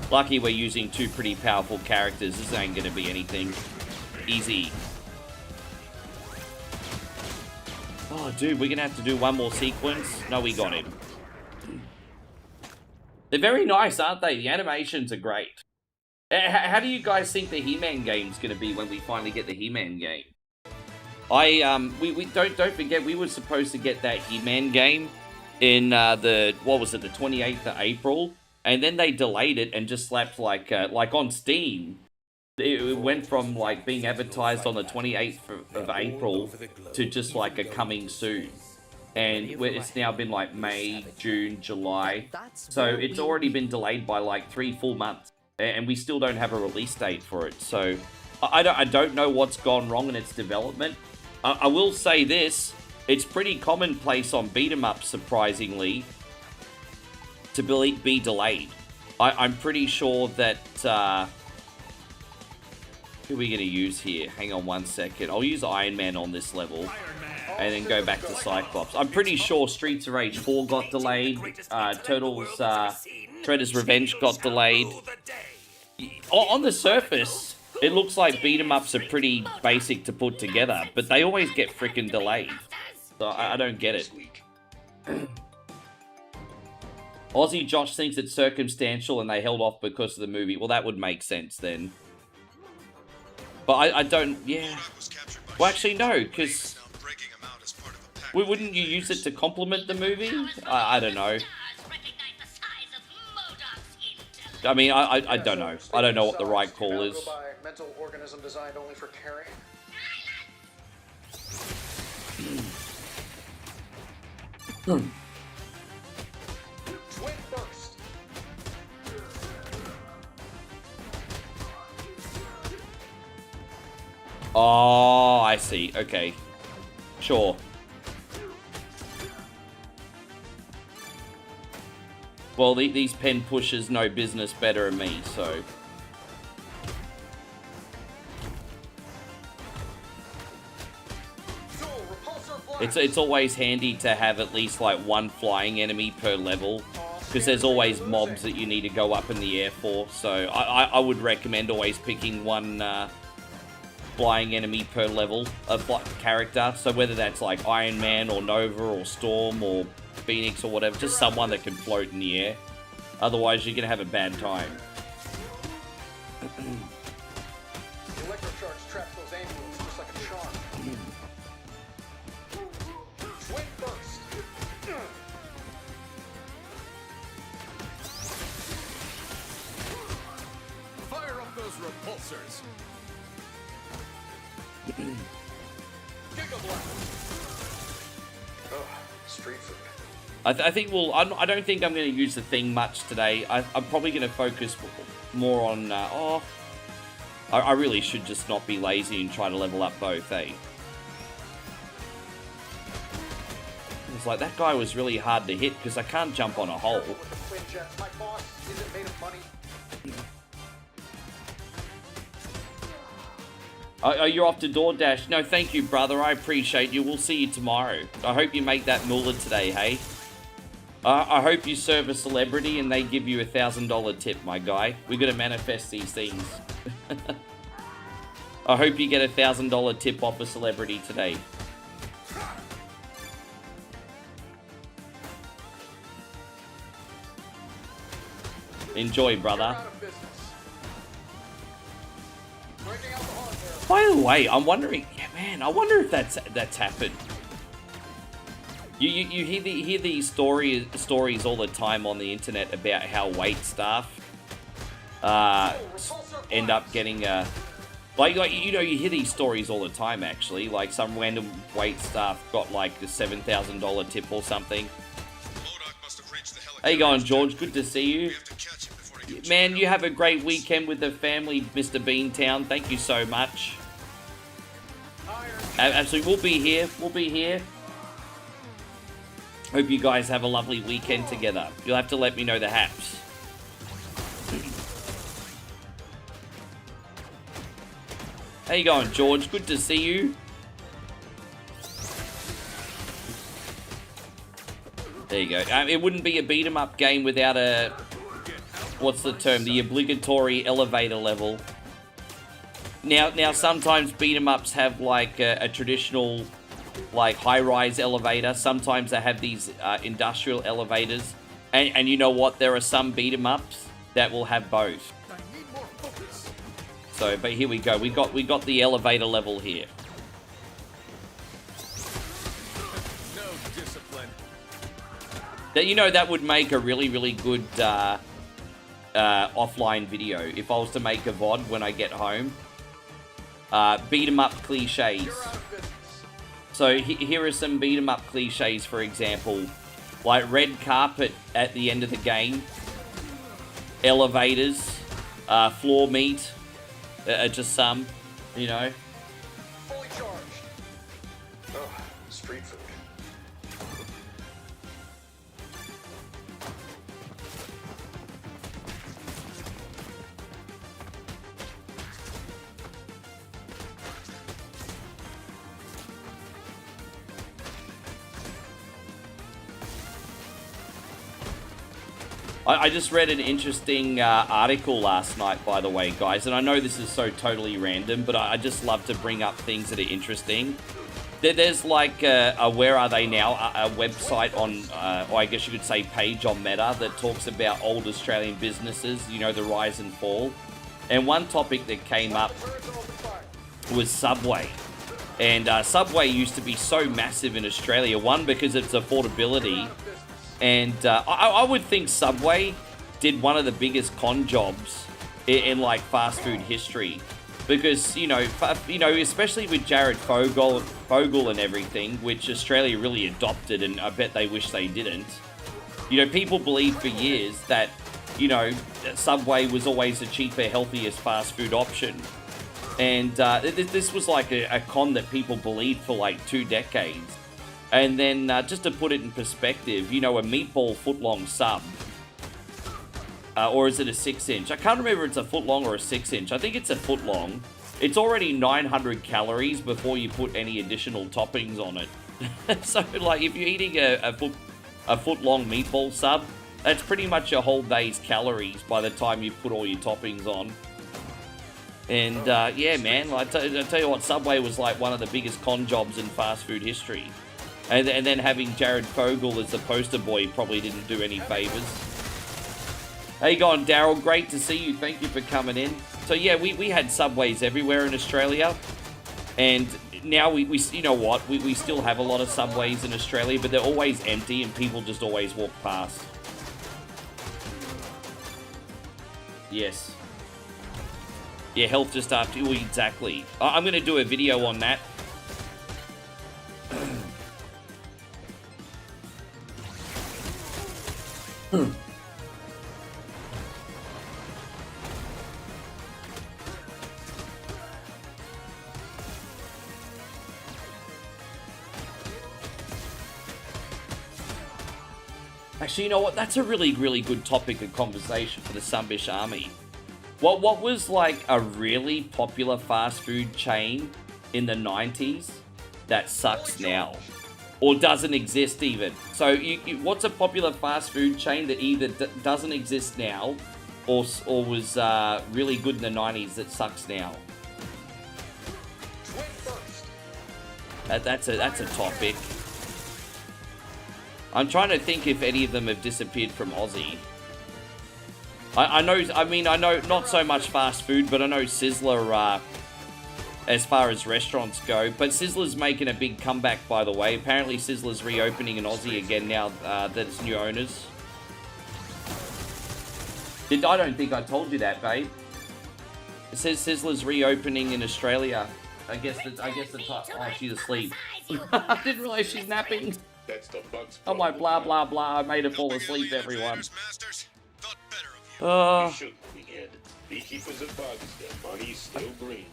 Lucky we're using 2 pretty powerful characters. This ain't gonna be anything. Easy. Oh dude, we're gonna have to do one more sequence. No, we got him. They're very nice, aren't they? The animations are great. How do you guys think the He-Man game's going to be when we finally get the He-Man game? We don't forget, we were supposed to get that He-Man game in the 28th of April, and then they delayed it and just slapped like on Steam. It went from like being advertised on the 28th of April to just like a coming soon. And it's now been like May, June, July. So it's already been delayed by like 3 full months. And we still don't have a release date for it. So I don't know what's gone wrong in its development. I will say this. It's pretty commonplace on beat 'em ups, surprisingly, to be delayed. I'm pretty sure that... who are we going to use here? Hang on one second. I'll use Iron Man on this level. And then go back to Cyclops. I'm pretty sure Streets of Rage 4 got delayed. Turtles, Shredder's Revenge got delayed. On the surface, it looks like beat 'em ups are pretty basic to put together, but they always get freaking delayed. So I don't get it. Aussie Josh thinks it's circumstantial and they held off because of the movie. Well, that would make sense then. But I don't, yeah. Well, actually, no, because... Wouldn't you use it to complement the movie? I don't know. I mean, I don't know. I don't know what the right call is. Mental organism designed only for carrying. Swing first. Oh, I see. Okay. Sure. Well, these pen pushers know business better than me, so... It's always handy to have at least, like, 1 flying enemy per level, because there's always mobs that you need to go up in the air for, so I would recommend always picking 1 flying enemy per level of character, so whether that's, like, Iron Man, or Nova, or Storm, or Phoenix or whatever, just someone that can float in the air. Otherwise, you're gonna have a bad time. The electrocharge traps those amulets just like a charm. Swing first. answers. Street food. I think I don't think I'm going to use the thing much today. I'm probably going to focus more on... I really should just not be lazy and try to level up both, eh? It's like, that guy was really hard to hit because I can't jump on a hole. With the twin jets. My boss isn't made of money. Oh, you're off to DoorDash. No, thank you, brother. I appreciate you. We'll see you tomorrow. I hope you make that moolah today, hey? I hope you serve a celebrity and they give you $1,000 tip, my guy. We got to manifest these things. I hope you get $1,000 tip off a celebrity today. Enjoy, brother. By the way, I'm wondering, yeah, man, I wonder if that's happened. You hear these stories all the time on the internet about how wait staff end up getting like you know, you hear these stories all the time actually, like some random wait staff got like a $7,000 tip or something. How you going, George? Good to see you. Man, you have a great weekend with the family, Mr. Beantown. Thank you so much. Absolutely, we'll be here. We'll be here. Hope you guys have a lovely weekend together. You'll have to let me know the haps. How you going, George? Good to see you. There you go. It wouldn't be a beat-em-up game without a... What's the term? The obligatory elevator level. Now sometimes beat-em-ups have like a traditional like high-rise elevator. Sometimes they have these industrial elevators. And you know what? There are some beat-em-ups that will have both. So, but here we go. We got the elevator level here. No discipline. That, you know, that would make a really, really good offline video if I was to make a VOD when I get home. Beat 'em up cliches. So here are some beat 'em up cliches, for example, like red carpet at the end of the game, elevators, floor meat, just some, you know. Fully charged. Oh, street food. I just read an interesting article last night, by the way, guys, and I know this is so totally random, but I just love to bring up things that are interesting. There's like a Where Are They Now, a website on, or I guess you could say page on Meta that talks about old Australian businesses, you know, the rise and fall. And one topic that came up was Subway. And Subway used to be so massive in Australia, one, because of its affordability. And I would think Subway did one of the biggest con jobs in like fast food history, because you know, especially with Jared Fogle and everything, which Australia really adopted, and I bet they wish they didn't. You know, people believed for years that, you know, Subway was always the cheaper, healthiest fast food option, and this was like a con that people believed for like 2 decades. And then, just to put it in perspective, you know, a meatball footlong sub, or is it a 6-inch? I can't remember if it's a footlong or a 6-inch. I think it's a footlong. It's already 900 calories before you put any additional toppings on it. So, like, if you're eating a footlong meatball sub, that's pretty much a whole day's calories by the time you put all your toppings on. And, yeah, man, I tell you what, Subway was like one of the biggest con jobs in fast food history. And then having Jared Fogle as the poster boy probably didn't do any favors. How you going, Daryl? Great to see you. Thank you for coming in. So yeah, we had Subways everywhere in Australia. And now we you know what? We still have a lot of Subways in Australia, but they're always empty and people just always walk past. Yes. Yeah, health just after. Well, exactly. I'm going to do a video on that. Actually, you know what? That's a really, really good topic of conversation for the Sunbish Army. What was like a really popular fast food chain in the 90s that sucks now? Or doesn't exist even? So what's a popular fast food chain that either doesn't exist now or was really good in the 90s that sucks now? That's a topic. I'm trying to think if any of them have disappeared from Aussie. I know not so much fast food, but I know Sizzler, as far as restaurants go. But Sizzler's making a big comeback, by the way. Apparently Sizzler's reopening in Aussie again now that it's new owners. I don't think I told you that, babe. It says Sizzler's reopening in Australia. I guess oh, she's asleep. I didn't realize she's napping. That's the bugs. I'm like, blah, blah, blah. I made her fall asleep, everyone. You shouldn't be in. Beekeepers of bugs, their money's still green.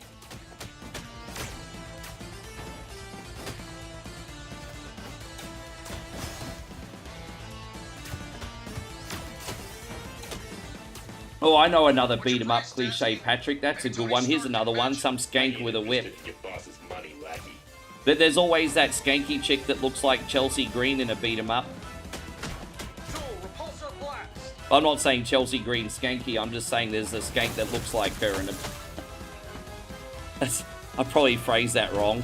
Oh, I know another beat 'em up cliche, Patrick. That's a good one. Here's another one. Some skank with a whip. Your boss's money, lackey. But there's always that skanky chick that looks like Chelsea Green in a beat 'em up. I'm not saying Chelsea Green skanky. I'm just saying there's a skank that looks like her in a... I probably phrased that wrong.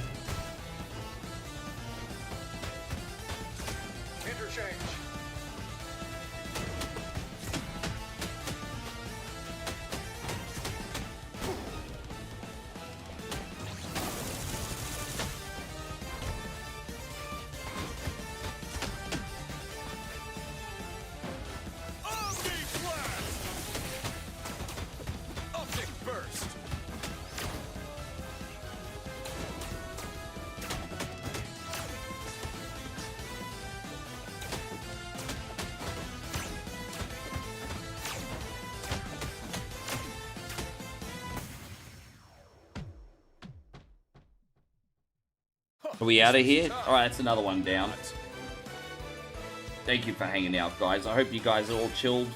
Are we out of here? Alright, that's another one down. Thank you for hanging out, guys. I hope you guys are all chilled.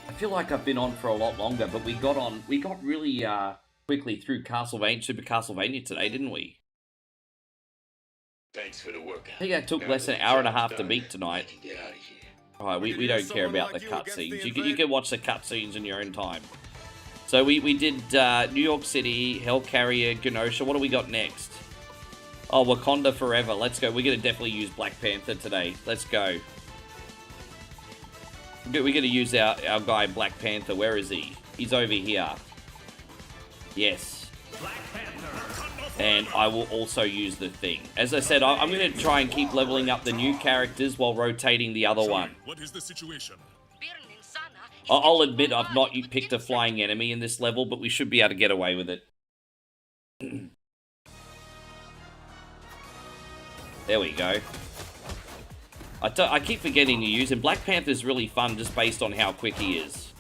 I feel like I've been on for a lot longer, but we got really quickly through Super Castlevania today, didn't we? Thanks for the work. I think that took less than an hour and a half to beat tonight. Alright, we don't care about the cutscenes. You can watch the cutscenes in your own time. So we did New York City, Hellcarrier, Genosha. What do we got next? Oh, Wakanda Forever. Let's go. We're going to definitely use Black Panther today. Let's go. We're going to use our guy Black Panther. Where is he? He's over here. Yes. And I will also use the thing. As I said, I'm going to try and keep leveling up the new characters while rotating the other one. What is the situation? I'll admit I've not picked a flying enemy in this level, but we should be able to get away with it. There we go. I keep forgetting to use him. Black Panther's really fun just based on how quick he is.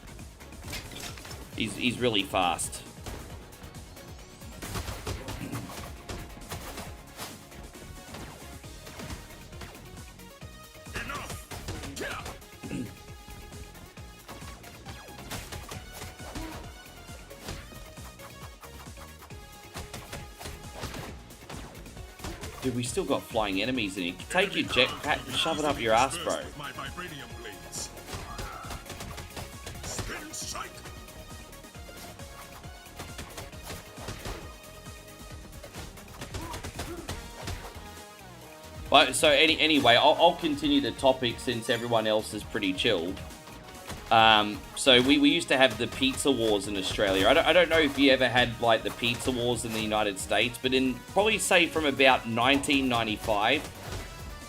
He's really fast. Dude, we still got flying enemies in here. Take your jetpack and shove it up your ass, bro. But so anyway, I'll continue the topic since everyone else is pretty chilled. So we used to have the pizza wars in Australia. I don't know if you ever had like the pizza wars in the United States, but in probably say from about 1995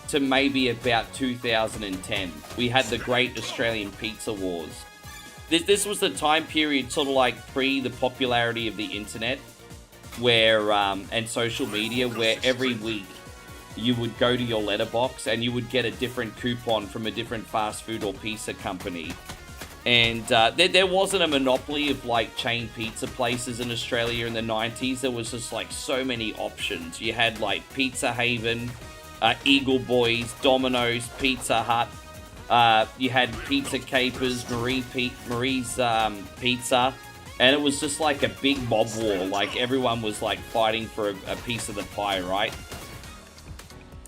to maybe about 2010, we had the Great Australian Pizza Wars. this was the time period, sort of like pre the popularity of the internet, where and social media, where every week you would go to your letterbox and you would get a different coupon from a different fast food or pizza company. And there wasn't a monopoly of like chain pizza places in Australia in the 90s. There was just like so many options. You had like Pizza Haven, Eagle Boys, Domino's, Pizza Hut. You had Pizza Capers, Marie's Pizza. And it was just like a big mob war. Like everyone was like fighting for a piece of the pie, right?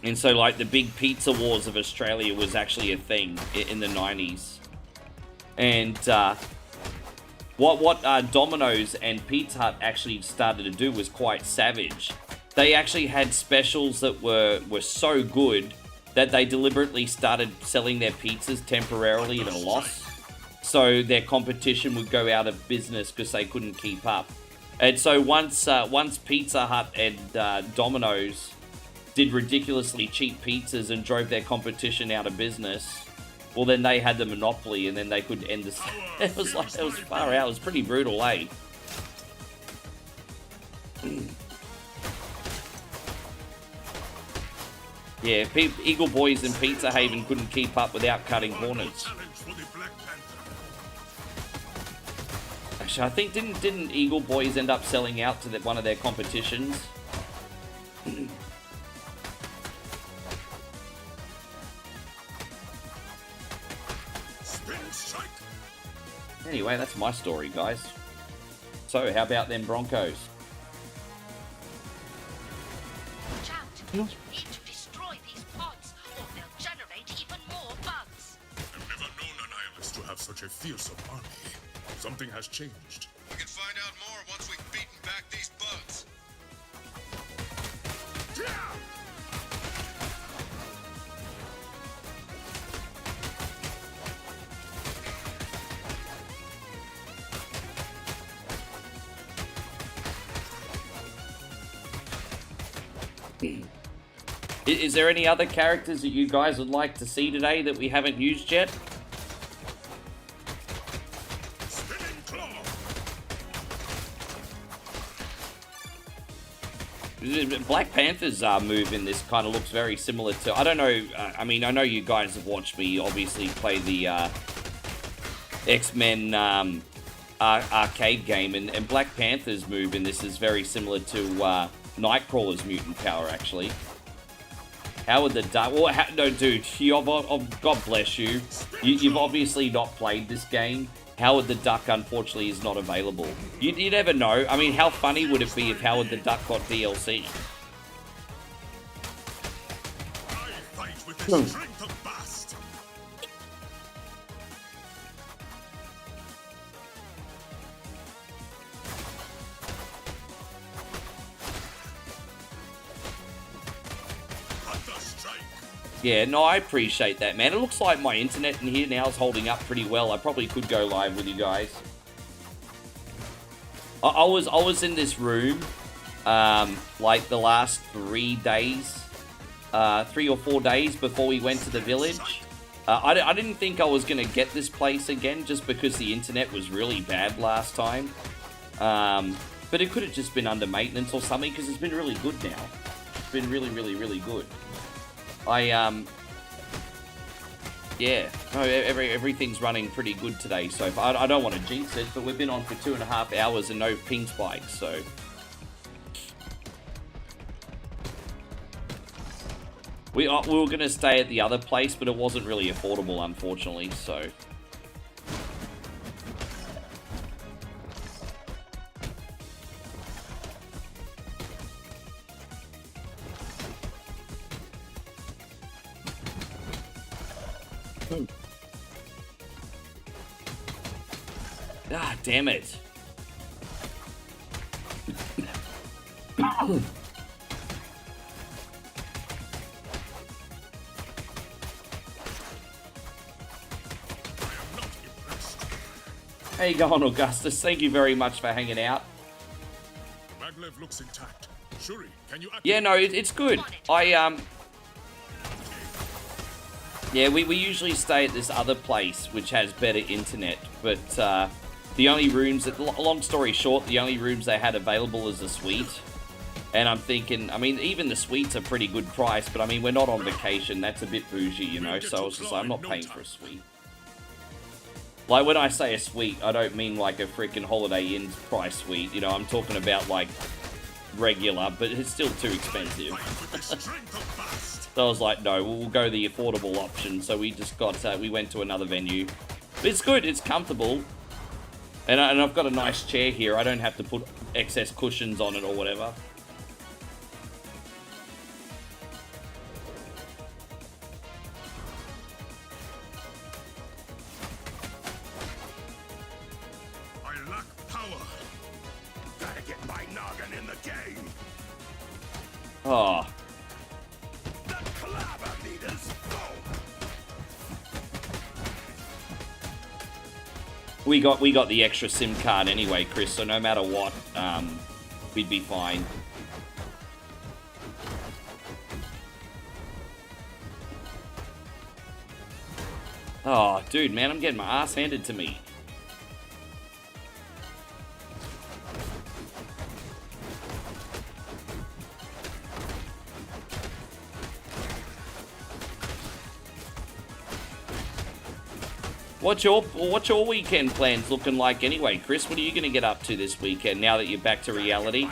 And so like the big pizza wars of Australia was actually a thing in the 90s. And what Domino's and Pizza Hut actually started to do was quite savage. They actually had specials that were so good that they deliberately started selling their pizzas temporarily at a loss. So their competition would go out of business because they couldn't keep up. And so once Pizza Hut and Domino's did ridiculously cheap pizzas and drove their competition out of business, well, then they had the monopoly, and then they could end this. It was far out. It was pretty brutal, eh? Yeah, Eagle Boys and Pizza Haven couldn't keep up without cutting corners. Actually, I think didn't Eagle Boys end up selling out to one of their competitions? Anyway, that's my story, guys. So, how about them Broncos? Watch out. You need to destroy these pods, or they'll generate even more bugs. I've never known a nihilist to have such a fearsome army. Something has changed. We can find out more once we've beaten back these bugs. Is there any other characters that you guys would like to see today that we haven't used yet? Black Panther's move in this kind of looks very similar to... I don't know, I mean, I know you guys have watched me obviously play the X-Men arcade game, and Black Panther's move in this is very similar to Nightcrawler's mutant power, actually. Howard the Duck... Well, no, dude, God bless you. You've obviously not played this game. Howard the Duck, unfortunately, is not available. You never know. I mean, how funny would it be if Howard the Duck got DLC? I fight with the strength of Bast. Yeah, no, I appreciate that, man. It looks like my internet in here now is holding up pretty well. I probably could go live with you guys. I was in this room, like the last 3 days, 3 or 4 days before we went to the village. I didn't think I was going to get this place again just because the internet was really bad last time. But it could have just been under maintenance or something because it's been really good now. It's been really, really, really good. Yeah, no, everything's running pretty good today, so I don't want to jinx it, but we've been on for 2.5 hours and no ping spikes, so... We were going to stay at the other place, but it wasn't really affordable, unfortunately, so... Ah, damn it. How you going, Augustus? Thank you very much for hanging out. Maglev looks intact. Shuri, can you Yeah, no, it's good. Yeah, Yeah, we usually stay at this other place, which has better internet, but the only rooms, long story short, the only rooms they had available is the suite. And I'm thinking, I mean, even the suite's a pretty good price, but I mean, we're not on vacation, that's a bit bougie, you know, so I was just like, I'm not paying for a suite. Like, when I say a suite, I don't mean like a freaking Holiday Inn price suite, you know, I'm talking about like regular, but it's still too expensive. So I was like, no, we'll go the affordable option. So we just got, we went to another venue. But it's good, it's comfortable. And I've got a nice chair here. I don't have to put excess cushions on it or whatever. I lack power. Gotta get my noggin in the game. Oh. We got the extra SIM card anyway, Chris, so no matter what, we'd be fine. Oh, dude, man, I'm getting my ass handed to me. What's your weekend plans looking like anyway, Chris? What are you going to get up to this weekend now that you're back to reality?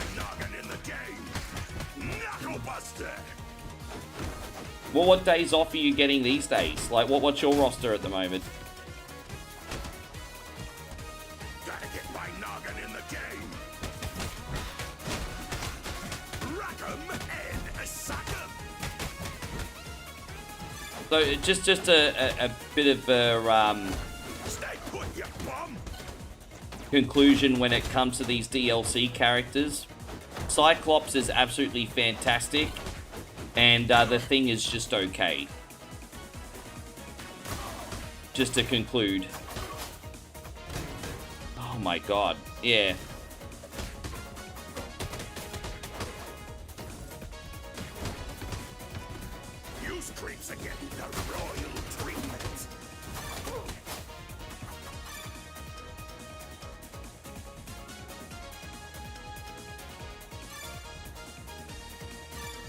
Well, what days off are you getting these days? Like, what's your roster at the moment? Gotta get my noggin in the game. Rack 'em and suck 'em. So just a bit of a conclusion when it comes to these DLC characters. Cyclops is absolutely fantastic, and the Thing is just okay. Just to conclude. Oh my god, yeah. Use creeps again, the royal treatment.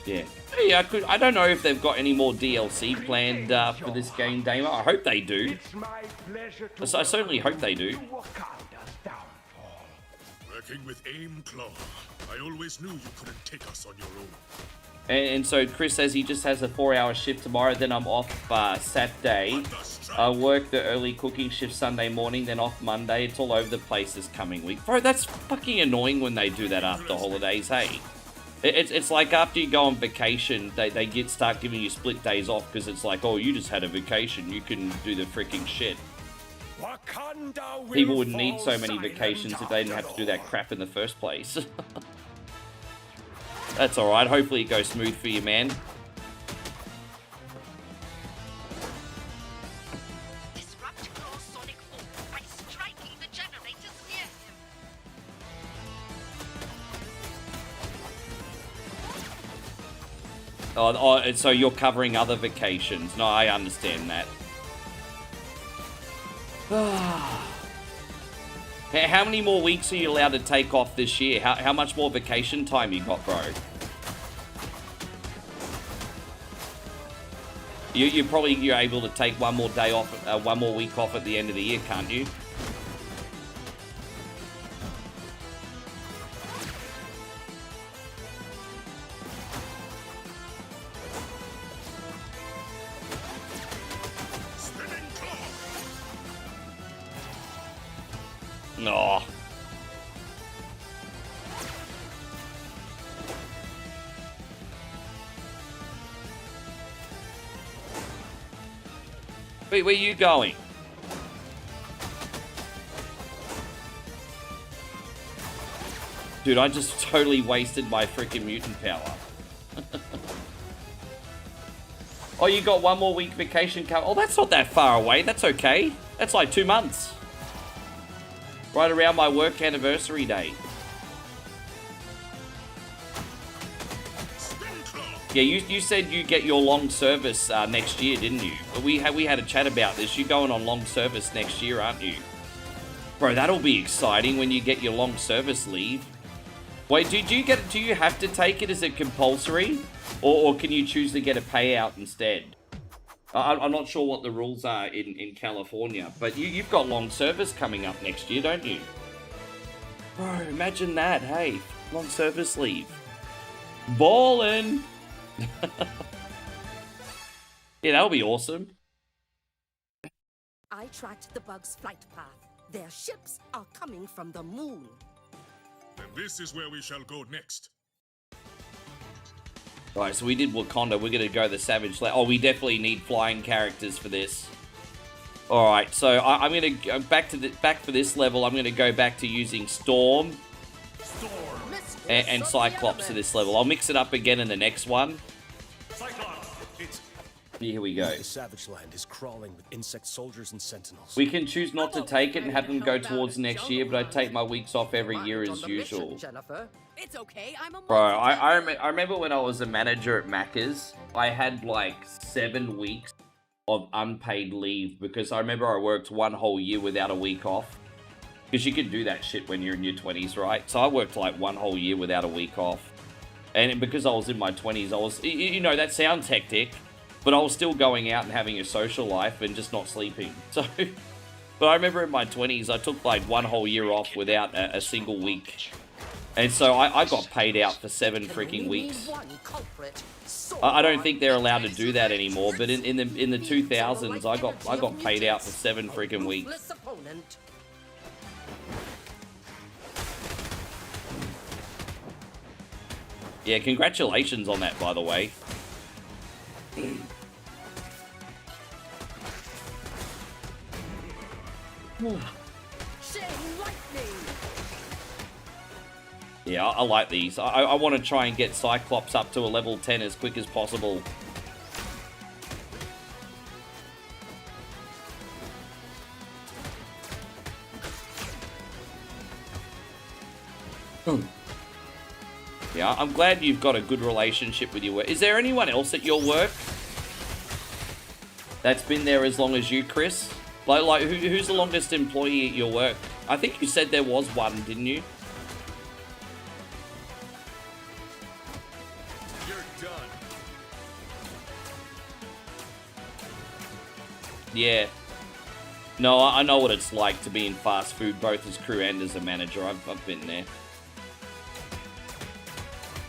Yeah. Hey, I don't know if they've got any more DLC planned for this game, Damer. I hope they do. I certainly hope they do. Working with Aim Claw, I always knew you couldn't take us on your own. And so Chris says he just has a 4-hour shift tomorrow, then I'm off Saturday. I work the early cooking shift Sunday morning, then off Monday. It's all over the place this coming week. Bro, that's fucking annoying when they do that after holidays, hey? It's like after you go on vacation, they start giving you split days off because it's like, oh, you just had a vacation, you can do the freaking shit. People wouldn't need so many vacations if they didn't have to do that crap in the first place. That's alright, hopefully it goes smooth for you, man. Disrupt Claw's sonic form by striking the generators near him. Oh, so you're covering other vacations. No, I understand that. How many more weeks are you allowed to take off this year? How much more vacation time you got, bro? You're able to take one more day off, one more week off at the end of the year, can't you? No. Wait, where are you going? Dude, I just totally wasted my freaking mutant power. Oh, you got one more week vacation coming. Oh, that's not that far away. That's okay. That's like 2 months. Right around my work anniversary day. Yeah, you said you get your long service next year, didn't you? We had a chat about this. You're going on long service next year, aren't you? Bro, that'll be exciting when you get your long service leave. Wait, do you have to take it? Is it compulsory? Or can you choose to get a payout instead? I'm not sure what the rules are in California, but you've got long service coming up next year, don't you? Bro, imagine that, hey, long service leave. Ballin'! Yeah, that'll be awesome. I tracked the bug's flight path. Their ships are coming from the moon. And this is where we shall go next. Right, so we did Wakanda. We're gonna go the Savage Land. Oh, we definitely need flying characters for this. All right, so I'm gonna go back for this level. I'm gonna go back to using Storm and Cyclops to this level. I'll mix it up again in the next one. Cyclops, it's... Here we go. The Savage Land is crawling with insect soldiers and sentinels. We can choose not to take it and have them go towards next year, but I take my weeks off every year as usual. It's okay. I'm a Bro, I remember when I was a manager at Macca's, I had like 7 weeks of unpaid leave because I remember I worked 1 whole year without a week off. Because you can do that shit when you're in your 20s, right? So I worked like 1 whole year without a week off. And because I was in my 20s, I was, you know, that sounds hectic, but I was still going out and having a social life and just not sleeping. So, but I remember in my 20s, I took like 1 whole year off without a single week. And so I got paid out for 7 freaking weeks. I don't think they're allowed to do that anymore, but in the 2000s, I got paid out for 7 freaking weeks. Yeah, congratulations on that, by the way. Yeah, I like these. I want to try and get Cyclops up to a level 10 as quick as possible. Yeah, I'm glad you've got a good relationship with your work. Is there anyone else at your work that's been there as long as you, Chris? Like who's the longest employee at your work? I think you said there was one, didn't you? You're done. Yeah. No, I know what it's like to be in fast food, both as crew and as a manager. I've been there.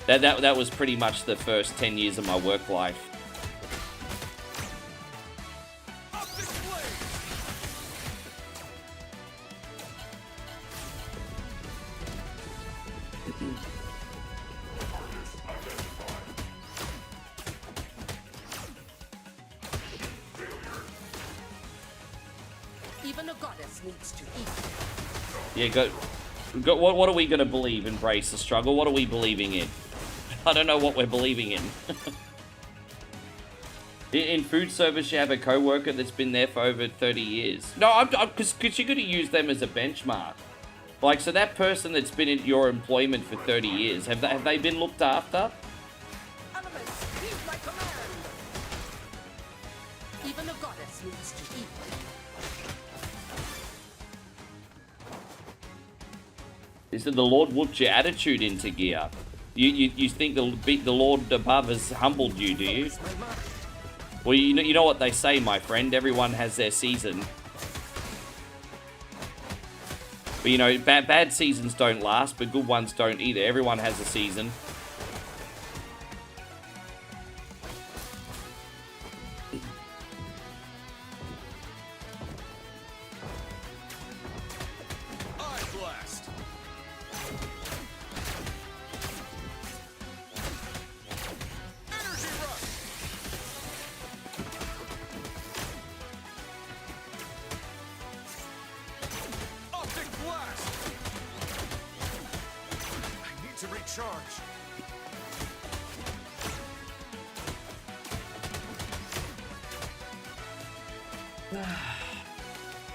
That was pretty much the first 10 years of my work life. Even a goddess needs to eat. Yeah, what are we going to believe? Embrace the struggle? What are we believing in? I don't know what we're believing in. In food service, you have a co-worker that's been there for over 30 years. No, because you're going to use them as a benchmark. Like, so that person that's been in your employment for 30 years, have they been looked after? Even a goddess needs to eat. Is that the Lord whooped your attitude into gear? You think the Lord above has humbled you, do you? Well, you know what they say, my friend. Everyone has their season. But, you know, bad seasons don't last, but good ones don't either. Everyone has a season.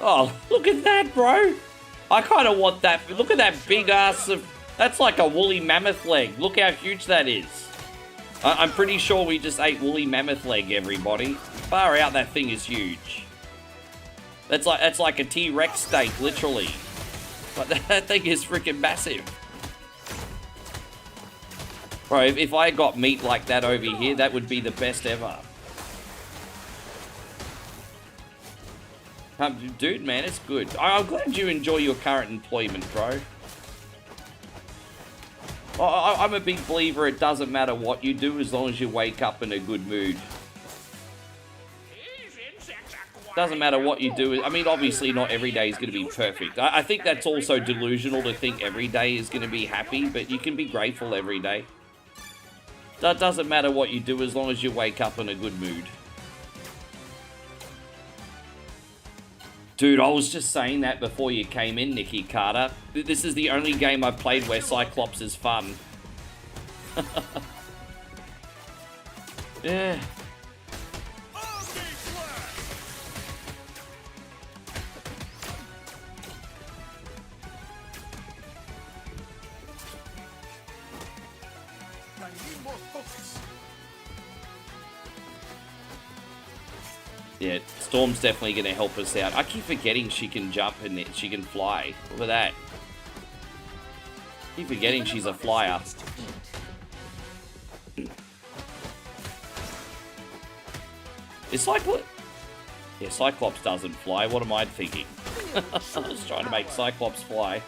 Oh, look at that, bro. I kind of want that. Look at that big ass of... That's like a woolly mammoth leg. Look how huge that is. I'm pretty sure we just ate woolly mammoth leg, everybody. Far out, that thing is huge. That's like a T-Rex steak, literally. But that thing is freaking massive. Bro, if I got meat like that over here, that would be the best ever. Dude, man, it's good. I'm glad you enjoy your current employment, bro. I'm a big believer it doesn't matter what you do as long as you wake up in a good mood. Doesn't matter what you do. I mean, obviously not every day is going to be perfect. I think that's also delusional to think every day is going to be happy, but you can be grateful every day. That doesn't matter what you do as long as you wake up in a good mood. Dude, I was just saying that before you came in, Nikki Carter. This is the only game I've played where Cyclops is fun. Yeah. Yeah, Storm's definitely going to help us out. I keep forgetting she can jump and she can fly. Look at that. I keep forgetting she's a flyer. Is Cyclops... Yeah, Cyclops doesn't fly. What am I thinking? I was trying to make Cyclops fly.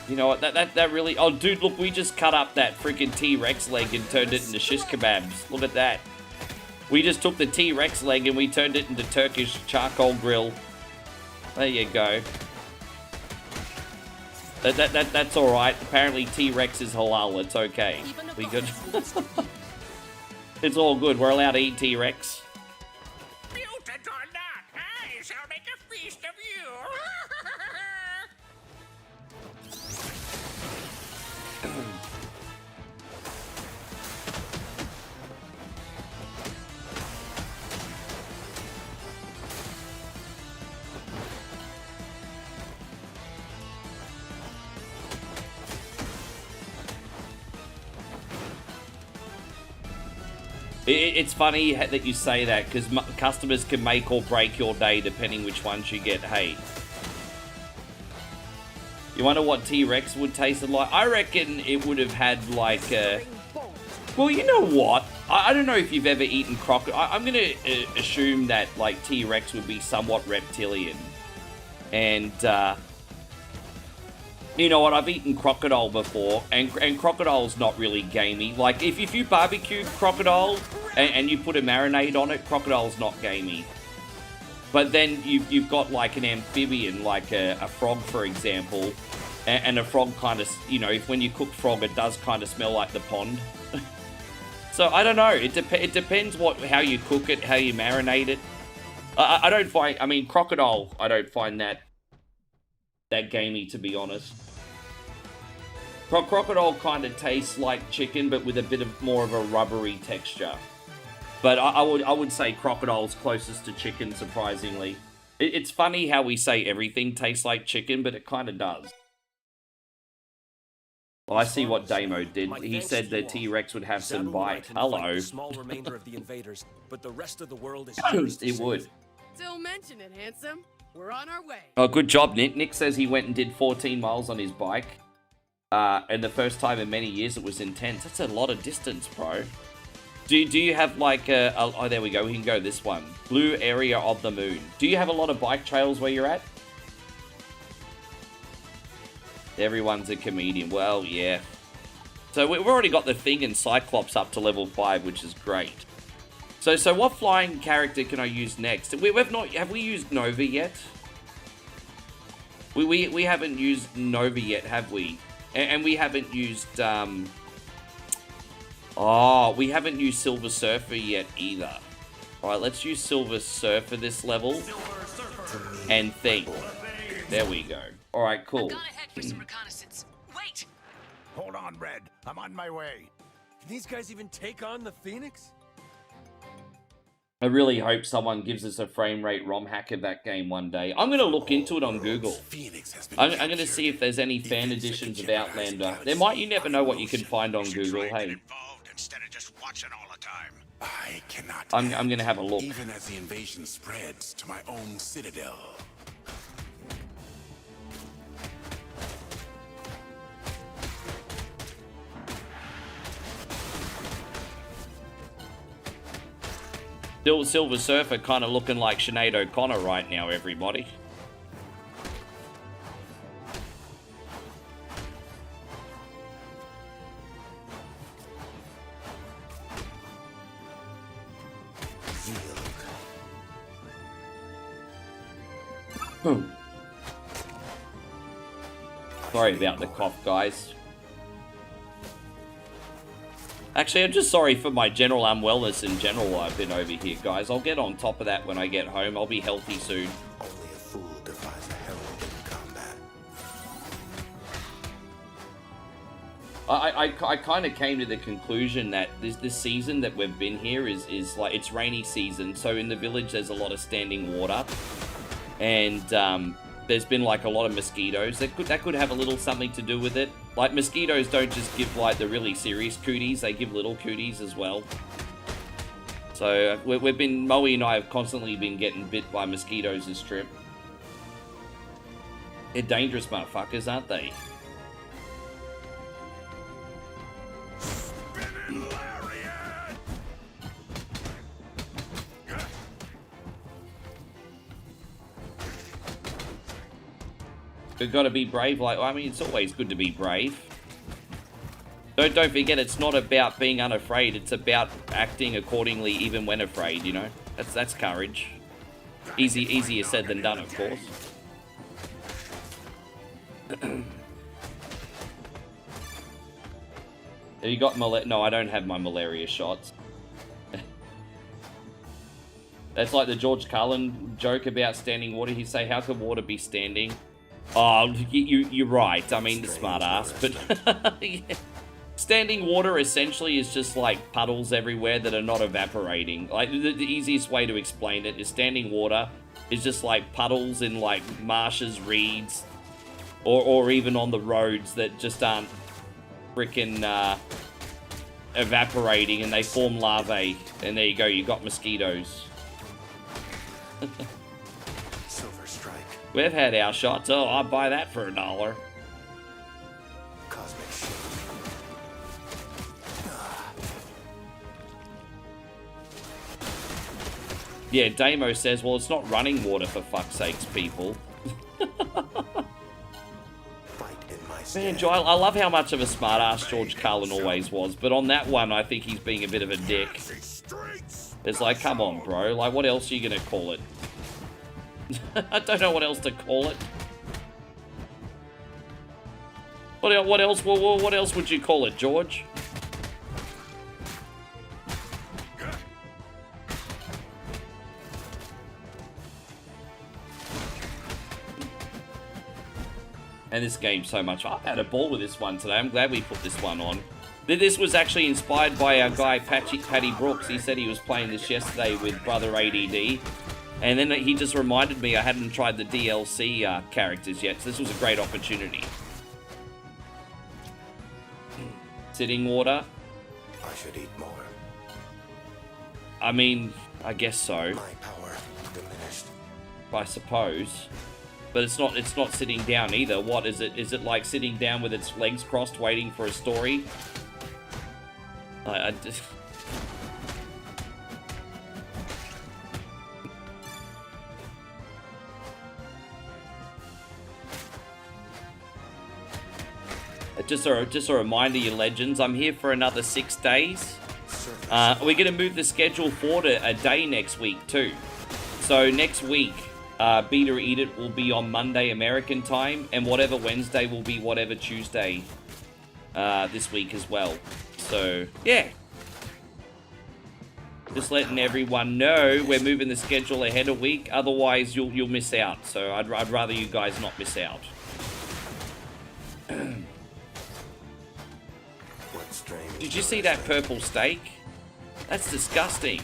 You know what, that really... Oh, dude, look, we just cut up that freaking T-Rex leg and turned it into shish kebabs. Look at that. We just took the T-Rex leg and we turned it into Turkish charcoal grill. There you go. That's alright. Apparently T-Rex is halal. It's okay. We good. It's all good. We're allowed to eat T-Rex. Mutant or not, I shall make a feast of you. It's funny that you say that, because customers can make or break your day depending which ones you get. Hey. You wonder what T-Rex would taste like? I reckon it would have had like a... Well, you know what? I don't know if you've ever eaten crocodile. I'm going to assume that like T-Rex would be somewhat reptilian. And, you know what? I've eaten crocodile before, and crocodile's not really gamey. Like, if you barbecue crocodile and you put a marinade on it, crocodile's not gamey. But then you've got like an amphibian, like a frog, for example, and a frog kind of, you know, when you cook frog, it does kind of smell like the pond. So I don't know. It depends how you cook it, how you marinate it. I don't find. I mean, crocodile. I don't find that gamey, to be honest. Crocodile kind of tastes like chicken, but with a bit of more of a rubbery texture. But I would say crocodile's closest to chicken, surprisingly. It's funny how we say everything tastes like chicken, but it kind of does. Well, I see what Damo did. He said the T-Rex would have some bite. Hello. Small remainder of the invaders, but the rest of the world is It would. Don't mention it, handsome. We're on our way. Oh, good job, Nick. Nick says he went and did 14 miles on his bike. And the first time in many years it was intense. That's a lot of distance, bro. Do you have like oh, there we go. We can go this one. Blue area of the moon. Do you have a lot of bike trails where you're at? Everyone's a comedian. Well, yeah. So we've already got the Thing and Cyclops up to level 5, which is great. So what flying character can I use next? Have we used Nova yet? We haven't used Nova yet, have we? And we haven't used we haven't used Silver Surfer yet either. Alright, let's use Silver Surfer this level. And Thing. There we go. Alright, cool. For some reconnaissance. Wait! Hold on, Red. I'm on my way. Can these guys even take on the Phoenix? I really hope someone gives us a frame rate ROM hack of that game one day. I'm going to look into it on Google. I'm going to see if there's any fan editions of Outlander. There might, you never know what you can find on Google, hey. Instead of just watching all the time. I cannot. I'm going to have a look. Even as the invasion spreads to my own citadel. Silver Surfer kind of looking like Sinead O'Connor right now, everybody. Sorry about the cough, guys. Actually, I'm just sorry for my general unwellness in general I've been over here, guys. I'll get on top of that when I get home. I'll be healthy soon. Only a fool defies a herald in combat. I kind of came to the conclusion that this season that we've been here is like, it's rainy season. So in the village, there's a lot of standing water. And there's been like a lot of mosquitoes. That could have a little something to do with it. Like, mosquitoes don't just give like the really serious cooties, they give little cooties as well. So we've been, Moe and I have constantly been getting bit by mosquitoes this trip. They're dangerous motherfuckers, aren't they? We've got to be brave. Like, I mean, it's always good to be brave. Don't forget, it's not about being unafraid. It's about acting accordingly, even when afraid. You know, that's courage. Easier said than done, of course. Have you got No, I don't have my malaria shots. That's like the George Carlin joke about standing water. He say, "How could water be standing?" Oh, you're right. I mean, the smart ass, but yeah. Standing water essentially is just like puddles everywhere that are not evaporating. Like, the easiest way to explain it is standing water is just like puddles in like marshes, reeds, or even on the roads that just aren't freaking evaporating and they form larvae. And there you go, you got mosquitoes. We've had our shots. Oh, I'll buy that for $1. Cosmic shield. Yeah, Damo says, well, it's not running water, for fuck's sakes, people. Man, Joe, I love how much of a smartass George Carlin always was, but on that one, I think he's being a bit of a dick. It's like, come on, bro. Like, what else are you going to call it? I don't know what else to call it. What else? What else would you call it, George? And this game so much. I've had a ball with this one today. I'm glad we put this one on. This was actually inspired by our guy Patty Brooks. He said he was playing this yesterday with Brother ADD. And then he just reminded me I hadn't tried the DLC characters yet, so this was a great opportunity. Sitting water. I should eat more. I mean, I guess so. My power diminished. I suppose. But it's not sitting down either. What is it? Is it like sitting down with its legs crossed waiting for a story? I just... Just a reminder, you legends, I'm here for another 6 days. We're going to move the schedule forward a day next week too. So next week, Beat or Eat It will be on Monday American time, and whatever Wednesday will be whatever Tuesday this week as well. So yeah, just letting everyone know we're moving the schedule ahead a week. Otherwise, you'll miss out. So I'd rather you guys not miss out. Did you see that purple steak? That's disgusting.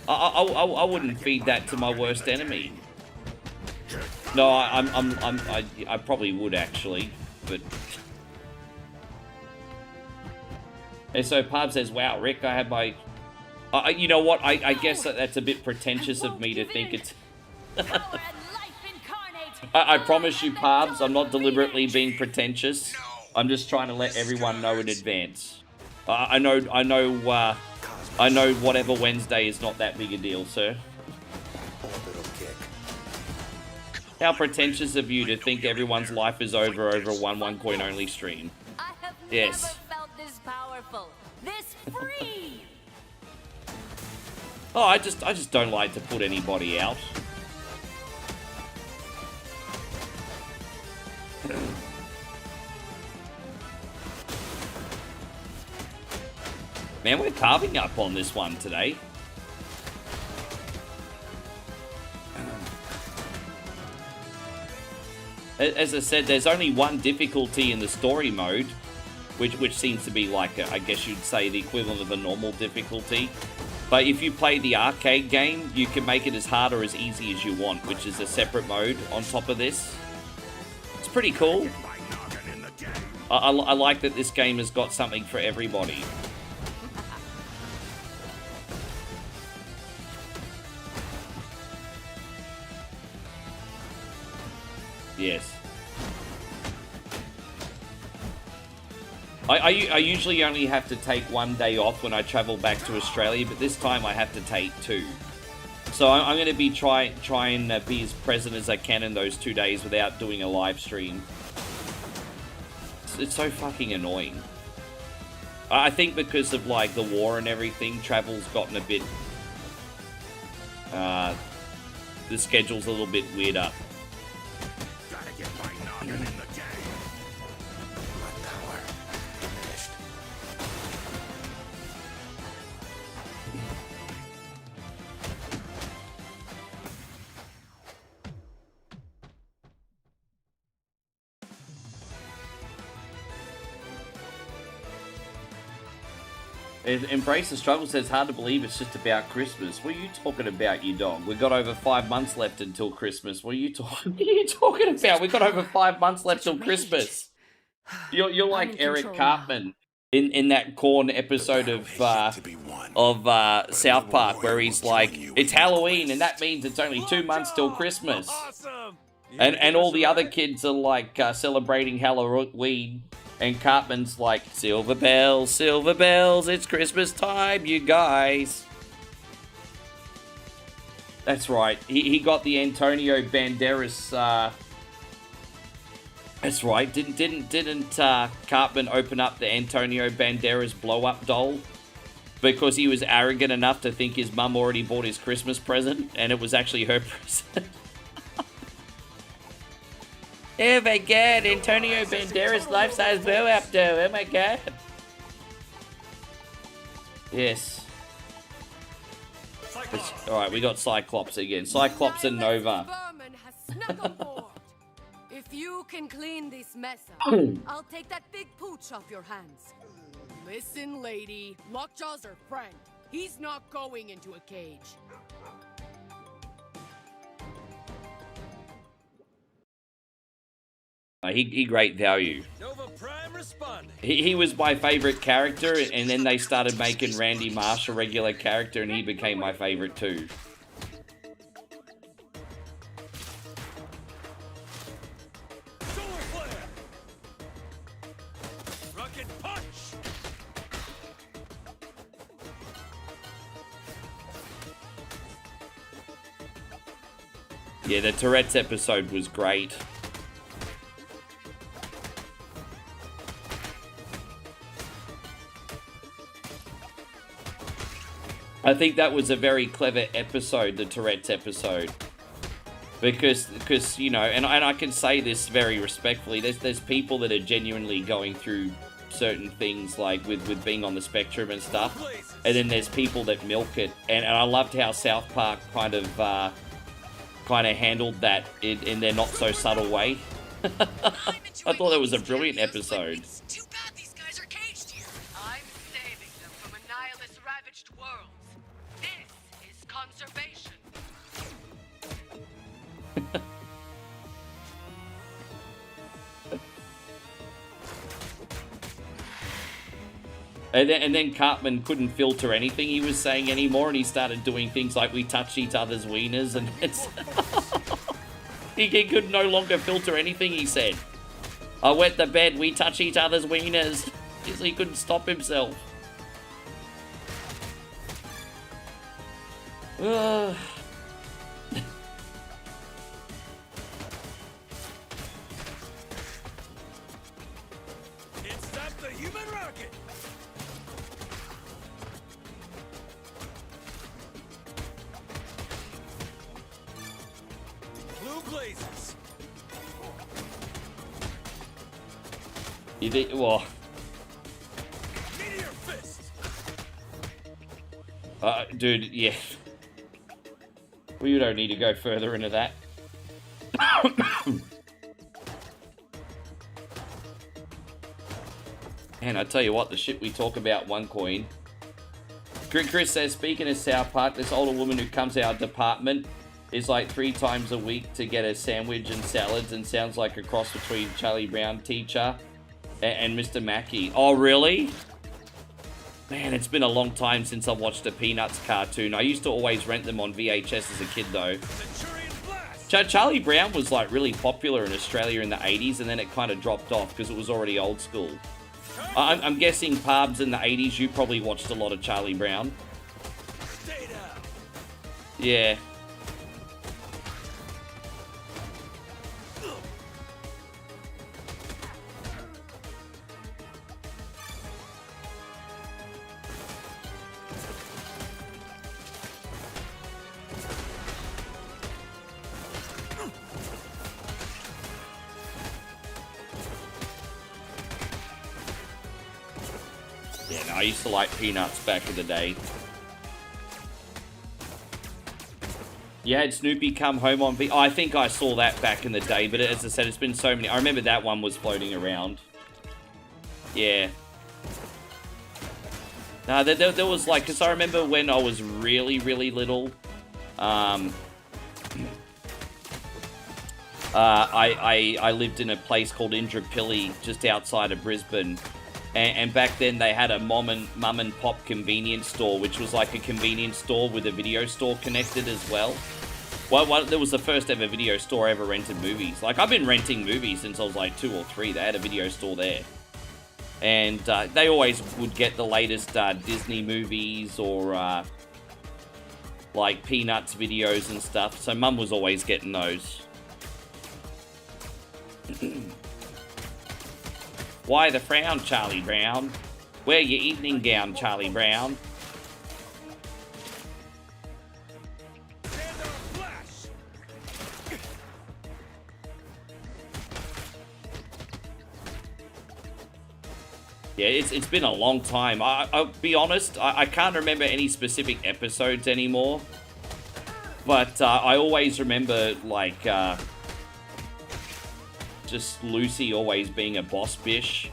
I wouldn't feed that to my worst enemy. No, I probably would actually, but. And so Parb says, "Wow, Rick, I had my." You know what? I guess that's a bit pretentious of me to think it's. I promise you, Parbs, I'm not deliberately being pretentious. I'm just trying to let everyone know in advance. I know whatever Wednesday is not that big a deal, sir. How pretentious of you to think everyone's life is over a 1 coin only stream. Yes. Never felt this powerful, this free. Oh, I just don't like to put anybody out. Man, we're carving up on this one today. As I said, there's only one difficulty in the story mode, which seems to be like, I guess you'd say, the equivalent of a normal difficulty. But if you play the arcade game, you can make it as hard or as easy as you want, which is a separate mode on top of this. It's pretty cool. I like that this game has got something for everybody. Yes. I usually only have to take 1 day off when I travel back to Australia, but this time I have to take 2. So I'm going to be try and be as present as I can in those 2 days without doing a live stream. It's so fucking annoying. I think because of like the war and everything, travel's gotten a bit. The schedule's a little bit weirder. Gotta get my noggin in the game. My power diminished. Embrace the Struggle says, hard to believe it's just about Christmas. What are you talking about, you dog? We've got over 5 months left until Christmas. What are you talking about? We've got over 5 months left till Christmas. You're like Eric Cartman in that Corn episode of South Park where he's like, it's Halloween and that means it's only 2 months till Christmas. And all the other kids are like celebrating Halloween. And Cartman's like, silver bells, it's Christmas time, you guys. That's right. He got the Antonio Banderas. That's right. Didn't Cartman open up the Antonio Banderas blow-up doll because he was arrogant enough to think his mum already bought his Christmas present and it was actually her present? Oh my god, Antonio Banderas life-size blow-up doll, oh my god. Yes. Alright, we got Cyclops again. Cyclops and Nova. If you can clean this mess up, I'll take that big pooch off your hands. Listen, lady, Lockjaw's her friend. He's not going into a cage. He great value. He was my favorite character, and then they started making Randy Marsh a regular character, and he became my favorite too. Yeah, the Tourette's episode was great. I think that was a very clever episode, the Tourette's episode. Because you know, and I can say this very respectfully, there's people that are genuinely going through certain things, like with being on the spectrum and stuff. And then there's people that milk it. And I loved how South Park kind of handled that in their not so subtle way. I thought that was a brilliant episode. Too bad these guys are caged here. I'm saving them from a nihilist ravaged world. This is conservation. And then Cartman couldn't filter anything he was saying anymore, and he started doing things like we touched each other's wieners, and it's he could no longer filter anything he said. I wet the bed, we touch each other's wieners. He couldn't stop himself. It's up the human rocket. Blue blazes. You think, well, Meteor fist. dude, yeah. We don't need to go further into that. And I tell you what, the shit we talk about one coin. Chris says, speaking of South Park, this older woman who comes to our department is like 3 times a week to get a sandwich and salads and sounds like a cross between Charlie Brown teacher and Mr. Mackey. Oh, really? Man, it's been a long time since I watched a Peanuts cartoon. I used to always rent them on VHS as a kid, though. Charlie Brown was like really popular in Australia in the 80s, and then it kind of dropped off because it was already old school. I'm guessing, Parbs, in the 80s, you probably watched a lot of Charlie Brown. Yeah. I used to like Peanuts back in the day. You had Snoopy Come Home on V. Oh, I think I saw that back in the day, but as I said, it's been so many. I remember that one was floating around. Yeah. No, there was like, because I remember when I was really, really little, I lived in a place called Indooroopilly, just outside of Brisbane. And back then they had a mum and pop convenience store, which was like a convenience store with a video store connected as well. Well, there was the first ever video store I ever rented movies. Like, I've been renting movies since I was like 2 or 3. They had a video store there. And they always would get the latest Disney movies or like Peanuts videos and stuff. So Mum was always getting those. Why the frown, Charlie Brown? Wear your evening gown, Charlie Brown. Yeah, it's been a long time. I'll be honest, I can't remember any specific episodes anymore. But I always remember, like, just Lucy always being a boss bish.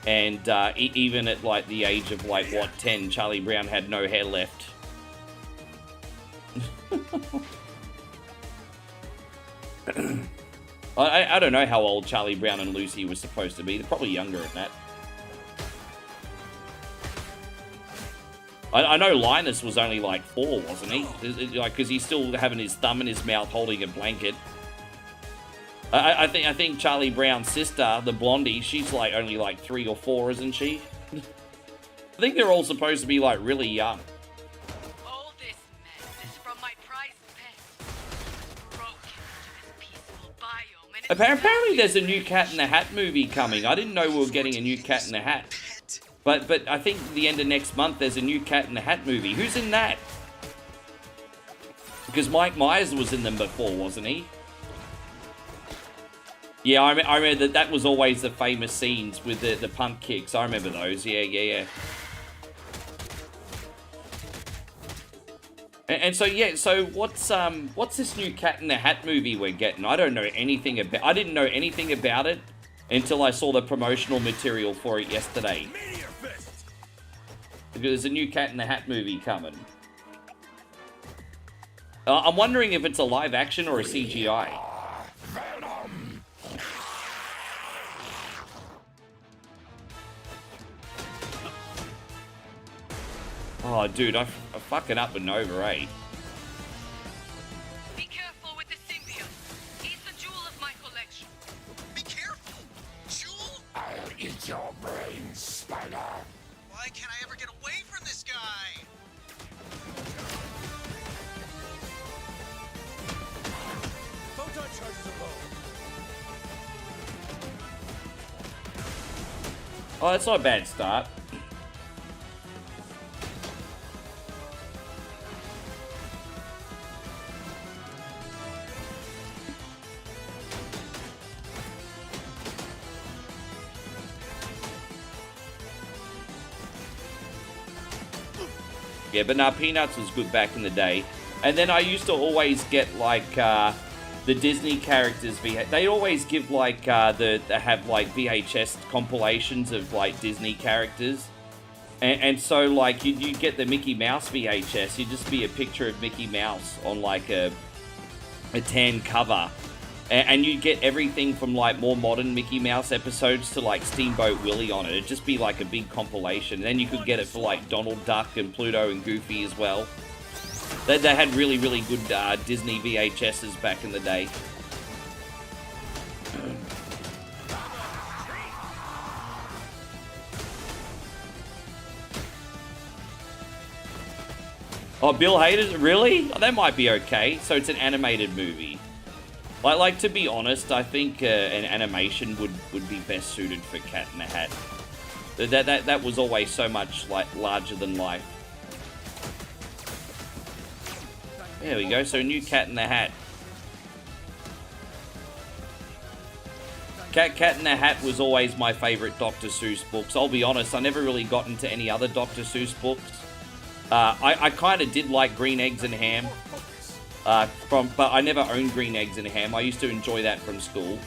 And even at, like, the age of, like, what, 10, Charlie Brown had no hair left. I don't know how old Charlie Brown and Lucy were supposed to be. They're probably younger than that. I know Linus was only like 4, wasn't he? Like, because he's still having his thumb in his mouth holding a blanket. I think Charlie Brown's sister, the blondie, she's like only like 3 or 4, isn't she? I think they're all supposed to be like really young. All this mess is from my prized pet. Broke into this peaceful biome and Apparently there's a new Cat in the Hat movie coming. I didn't know we were getting a new Cat in the Hat. But I think the end of next month there's a new Cat in the Hat movie. Who's in that? Because Mike Myers was in them before, wasn't he? Yeah, I remember that was always the famous scenes with the pump kicks. I remember those. Yeah. And so yeah, so what's this new Cat in the Hat movie we're getting? I don't know anything about. I didn't know anything about it until I saw the promotional material for it yesterday. Because there's a new Cat in the Hat movie coming. I'm wondering if it's a live action or a CGI. Oh, dude, I fuck it up with Nova, eh? Be careful with the symbiote. He's the jewel of my collection. Be careful! Jewel? I'll eat your brains, Spider. Why can't I ever get away from this guy? Photon charges above. Oh, that's not a bad start. Yeah, but nah, Peanuts was good back in the day. And then I used to always get, like, the Disney characters. They always give, like, they have, like, VHS compilations of, like, Disney characters. And so, like, you get the Mickey Mouse VHS. You'd just be a picture of Mickey Mouse on, like, a tan cover. And you get everything from, like, more modern Mickey Mouse episodes to, like, Steamboat Willie on it. It'd just be, like, a big compilation. And then you could get it for, like, Donald Duck and Pluto and Goofy as well. They had really, really good Disney VHSs back in the day. Oh, Bill Hader's? Really? Oh, that might be okay. So it's an animated movie. Like to be honest, I think an animation would be best suited for Cat in the Hat. That was always so much like larger than life. There we go. So new Cat in the Hat. Cat in the Hat was always my favorite Dr. Seuss books. I'll be honest, I never really got into any other Dr. Seuss books. I kind of did like Green Eggs and Ham. But I never owned Green Eggs and Ham. I used to enjoy that from school.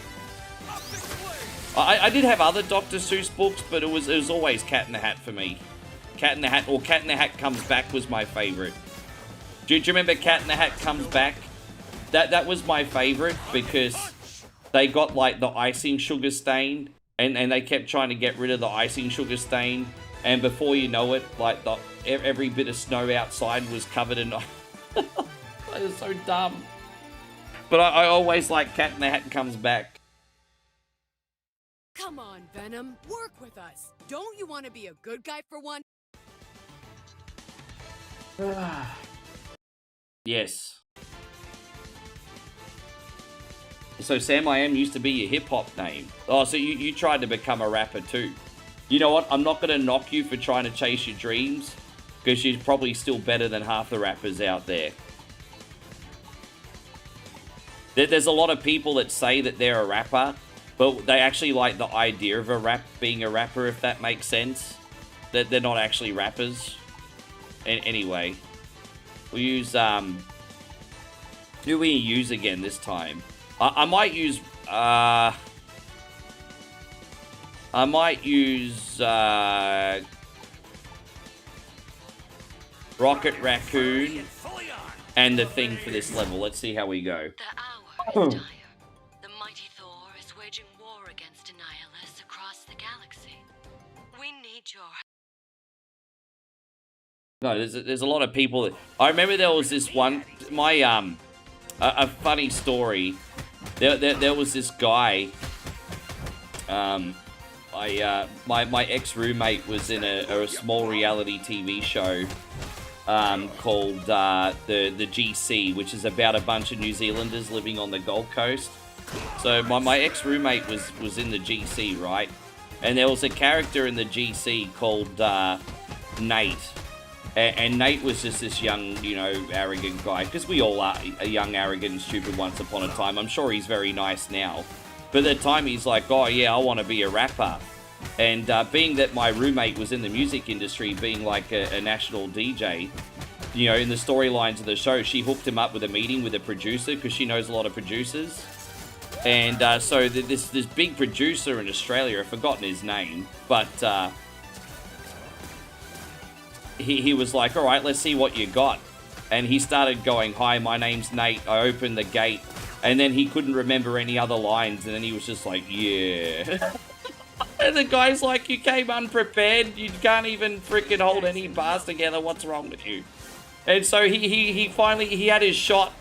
I did have other Dr. Seuss books, but it was always Cat in the Hat for me. Cat in the Hat, or Cat in the Hat Comes Back was my favorite. Do you remember Cat in the Hat Comes Back? That was my favorite because they got like the icing sugar stain, and they kept trying to get rid of the icing sugar stain, and before you know it, like every bit of snow outside was covered in. It was so dumb. But I always like Cat in the Hat Comes Back. Come on, Venom. Work with us. Don't you want to be a good guy for one? Yes. So Sam I Am used to be your hip-hop name. Oh, so you tried to become a rapper too. You know what? I'm not going to knock you for trying to chase your dreams, because you're probably still better than half the rappers out there. There's a lot of people that say that they're a rapper, but they actually like the idea of being a rapper, if that makes sense. That they're not actually rappers. Anyway, we'll use who do we use again this time? I might use Rocket Raccoon and the Thing for this level. Let's see how we go. The hour is dire. The mighty Thor is waging war against Annihilus across the galaxy. We need your No, there's a lot of people that... I remember there was this one... a funny story. There was this guy... my ex-roommate was in a small reality TV show called the GC, which is about a bunch of New Zealanders living on the Gold Coast. So my ex-roommate was in the GC, right? And there was a character in the GC called Nate. And Nate was just this young, arrogant guy. Because we all are a young, arrogant, and stupid once upon a time. I'm sure he's very nice now. But at the time, he's like, oh, yeah, I want to be a rapper. And being that my roommate was in the music industry, being like a national DJ, in the storylines of the show, she hooked him up with a meeting with a producer because she knows a lot of producers. And so this big producer in Australia, I've forgotten his name, but he was like, all right, let's see what you got. and he started going, "Hi, my name's Nate. I opened the gate." And then he couldn't remember any other lines, and then he was just like, "Yeah." And the guy's like, "You came unprepared. You can't even freaking hold any bars together. What's wrong with you?" And so he finally had his shot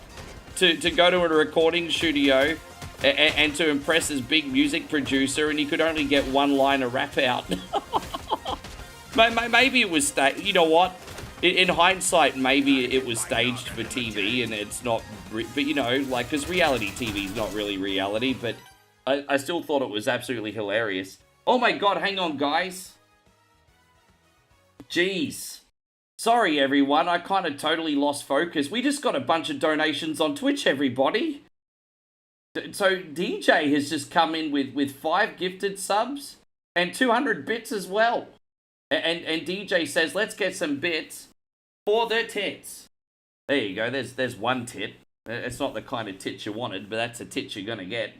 to go to a recording studio and to impress his big music producer, and he could only get one line of rap out. Maybe it was you know what? In hindsight, maybe it was staged for TV, and it's not. But you know, like, because reality TV is not really reality. But I still thought it was absolutely hilarious. Oh my god! Hang on, guys. Jeez. Sorry, everyone. I kind of totally lost focus. We just got a bunch of donations on Twitch, everybody. So DJ has just come in with 5 gifted subs and 200 bits as well. And DJ says, "Let's get some bits for the tits." There you go. There's one tit. It's not the kind of tit you wanted, but that's a tit you're gonna get.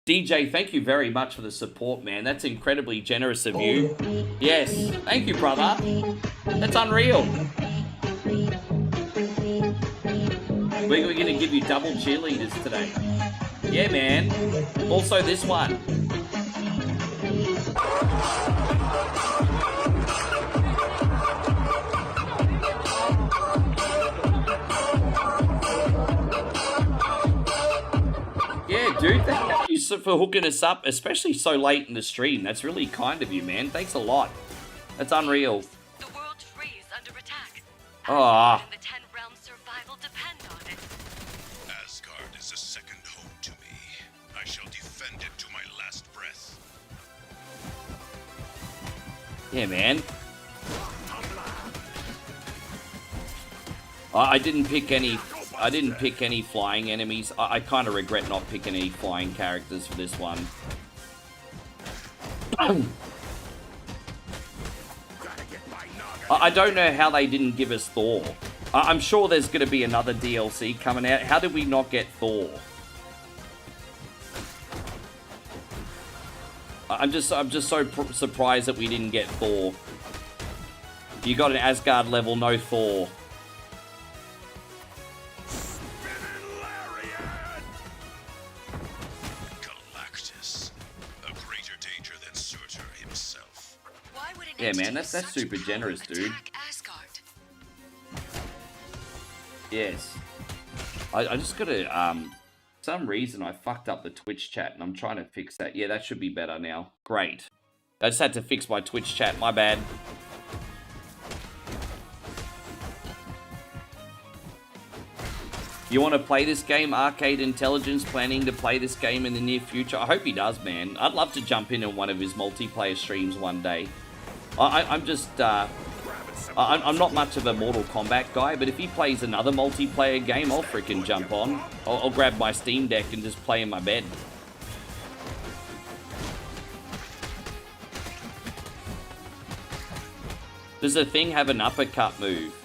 DJ, thank you very much for the support, man. That's incredibly generous of you. Yes, thank you, brother. That's unreal. We're going to give you double cheerleaders today. Yeah, man. Also this one. Yeah, dude, thank you for hooking us up, especially so late in the stream. That's really kind of you, man. Thanks a lot. That's unreal. The world frees under attack. Ah. And the 10 realms' survival depend on it. Asgard is a second home to me. I shall defend it to my last breath. Yeah, man. I didn't pick any flying enemies. I kind of regret not picking any flying characters for this one. I don't know how they didn't give us Thor. I'm sure there's going to be another DLC coming out. How did we not get Thor? I'm just so surprised that we didn't get Thor. You got an Asgard level, no Thor. Yeah, man, that's super generous, dude. Yes. I just gotta, some reason I fucked up the Twitch chat and I'm trying to fix that. Yeah, that should be better now. Great. I just had to fix my Twitch chat, my bad. You want to play this game? Arcade Intelligence planning to play this game in the near future? I hope he does, man. I'd love to jump in on one of his multiplayer streams one day. I'm not much of a Mortal Kombat guy, but if he plays another multiplayer game, I'll freaking jump on. I'll grab my Steam Deck and just play in my bed. Does the Thing have an uppercut move?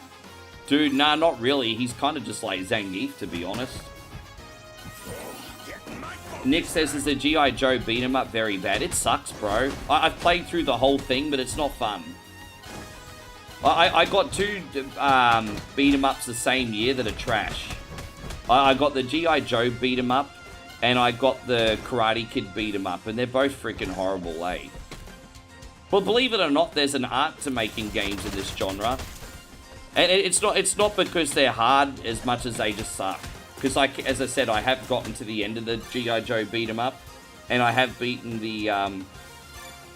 Dude, nah, not really. He's kind of just like Zangief, to be honest. Nick says, "Is the G.I. Joe beat 'em up very bad?" It sucks, bro. I've played through the whole thing, but it's not fun. I got 2 beat 'em ups the same year that are trash. I got the G.I. Joe beat 'em up, and I got the Karate Kid beat 'em up, and they're both freaking horrible, eh? But believe it or not, there's an art to making games in this genre. And it's not because they're hard as much as they just suck. Because, like, as I said, I have gotten to the end of the G.I. Joe beat 'em up, and I have beaten the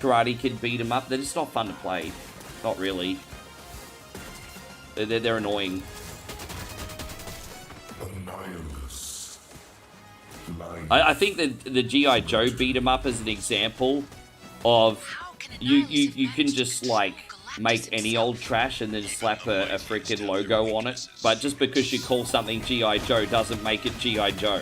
Karate Kid beat 'em up. They're just not fun to play. Not really. They're annoying. I think that the G.I. Joe beat 'em up is an example of you can just, like, make any old trash and then slap a freaking logo on it. But just because you call something G.I. Joe doesn't make it G.I. Joe.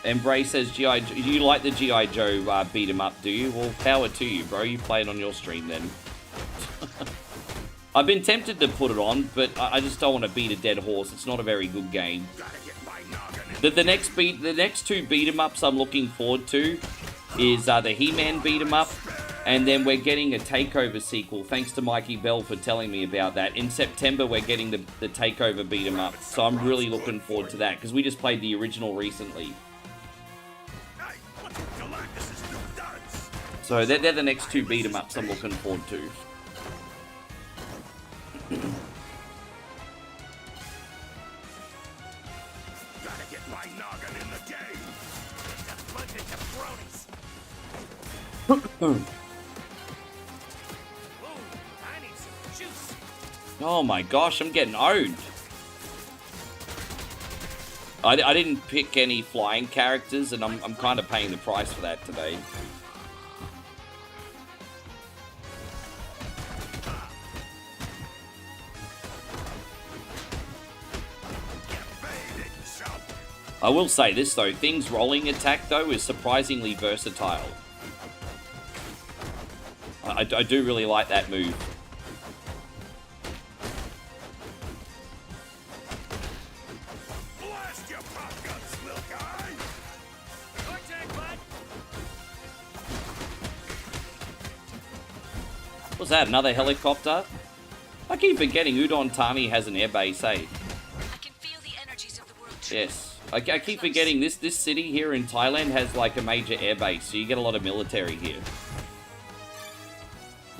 Embrace says, "G.I. You like the G.I. Joe beat 'em up, do you?" Well, power to you, bro. You play it on your stream then. I've been tempted to put it on, but I just don't want to beat a dead horse. It's not a very good game. The next 2 beat 'em ups I'm looking forward to is the He-Man beat 'em up And then we're getting a Takeover sequel, thanks to Mikey Bell for telling me about that. In September, we're getting the Takeover beat 'em up, so I'm really looking forward to that, because we just played the original recently. So they're the next two beat 'em ups I'm looking forward to. Gotta get my noggin in the game. Oh my gosh, I'm getting owned. I didn't pick any flying characters, and I'm kind of paying the price for that today. I will say this though, Thing's rolling attack though is surprisingly versatile. I do really like that move. Blast your pop guns, little guy. Was that another helicopter? I keep forgetting Udon Thani has an airbase, eh? Yes. I keep forgetting this city here in Thailand has like a major airbase, so you get a lot of military here.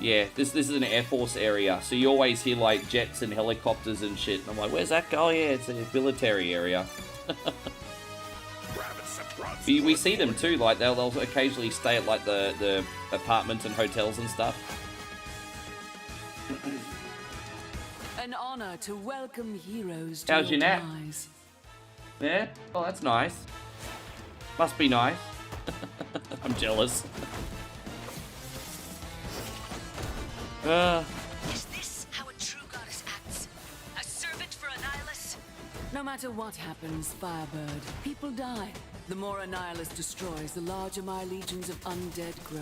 Yeah, this is an Air Force area, so you always hear like jets and helicopters and shit. And I'm like, where's that go? Oh, yeah, it's a military area. we see them too, like they'll occasionally stay at like the apartments and hotels and stuff. An honor to welcome heroes to How's your nap? demise. Yeah? Oh, that's nice. Must be nice. I'm jealous. Is this how a true goddess acts? A servant for Annihilus? No matter what happens, Firebird, people die. The more Annihilus destroys, the larger my legions of undead grow.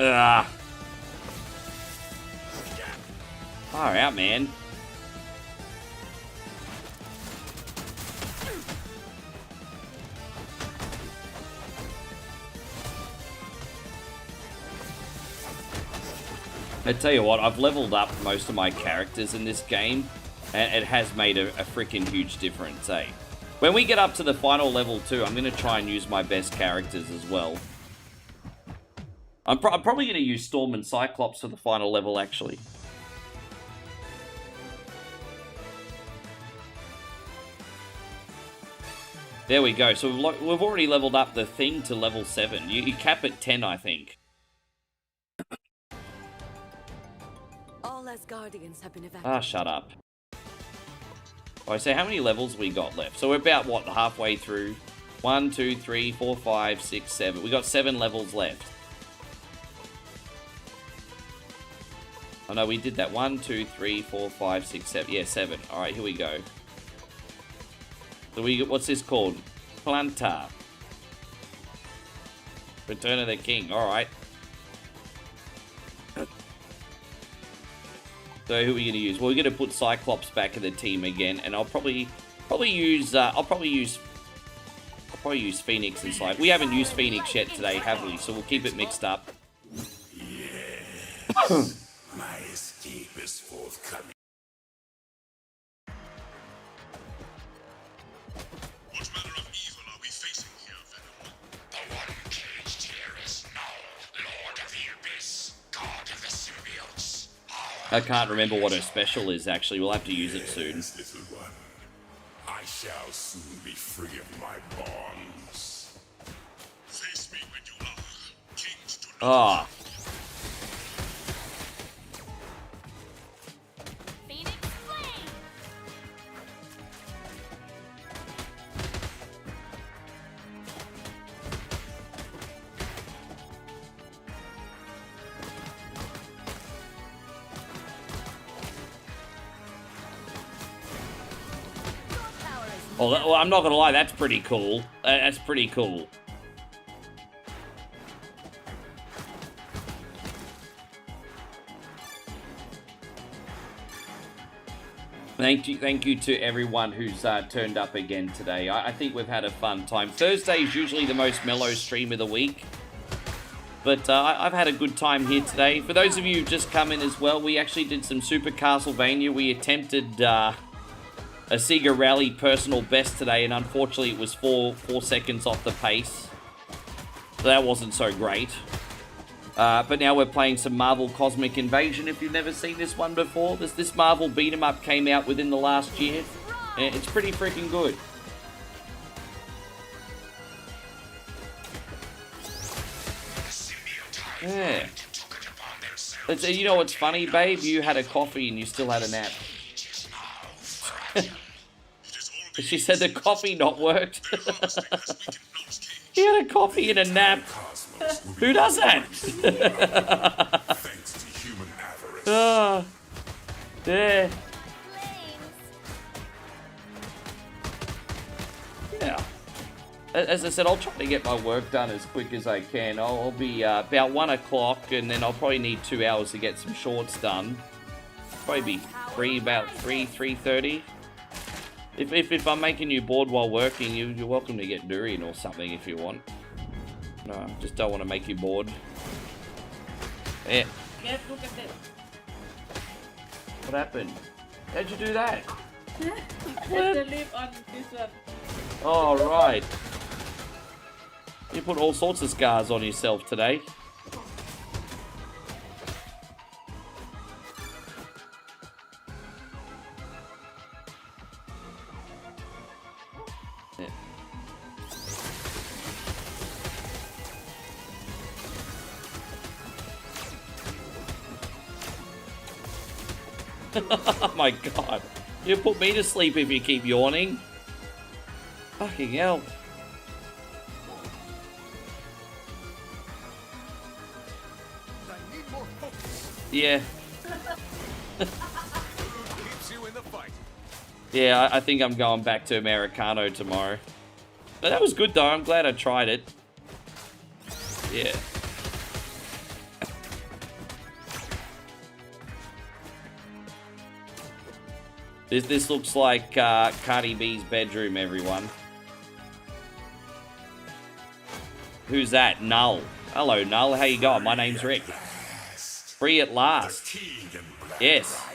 Ugh. Far out, man. I tell you what, I've leveled up most of my characters in this game, and it has made a freaking huge difference, eh? When we get up to the final level too, I'm going to try and use my best characters as well. I'm probably going to use Storm and Cyclops for the final level, actually. There we go. So we've already leveled up the Thing to level 7. You cap at 10, I think. All Asgardians have been evacuated. Ah, shut up. Alright, so how many levels we got left? So we're about, what, halfway through? 1, 2, 3, 4, 5, 6, 7. We got 7 levels left. Oh no, we did that. 1, 2, 3, 4, 5, 6, 7. Yeah, 7. Alright, here we go. So what's this called? Planta. Return of the King. Alright. So who are we going to use? Well, we're going to put Cyclops back in the team again, and I'll probably use Phoenix inside. We haven't used Phoenix yet today, have we? So we'll keep it mixed up. Yes. My escape is forthcoming. What manner of evil are we facing here, Venom? The one caged here is Null, Lord of the Abyss, God of the Symbiotes. I can't remember what her special is, actually. We'll have to use it soon. Little one, I shall soon be free of my bonds. Face me when you are. Kings do not. Ah. Well, I'm not gonna lie, that's pretty cool. That's pretty cool. Thank you to everyone who's turned up again today. I think we've had a fun time. Thursday is usually the most mellow stream of the week. But I've had a good time here today. For those of you who've just come in as well, we actually did some Super Castlevania. We attempted a Sega Rally personal best today, and unfortunately it was 4 seconds off the pace. So that wasn't so great. But now we're playing some Marvel Cosmic Invasion. If you've never seen this one before, this Marvel beat-em-up came out within the last year. And it's pretty freaking good. Yeah. You know what's funny, babe? You had a coffee and you still had a nap. She said the coffee not worked. He had a coffee and a nap. Who does that? Oh, yeah. Yeah. As I said, I'll try to get my work done as quick as I can. I'll be about 1 o'clock, and then I'll probably need 2 hours to get some shorts done. Probably be free about 3:30. If I'm making you bored while working, you're welcome to get durian or something if you want. No, just don't want to make you bored. Yeah. Yes, look at this. What happened? How'd you do that? Put the lip on this one. Oh, right. You put all sorts of scars on yourself today. Yeah. Oh my god. You put me to sleep if you keep yawning. Fucking hell. Yeah. Yeah, I think I'm going back to Americano tomorrow. But that was good though, I'm glad I tried it. Yeah. This looks like Cardi B's bedroom, everyone. Who's that? Null. Hello, Null. How you going? My name's Rick. Free at last. Yes.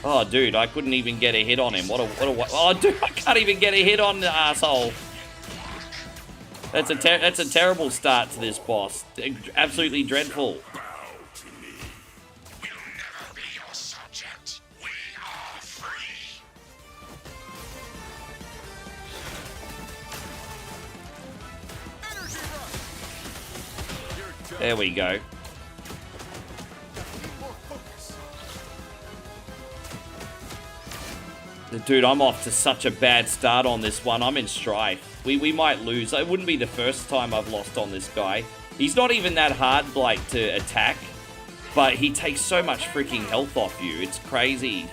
Oh, dude, I couldn't even get a hit on him. What a oh, dude, I can't even get a hit on the asshole. That's a terrible start to this boss. Absolutely dreadful. There we go. Dude, I'm off to such a bad start on this one. I'm in strife. We might lose. It wouldn't be the first time I've lost on this guy. He's not even that hard, like, to attack. But he takes so much freaking health off you. It's crazy.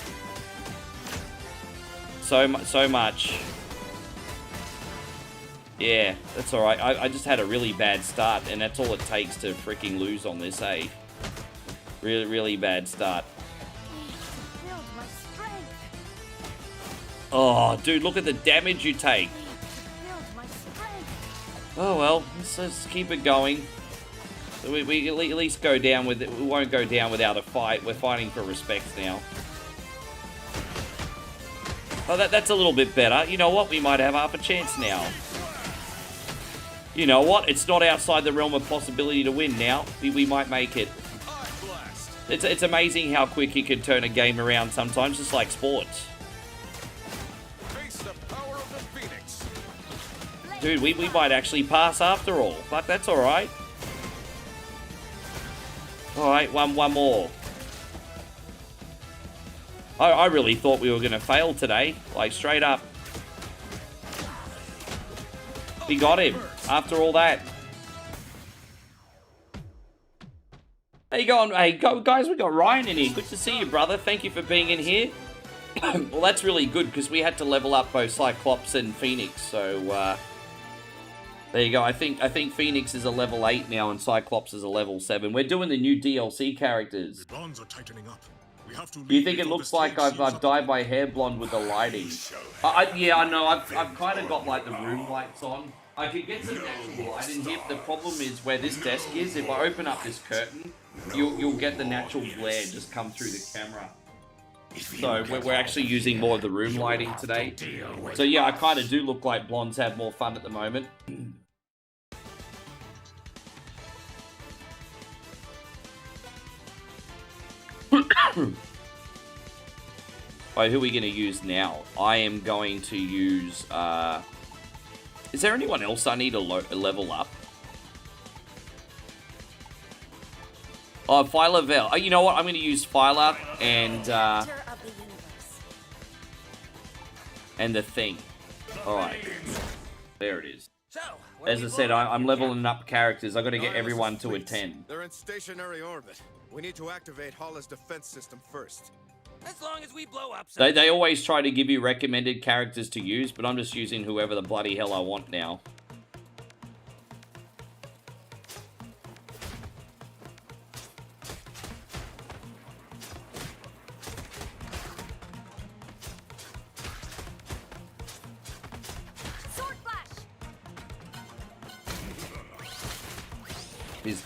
So much. Yeah, that's alright. I just had a really bad start, and that's all it takes to freaking lose on this, eh? Really, really bad start. Oh, dude, look at the damage you take. Oh, well, let's keep it going. We at least go down with it. We won't go down without a fight. We're fighting for respect now. Oh, that's a little bit better. You know what? We might have half a chance now. You know what? It's not outside the realm of possibility to win now. We might make it. It's amazing how quick you can turn a game around sometimes, just like sports. Dude, we might actually pass after all. But that's alright. Alright, one more. I really thought we were going to fail today. Like, straight up. We got him. After all that. How you going? Hey, guys, we got Ryan in here. Good to see you, brother. Thank you for being in here. Well, that's really good because we had to level up both Cyclops and Phoenix. So there you go. I think Phoenix is a level 8 now and Cyclops is a level 7. We're doing the new DLC characters. The bonds are tightening up. We have to. Do you think it looks like I've dyed my hair blonde with the lighting? Yeah, I know. I've kind of got like the room lights on. I could get some natural light in here. The problem is where this desk is. If I open up this curtain, you'll get the natural glare just come through the camera. So we're actually using more of the room lighting today. So yeah, I kind of do look like blondes have more fun at the moment. Alright, who are we going to use now? I am going to use... Is there anyone else I need to level up? Oh, Phyla Vel. Oh, you know what? I'm going to use Phyla and the Thing. Alright. There it is. As I said, I'm leveling up characters. I've got to get everyone to a 10. They're in stationary orbit. We need to activate Hala's defense system first. As long as we blow up. They always try to give you recommended characters to use, but I'm just using whoever the bloody hell I want now.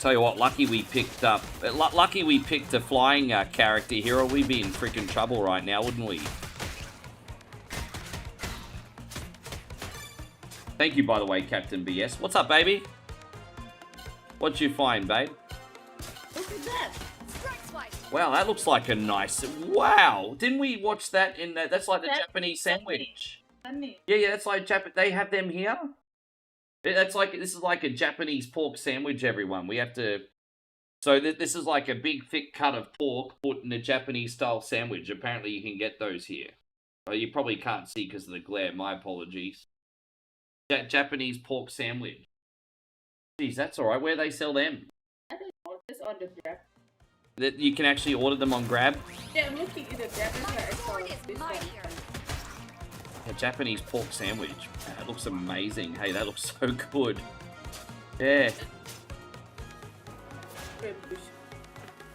Tell you what, lucky we picked a flying character here, or we'd be in freaking trouble right now, wouldn't we? Thank you, by the way, Captain BS. What's up, baby? What'd you find, babe? Look at that. Wow, that looks like a nice... Wow! Didn't we watch that in... That's like the Japanese sandwich. Yeah, that's like They have them here? That's like, this is like a Japanese pork sandwich, everyone. We have to... So this is like a big, thick cut of pork put in a Japanese-style sandwich. Apparently you can get those here. You probably can't see because of the glare. My apologies. Japanese pork sandwich. Jeez, that's alright. Where they sell them? I don't know. It's on the Grab. That you can actually order them on Grab? Yeah, I'm looking in the Grab. A Japanese pork sandwich. That looks amazing. Hey, that looks so good. Yeah.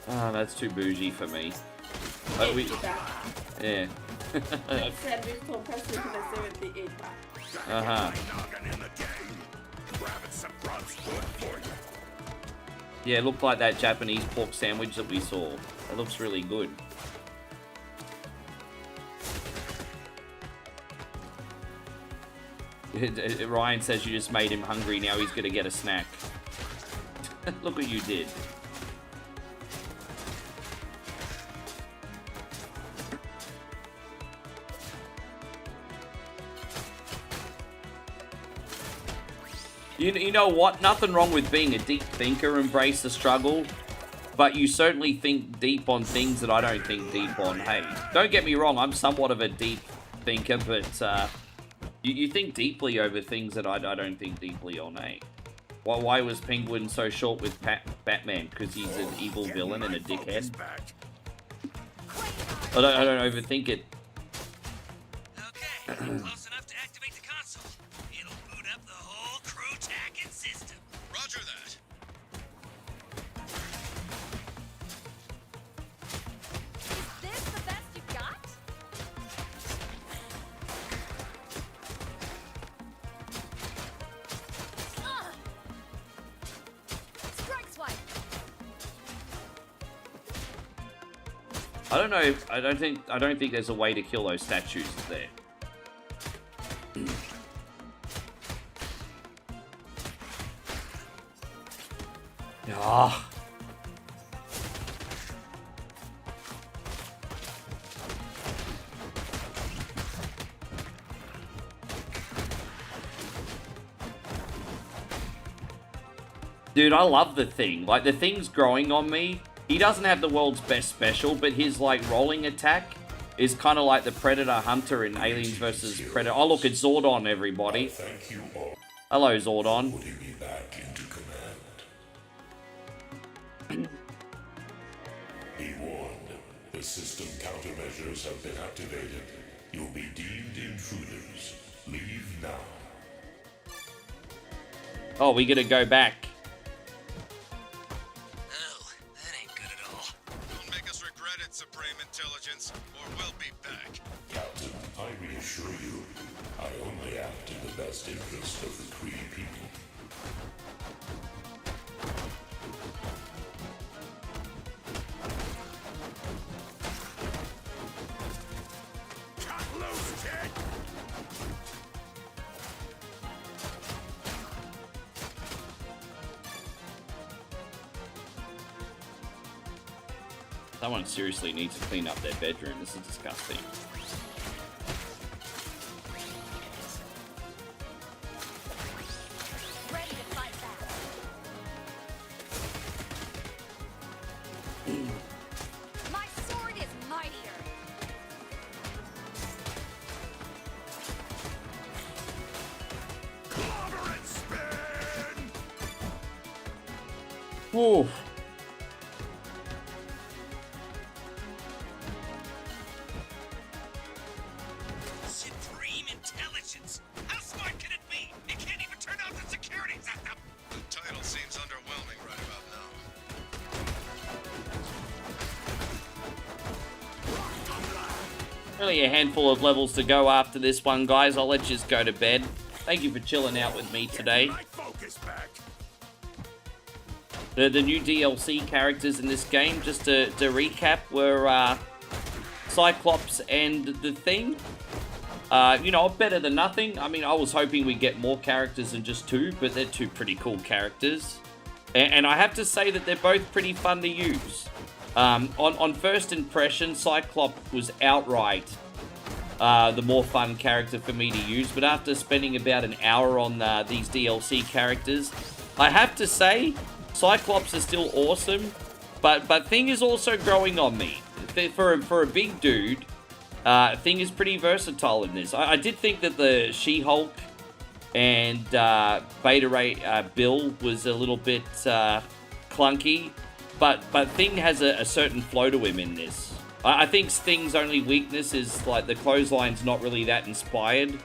Oh, that's too bougie for me. Yeah. Uh-huh. Yeah, it looked like that Japanese pork sandwich that we saw. That looks really good. Ryan says you just made him hungry, now he's gonna get a snack. Look what you did. You know what? Nothing wrong with being a deep thinker, embrace the struggle. But you certainly think deep on things that I don't think deep on. Hey, don't get me wrong, I'm somewhat of a deep thinker, but you think deeply over things that I don't think deeply on, eh? Why was Penguin so short with Batman? Because he's an evil villain and a dickhead? I don't overthink it. Okay, close enough to activate the console. It'll boot up the whole crew tagging system. Roger that. Is this the best you've got? Strike swipe. I don't know. I don't think there's a way to kill those statues there. Ah. Dude, I love the Thing. Like, the Thing's growing on me. He doesn't have the world's best special, but his, like, rolling attack is kind of like the Predator Hunter in Aliens vs. Predator. Oh, look, it's Zordon, everybody. Thank you all. Hello, Zordon. Putting me back into command. The system countermeasures have been activated. You'll be deemed intruders. Leave now. Oh, we gotta go back. Oh, that ain't good at all. Don't make us regret it, Supreme Intelligence, or we'll be back. Captain, I reassure you, I only act in the best interest of the Kree people. Cut loose, kid! Someone seriously needs to clean up their bedroom. This is disgusting. Ready to fight back. My sword is mightier. Clobber and spin! Whew. Supreme Intelligence! How smart can it be? It can't even turn off the security system! The title seems underwhelming right about now. Only a handful of levels to go after this one, guys. I'll let you go to bed. Thank you for chilling out with me today. My focus back. The new DLC characters in this game, just to recap, were Cyclops and the Thing. You know, better than nothing. I mean, I was hoping we'd get more characters than just two, but they're two pretty cool characters. And I have to say that they're both pretty fun to use. On first impression, Cyclops was outright the more fun character for me to use, but after spending about an hour on these DLC characters, I have to say, Cyclops is still awesome, but Thing is also growing on me. For a big dude, Thing is pretty versatile in this. I did think that the She-Hulk and Beta Ray Bill was a little bit clunky, but Thing has a certain flow to him in this. I think Thing's only weakness is like the clothesline's not really that inspired,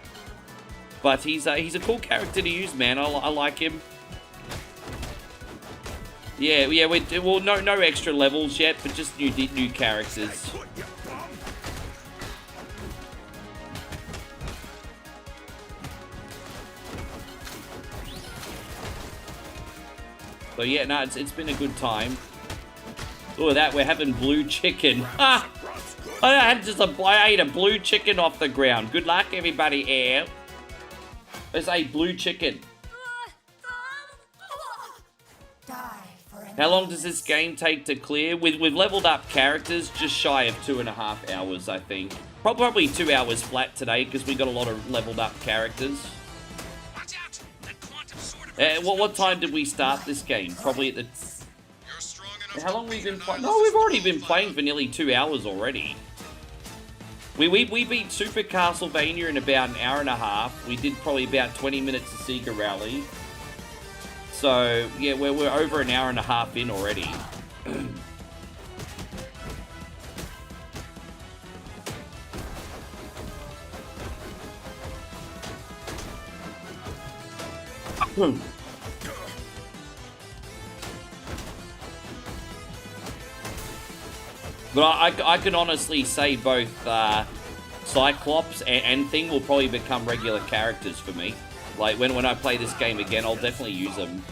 but he's a cool character to use, man. I like him. Yeah. Well, no extra levels yet, but just new characters. So yeah, no, it's been a good time. Look at that, we're having blue chicken. Ah! I ate a blue chicken off the ground. Good luck, everybody here. There's a blue chicken. How long does this game take to clear? We've leveled up characters just shy of 2.5 hours, I think. Probably 2 hours flat today because we got a lot of leveled up characters. Watch out! That quantum sword What time did we start this game? Probably at the... How long have we been playing? No, we've already been playing for nearly 2 hours already. We beat Super Castlevania in about an hour and a half. We did probably about 20 minutes of Sega Rally. So, yeah, we're over an hour and a half in already. But I can honestly say both Cyclops and Thing will probably become regular characters for me. Like, when I play this game again, I'll definitely use them.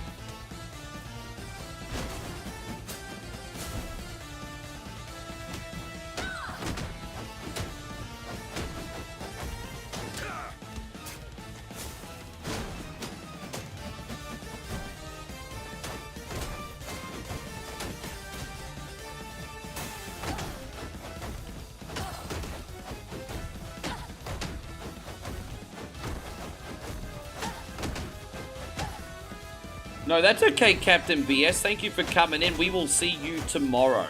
No, that's okay, Captain BS. Thank you for coming in. We will see you tomorrow.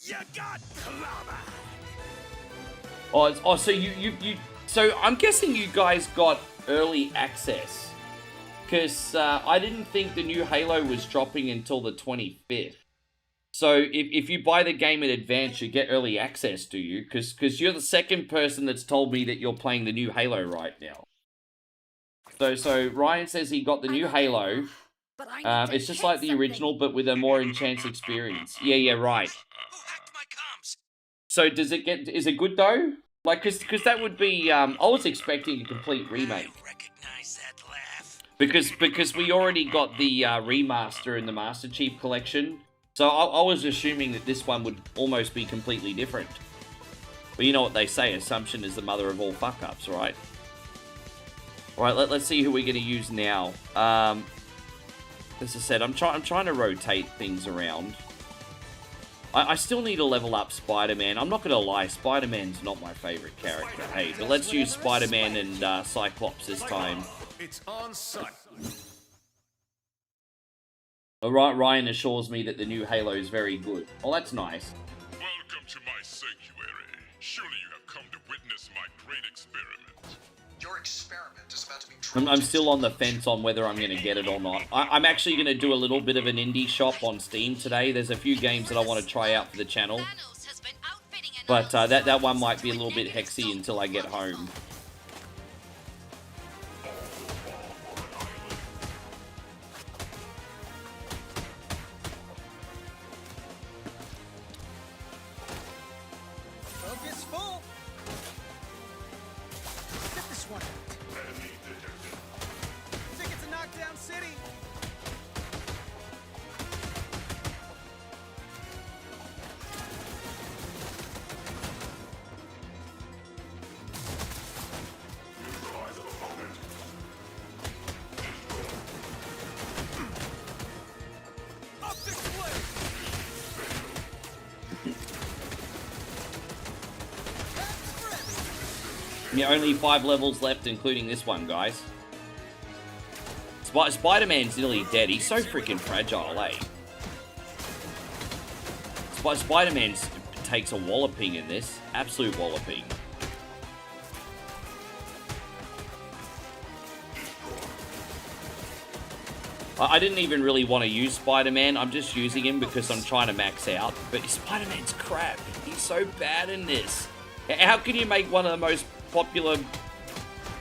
You got clobbered. So so I'm guessing you guys got early access Because I didn't think the new Halo was dropping until the 25th. So if you buy the game in advance, you get early access, do you? Because you're the second person that's told me that you're playing the new Halo right now. So Ryan says he got the new Halo. It's just like the original, but with a more enhanced experience. Yeah, right. So is it good though? Like, cause that would be, I was expecting a complete remake. Because we already got the remaster in the Master Chief Collection. So I was assuming that this one would almost be completely different. But you know what they say, assumption is the mother of all fuck-ups, right? Alright, let's see who we're going to use now. As I said, I'm trying to rotate things around. I still need to level up Spider-Man. I'm not going to lie, Spider-Man's not my favorite character, hey. But let's use Spider-Man and Cyclops this time. It's on site. Alright, Ryan assures me that the new Halo is very good. Oh, that's nice. Welcome to my sanctuary. Surely you have come to witness my great experiment. Your experiment is about to be I'm still on the fence on whether I'm going to get it or not. I'm actually going to do a little bit of an indie shop on Steam today. There's a few games that I want to try out for the channel. But that one might be a little bit hexy until I get home. Focus full. Get this one. Think it's a knockdown city. Yeah, only 5 levels left, including this one, guys. Spider-Man's nearly dead. He's so freaking fragile, eh? Spider-Man takes a walloping in this. Absolute walloping. I didn't even really want to use Spider-Man. I'm just using him because I'm trying to max out. But Spider-Man's crap. He's so bad in this. How can you make one of the most popular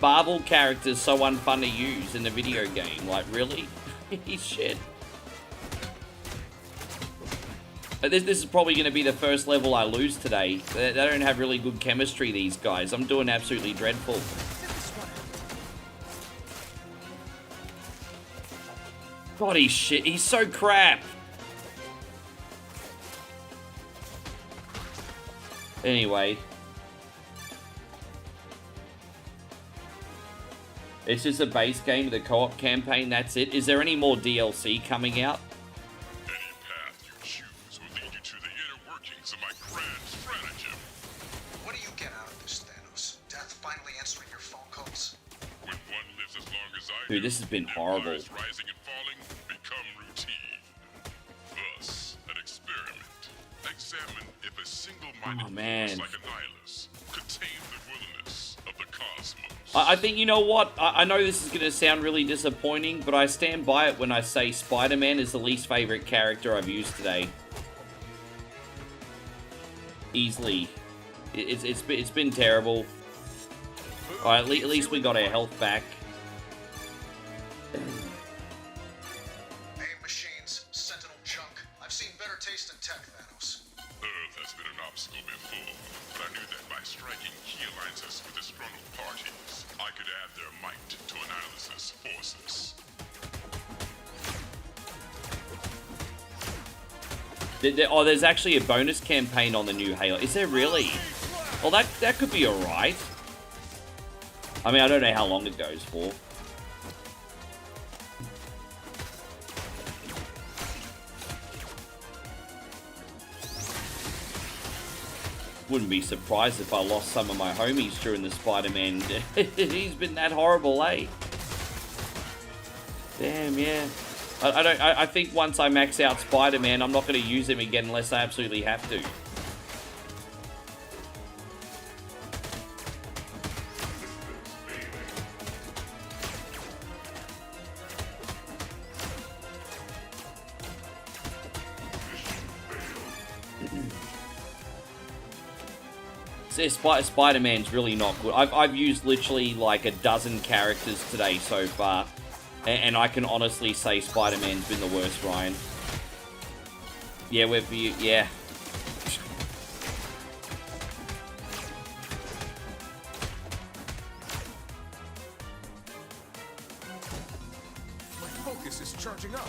Marvel characters so unfun to use in a video game? Like, really? He's shit. This is probably going to be the first level I lose today. They don't have really good chemistry, these guys. I'm doing absolutely dreadful. God, he's shit. He's so crap. Anyway. It's just a base game, the co-op campaign, that's it. Is there any more DLC coming out? Any path you choose will lead you to the inner workings of my grand stratagem. What do you get out of this, Thanos? Death finally answering your phone calls? When one lives as long as I Dude, this has been horrible. empires rising and falling become routine. Thus, an experiment. Examine if a single-minded force like a nihilus could tame the wilderness of the cosmos. I think, you know what? I know this is going to sound really disappointing, but I stand by it when I say Spider-Man is the least favorite character I've used today. Easily. It's been terrible. Alright, at least we got our health back. Hey, machines, Sentinel junk. I've seen better taste in tech, Thanos. Earth has been an obstacle before, but I knew that by striking key alliances with disgruntled parties, I could add their might to Annihilus's forces. Oh, there's actually a bonus campaign on the new Halo. Is there really? Well, that could be alright. I mean, I don't know how long it goes for. Wouldn't be surprised if I lost some of my homies during the Spider-Man. He's been that horrible, eh? Damn, yeah. I think once I max out Spider-Man, I'm not going to use him again unless I absolutely have to. Spider-Man's really not good. I've used literally like a dozen characters today so far, and I can honestly say Spider-Man's been the worst, Ryan. Yeah, yeah. My focus is charging up.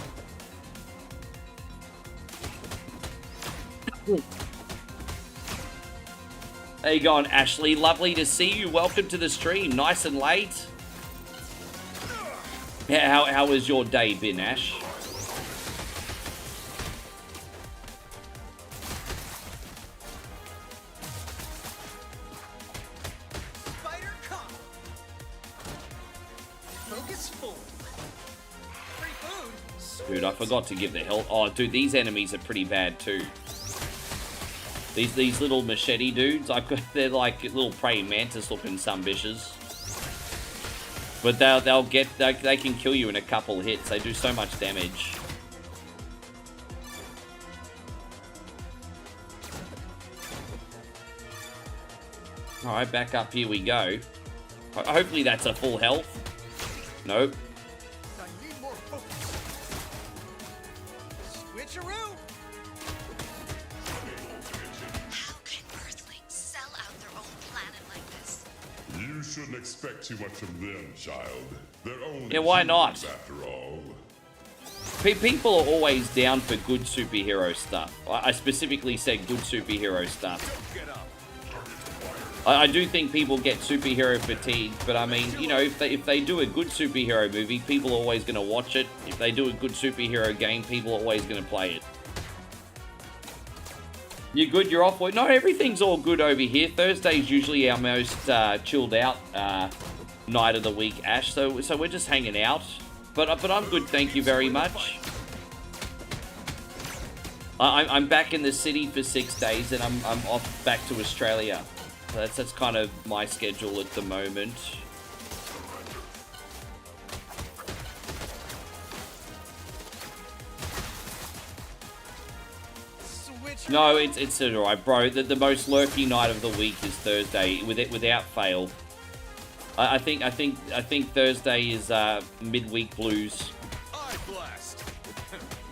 There you go, Ashley. Lovely to see you. Welcome to the stream. Nice and late. Yeah, how has your day been, Ash? Spider cop. Focus full. Free food. Dude, I forgot to give the health. Oh, dude, these enemies are pretty bad too. These little machete dudes, they're like little praying mantis looking sumbitches. But they can kill you in a couple hits. They do so much damage. Alright, back up, here we go. Hopefully that's a full health. Nope. I need more focus. Switcheroo. How can Earthlings sell out their own planet like this? You shouldn't expect too much from them, child. They're only Yeah, why not? humans after all. People are always down for good superhero stuff. I specifically said good superhero stuff. Get up. I do think people get superhero fatigue, but I mean, you know, if they do a good superhero movie, people are always going to watch it. If they do a good superhero game, people are always going to play it. You good? You're off? No, everything's all good over here. Thursday's usually our most chilled out night of the week, Ash. So we're just hanging out. But I'm good, thank you very much. I'm back in the city for 6 days, and I'm off back to Australia. So that's kind of my schedule at the moment. No, it's alright, bro. The most lurky night of the week is Thursday, without fail. I think Thursday is midweek blues. Eye blast.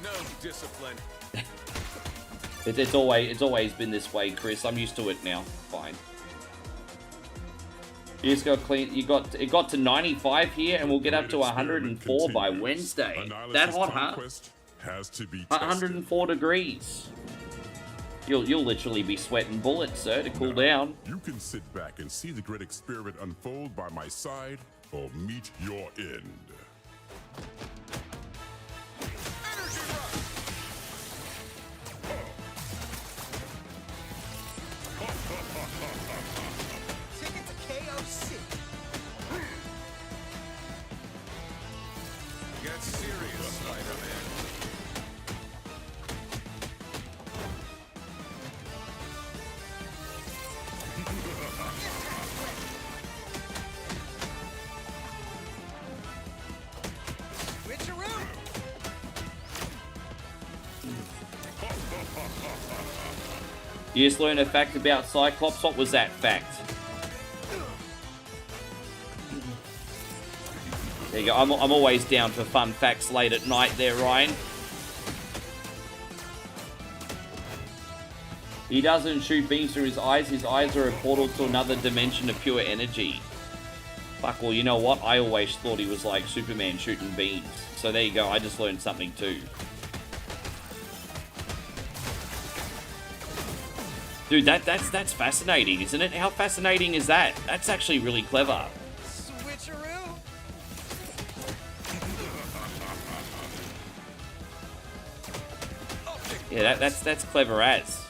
No discipline. It's always been this way, Chris. I'm used to it now. Fine. You just got clean. It got to 95 here, and we'll get up to 104 by Wednesday. That hot, huh? Has to be 104 degrees. You'll literally be sweating bullets, sir, to cool down. You can sit back and see the great experiment unfold by my side, or meet your end. Energy rush. Ticket to KOC. Get serious, Spider-Man. Switcheroo. You just learned a fact about Cyclops. What was that fact? There you go. I'm always down for fun facts late at night there, Ryan. He doesn't shoot beams through his eyes. His eyes are a portal to another dimension of pure energy. Fuck, well, you know what? I always thought he was like Superman shooting beams. So there you go. I just learned something too. Dude, that's fascinating, isn't it? How fascinating is that? That's actually really clever. Switcheroo. Yeah, that's clever as.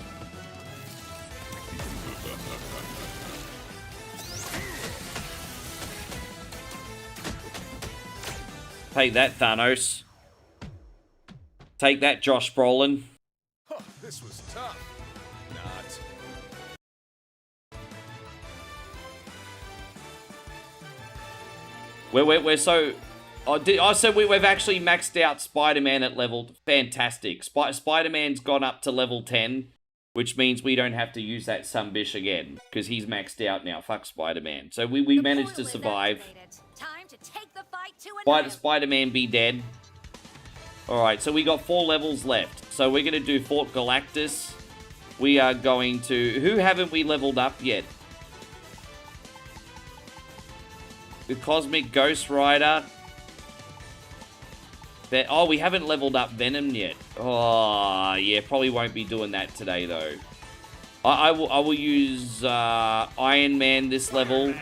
Take that, Thanos. Take that, Josh Brolin. Huh, this was tough. Not. We're so... so we've actually maxed out Spider-Man at level... Fantastic. Spider-Man's gone up to level 10. which means we don't have to use that sunbish again, because he's maxed out now. Fuck Spider-Man. So we managed to survive. Time to take the fight to Spider-Man be dead. Alright, so we got 4 levels left. So we're going to do Fort Galactus. We are going to... Who haven't we leveled up yet? The Cosmic Ghost Rider. Oh, we haven't leveled up Venom yet. Oh, yeah, probably won't be doing that today, though. I will use Iron Man this level.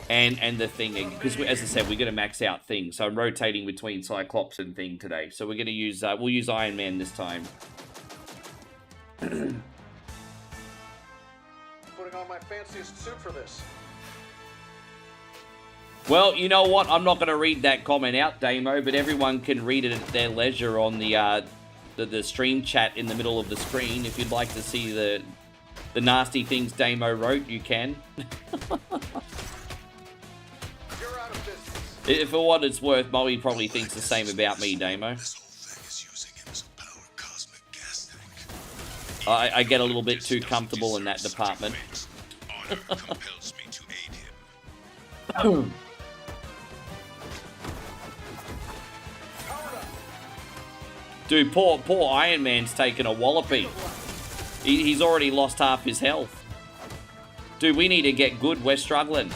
And the Thing, because as I said, we're going to max out Thing. So I'm rotating between Cyclops and Thing today. So we're going to use, we'll use Iron Man this time. Putting on my fanciest suit for this. Well, you know what? I'm not going to read that comment out, Damo, but everyone can read it at their leisure on the stream chat in the middle of the screen. If you'd like to see the nasty things Damo wrote, you can. If for what it's worth, Molly probably thinks the same about me, Damo. I get a little bit too comfortable in that department. Dude, poor Iron Man's taken a walloping. He's already lost half his health. Dude, we need to get good. We're struggling.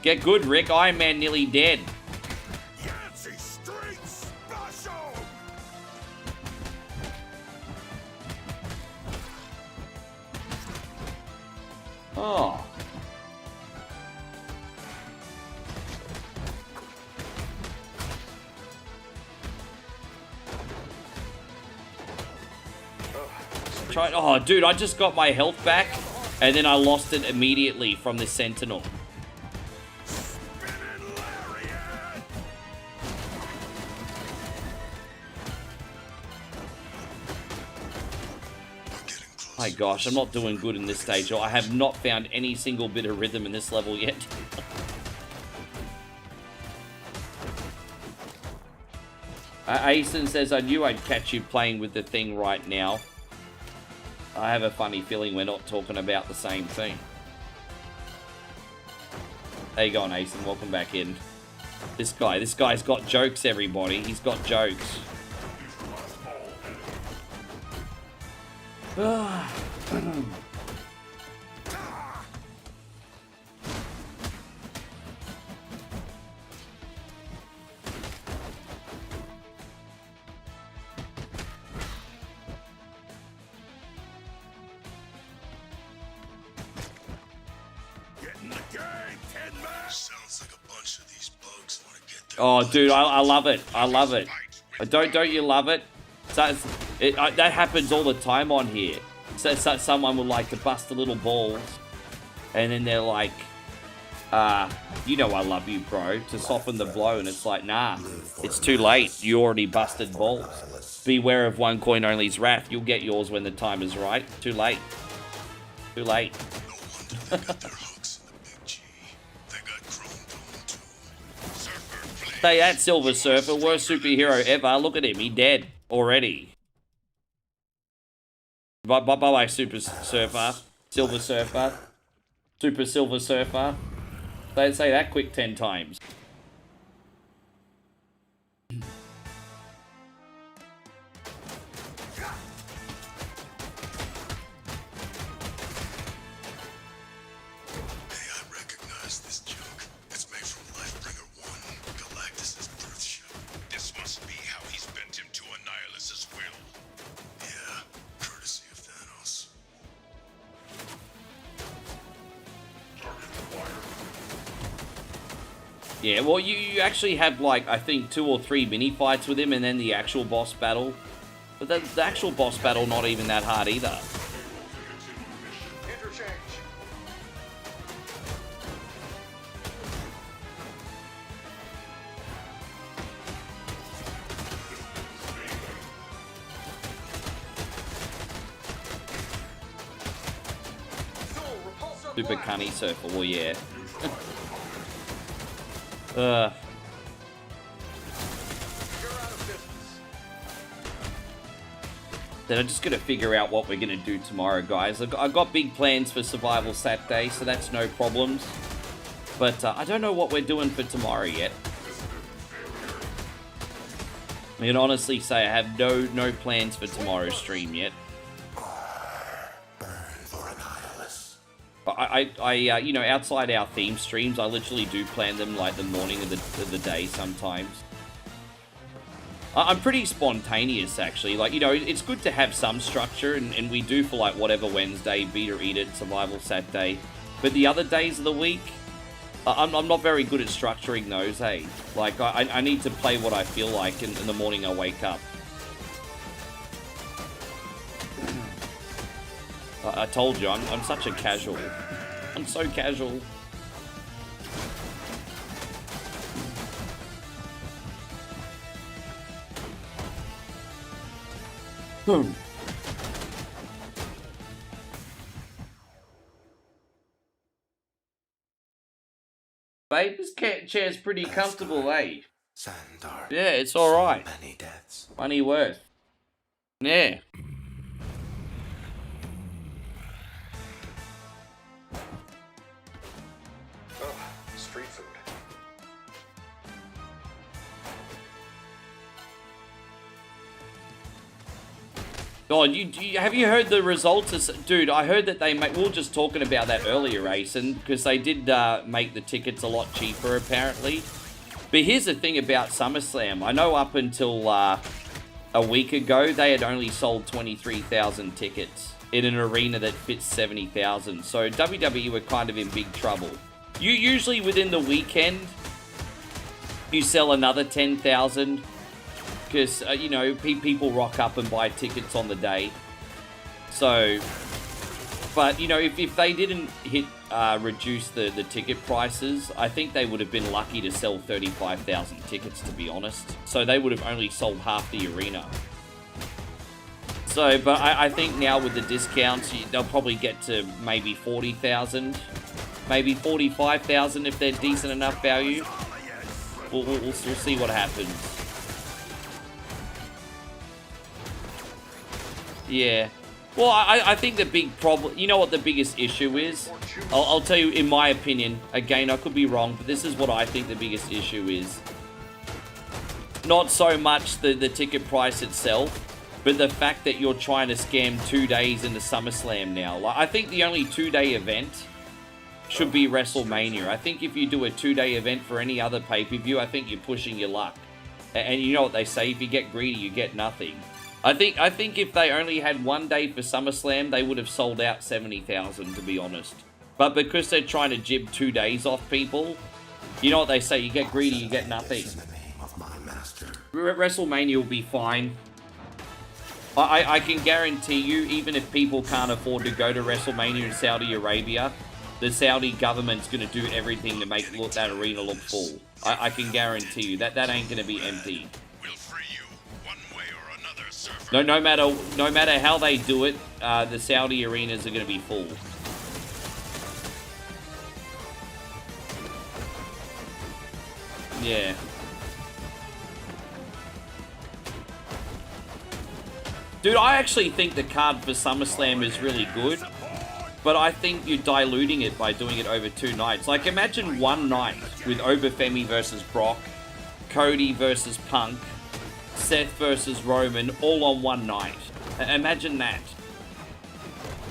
Get good, Rick. Iron Man nearly dead. Oh. Oh, dude, I just got my health back, and then I lost it immediately from the Sentinel. My gosh, I'm not doing good in this stage. I have not found any single bit of rhythm in this level yet. Asen says, I knew I'd catch you playing with the Thing right now. I have a funny feeling we're not talking about the same thing. How you going, Asen? Welcome back in. This guy's got jokes, everybody. He's got jokes. Oh, dude, I love it. I love it. Don't you love it? So that happens all the time on here. So someone would like to bust a little balls, and then they're like, you know I love you, bro, to soften the blow, and it's like, nah, it's too late. You already busted balls. Beware of one coin only's wrath. You'll get yours when the time is right. Too late. Too late. Say that, Silver Surfer, worst superhero ever. Look at him, he dead already. Bye-bye, Super Surfer. Silver Surfer. Super Silver Surfer. They say that quick 10 times. Yeah, well, you actually have, like, I think 2 or 3 mini-fights with him, and then the actual boss battle. But the actual boss battle not even that hard either. Super cunny surfer, well, yeah. Then I'm just going to figure out what we're going to do tomorrow, guys. I've got big plans for Survival Saturday, so that's no problems. But I don't know what we're doing for tomorrow yet. I can honestly say I have no plans for tomorrow's stream yet. You know, outside our theme streams, I literally do plan them like the morning of the day sometimes. I'm pretty spontaneous, actually. Like, you know, it's good to have some structure, and we do for, like, whatever Wednesday, Beat or Eat It, Survival Saturday. But the other days of the week, I'm not very good at structuring those, hey? Like, I need to play what I feel like in the morning I wake up. I told you, I'm such a casual. I'm so casual. Babe, this chair's pretty comfortable, eh? Yeah, it's alright. Money worth. Yeah. Oh, street food. Oh, have you heard the results? Dude, I heard that they make... We were just talking about that earlier, Asen, because they did make the tickets a lot cheaper, apparently. But here's the thing about SummerSlam. I know up until a week ago, they had only sold 23,000 tickets in an arena that fits 70,000. So WWE were kind of in big trouble. Usually within the weekend, you sell another 10,000. Because, you know, people rock up and buy tickets on the day. So, but, you know, if they didn't reduce the ticket prices, I think they would have been lucky to sell 35,000 tickets, to be honest. So they would have only sold half the arena. So, but I think now with the discounts, they'll probably get to maybe 40,000. Maybe 45,000 if they're decent enough value. We'll see what happens. Yeah. Well, I think the big problem... You know what the biggest issue is? I'll tell you, in my opinion. Again, I could be wrong, but this is what I think the biggest issue is. Not so much the ticket price itself, but the fact that you're trying to scam 2 days into SummerSlam now. Like, I think the only 2-day event should be WrestleMania. I think if you do a 2-day event for any other pay-per-view, I think you're pushing your luck. And you know what they say, if you get greedy, you get nothing. I think if they only had 1 day for SummerSlam, they would have sold out 70,000, to be honest. But because they're trying to jib 2 days off people, you know what they say, you get greedy, you get nothing. WrestleMania will be fine. I can guarantee you, even if people can't afford to go to WrestleMania in Saudi Arabia, the Saudi government's going to do everything to make that arena look full. I can guarantee you that ain't going to be empty. No matter how they do it, the Saudi arenas are going to be full. Yeah. Dude, I actually think the card for SummerSlam is really good, but I think you're diluting it by doing it over 2 nights. Like, imagine one night with Obafemi versus Brock, Cody versus Punk, Seth versus Roman, all on one night. Imagine that.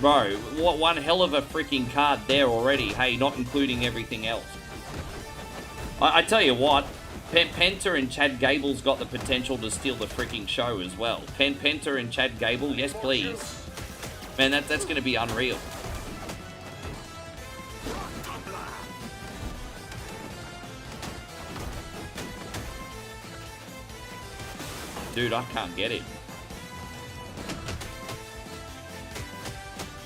Bro, what one hell of a freaking card there already. Hey, not including everything else. I tell you what, Penta and Chad Gable's got the potential to steal the freaking show as well. Penta and Chad Gable, yes please. Man, that's going to be unreal. Dude, I can't get it.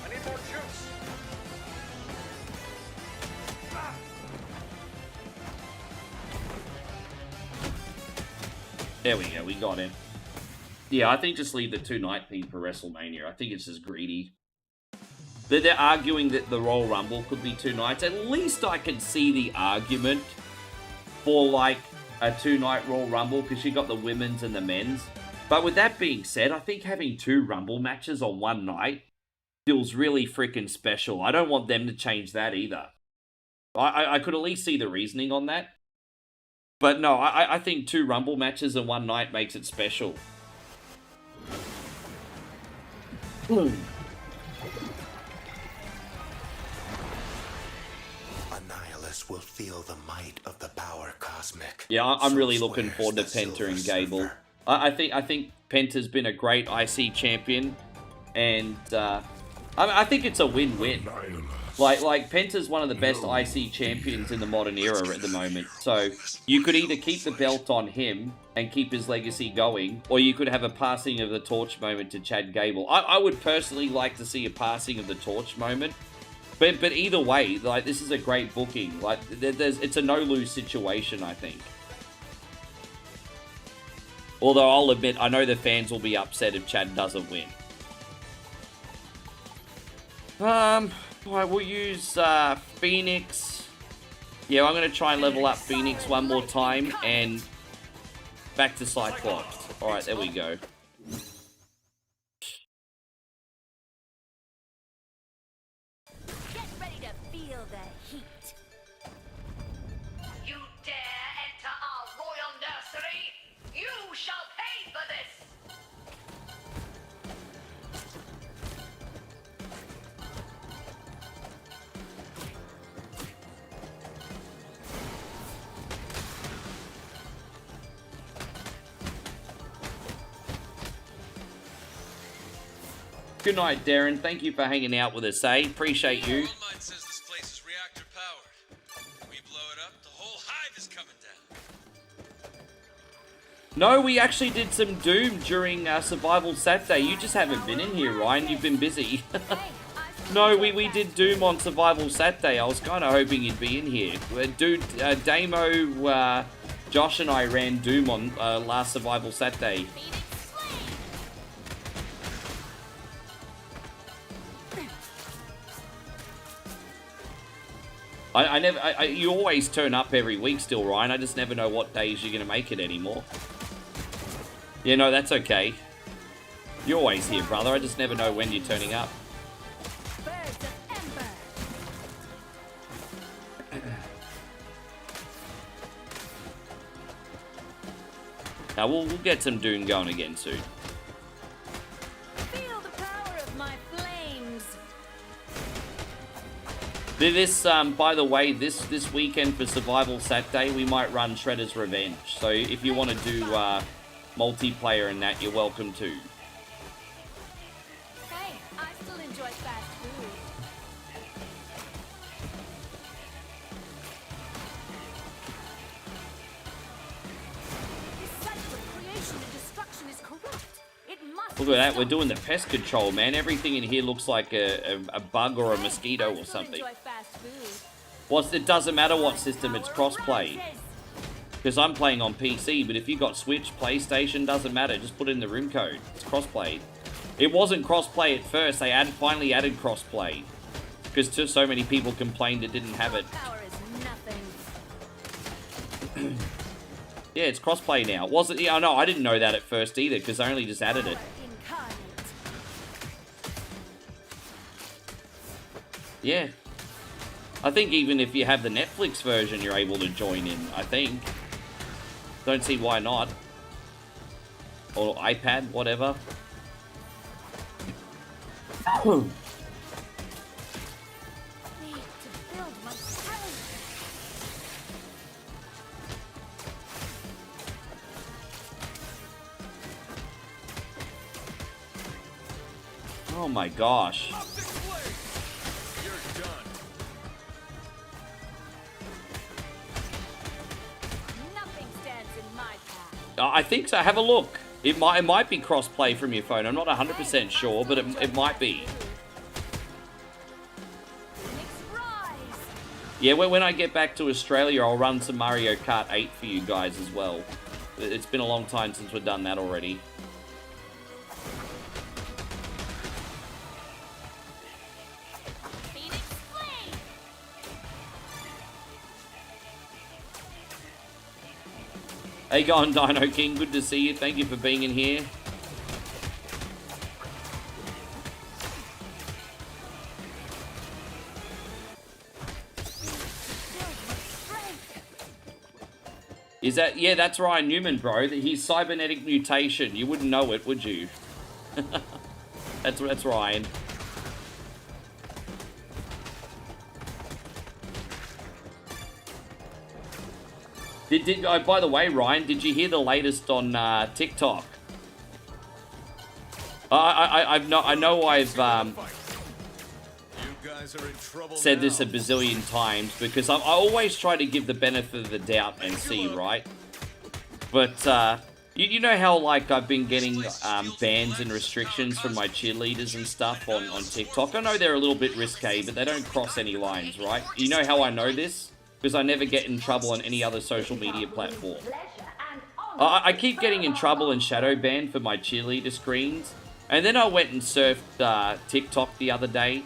I need more juice. There we go, we got him. Yeah, I think just leave the 2-night thing for WrestleMania. I think it's just greedy. They're arguing that the Royal Rumble could be 2 nights. At least I could see the argument for, like, a 2-night Royal Rumble, because you got the women's and the men's. But with that being said, I think having 2 Rumble matches on one night feels really freaking special. I don't want them to change that either. I could at least see the reasoning on that. But no, I think 2 Rumble matches in one night makes it special. Annihilus will feel the might of the power cosmic. Yeah, I'm really looking forward to Penta and Gable. I think Penta's been a great IC champion, and I think it's a win-win. Like Penta's one of the best IC champions in the modern era at the moment. So you could either keep the belt on him and keep his legacy going, or you could have a passing of the torch moment to Chad Gable. I would personally like to see a passing of the torch moment. But either way, like, this is a great booking. Like, it's a no-lose situation, I think. Although I'll admit, I know the fans will be upset if Chad doesn't win. Alright, we'll use Phoenix. Yeah, I'm going to try and level up Phoenix one more time, and back to Cyclops. Alright, there we go. Get ready to feel the heat. You dare enter our royal nursery? You shall pay for this! Good night, Darren. Thank you for hanging out with us, eh? Appreciate you. Mine says this place is reactor powered. We blow it up, the whole hive is coming down. No, we actually did some Doom during Survival Saturday. You just haven't been in here, Ryan. You've been busy. No, we did Doom on Survival Saturday. I was kind of hoping you'd be in here. Dude, Damo, Josh and I ran Doom on last Survival Saturday. You always turn up every week still, Ryan. I just never know what days you're going to make it anymore. Yeah, no, that's okay. You're always here, brother. I just never know when you're turning up. Now, we'll get some Doom going again soon. Feel the power of my flames. This, by the way, this weekend for Survival Saturday, we might run Shredder's Revenge. So if you want to do multiplayer and that, you're welcome to. Hey, I still enjoy fast food. This cycle of creation and destruction is corrupt. It must Look at that, we're doing the pest control, man. Everything in here looks like a bug or a mosquito or something. Well, it doesn't matter what system, it's cross-play. Because I'm playing on PC, but if you got Switch, PlayStation, doesn't matter. Just put in the room code. It's cross-play. It wasn't cross-play at first. They finally added cross-play. Because so many people complained it didn't have it. Yeah, it's cross-play now. Was it? Yeah, no, I didn't know that at first either, because I only just added it. Yeah. I think even if you have the Netflix version, you're able to join in, I think. Don't see why not. Or iPad, whatever. Oh my gosh. I think so. Have a look. It might be cross-play from your phone. I'm not 100% sure, but it might be. Yeah, when I get back to Australia, I'll run some Mario Kart 8 for you guys as well. It's been a long time since we've done that already. Hey, going Dino King, good to see you. Thank you for being in here. Is that... Yeah, that's Ryan Newman, bro. He's cybernetic mutation. You wouldn't know it, would you? That's Ryan. By the way, Ryan, did you hear the latest on TikTok? I know I've said this a bazillion times because I always try to give the benefit of the doubt and see, right? But you know how like I've been getting bans and restrictions from my cheerleaders and stuff on TikTok. I know they're a little bit risque, but they don't cross any lines, right? You know how I know this? Because I never get in trouble on any other social media platform. I keep getting in trouble and shadow banned for my cheerleader screens. And then I went and surfed TikTok the other day.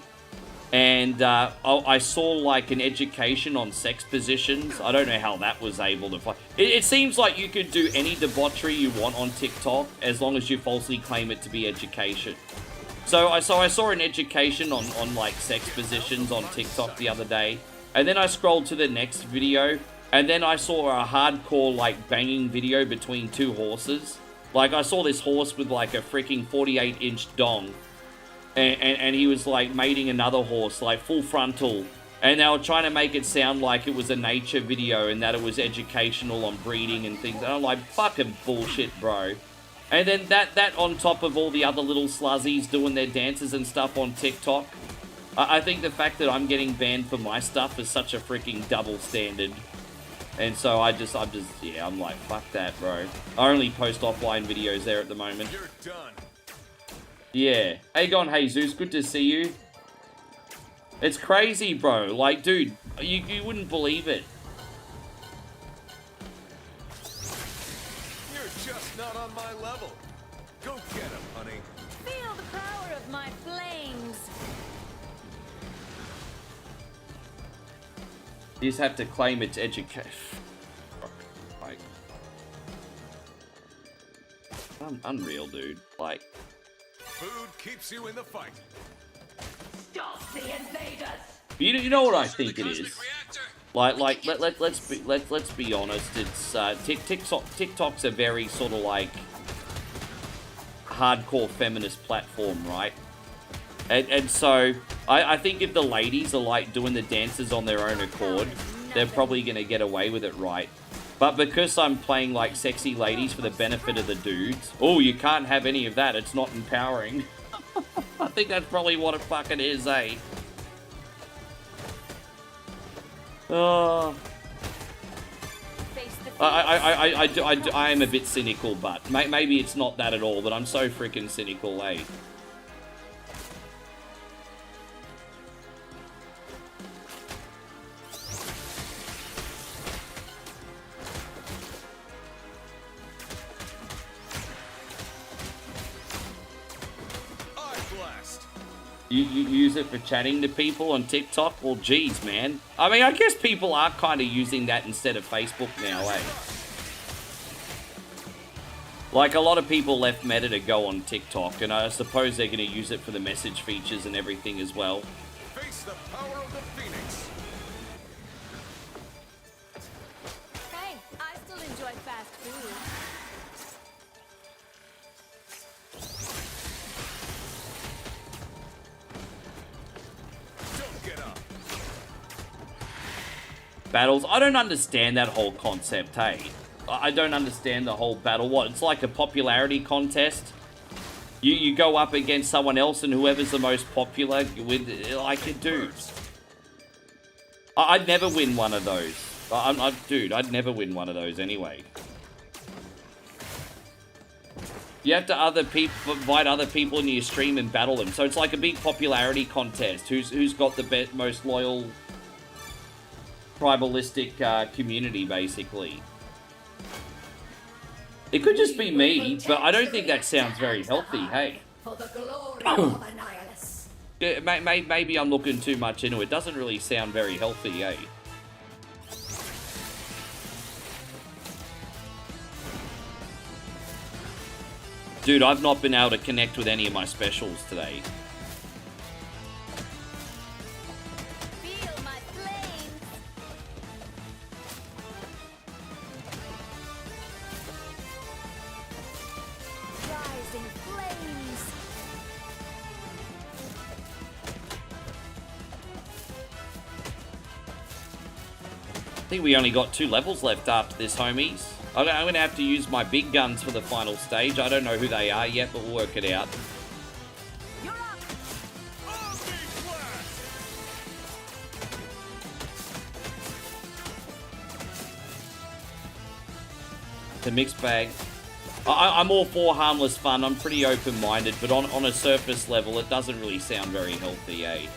And I saw like an education on sex positions. I don't know how that was able to... It seems like you could do any debauchery you want on TikTok as long as you falsely claim it to be education. So I saw an education on like sex positions on TikTok the other day. And then I scrolled to the next video, and then I saw a hardcore, like, banging video between two horses. Like, I saw this horse with, like, a freaking 48-inch dong, and he was, like, mating another horse, like, full frontal. And they were trying to make it sound like it was a nature video and that it was educational on breeding and things. And I'm like, fucking bullshit, bro. And then that on top of all the other little sluzzies doing their dances and stuff on TikTok. I think the fact that I'm getting banned for my stuff is such a freaking double standard. And so I'm like, fuck that, bro. I only post offline videos there at the moment. You're done. Yeah. Hey, gone, Jesus. Good to see you. It's crazy, bro. Like, dude, you wouldn't believe it. You're just not on my level. Go get him, honey. Feel the power of my flames. You just have to claim it's education. Like, unreal, dude. Like, food keeps you in the fight. Stop the invaders. You know what I think it is. Like let's be honest. It's TikTok's a very sort of like hardcore feminist platform, right? And so, I think if the ladies are, like, doing the dances on their own accord, they're probably going to get away with it right. But because I'm playing, like, sexy ladies for the benefit of the dudes, oh, you can't have any of that, it's not empowering. I think that's probably what it fucking is, eh? I am a bit cynical, but maybe it's not that at all, but I'm so freaking cynical, eh? You use it for chatting to people on TikTok? Well, geez, man. I mean, I guess people are kind of using that instead of Facebook now, eh? Like, a lot of people left Meta to go on TikTok, and I suppose they're going to use it for the message features and everything as well. Face the power of the Phoenix. Hey, I still enjoy fast food. Battles. I don't understand that whole concept, hey. I don't understand the whole battle. What? It's like a popularity contest. You go up against someone else and whoever's the most popular with, like, a dude. I'd never win one of those. Dude, I'd never win one of those anyway. You have to invite other people into your stream and battle them. So it's like a big popularity contest. Who's got the most loyal tribalistic community, basically. It could just be me, but I don't think that sounds very healthy, hey. For the glory of Annihilus. Yeah, maybe I'm looking too much into it. It doesn't really sound very healthy, eh? Dude, I've not been able to connect with any of my specials today. I think we only got 2 levels left after this, homies. I'm going to have to use my big guns for the final stage. I don't know who they are yet, but we'll work it out. The mixed bag. I'm all for harmless fun. I'm pretty open-minded, but on a surface level, it doesn't really sound very healthy, eh?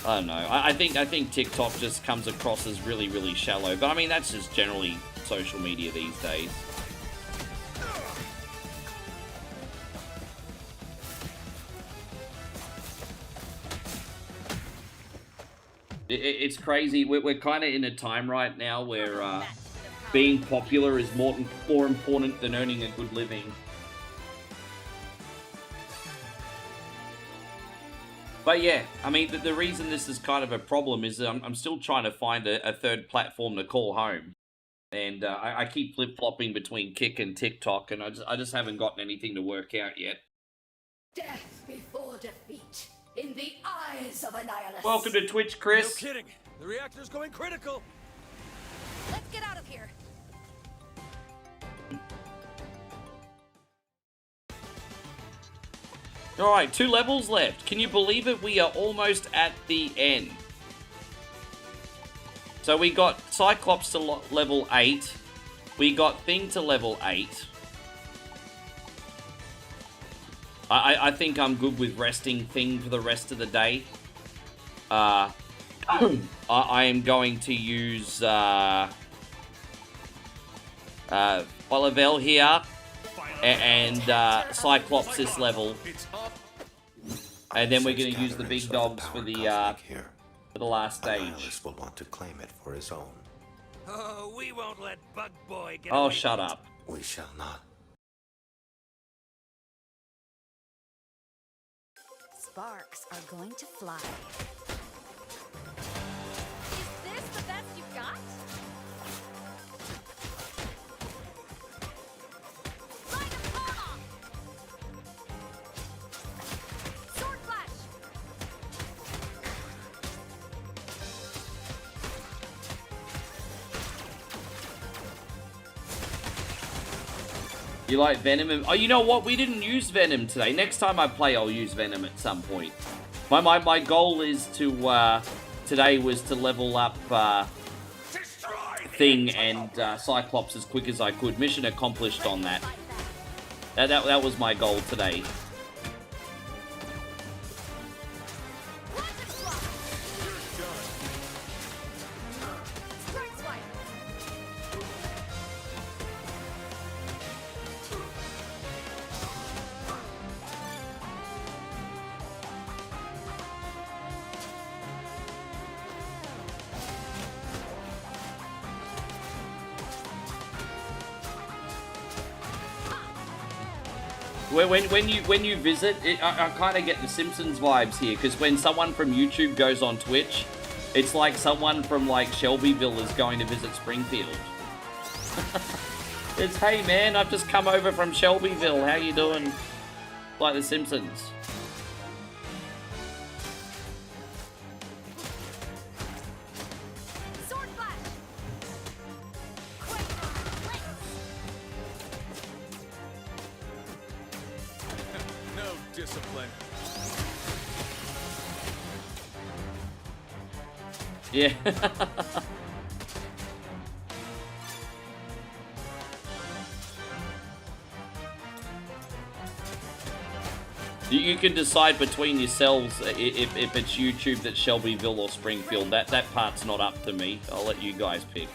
I don't know. I think TikTok just comes across as really, really shallow. But I mean, that's just generally social media these days. It's crazy. We're kind of in a time right now where being popular is more important than earning a good living. But yeah, I mean, the reason this is kind of a problem is that I'm still trying to find a third platform to call home. And I keep flip-flopping between Kick and TikTok, and I just haven't gotten anything to work out yet. Death before defeat, in the eyes of a nihilist. Welcome to Twitch, Chris. No kidding. The reactor's going critical. Let's get out of here. Alright, 2 levels left. Can you believe it? We are almost at the end. So we got Cyclops to level 8. We got Thing to level 8. I think I'm good with resting Thing for the rest of the day. I am going to use Olivel here. And Cyclops this level, and then we're going to use the big dogs for the last stage. Will want to claim it for his own. Oh, we won't let Bug Boy get Oh, away. shut up. We shall not. Sparks are going to fly. Is this the best you've got? Sword flash! You like Venom? Oh, you know what? We didn't use Venom today. Next time I play, I'll use Venom at some point. My goal is to, today was to level up, Thing and, Cyclops as quick as I could. Mission accomplished on that. That was my goal today. When you visit, I kind of get the Simpsons vibes here, because when someone from YouTube goes on Twitch, it's like someone from like Shelbyville is going to visit Springfield. It's, hey man, I've just come over from Shelbyville, how you doing? Like the Simpsons. Discipline. Yeah. You can decide between yourselves if it's YouTube that's Shelbyville or Springfield. That part's not up to me. I'll let you guys pick.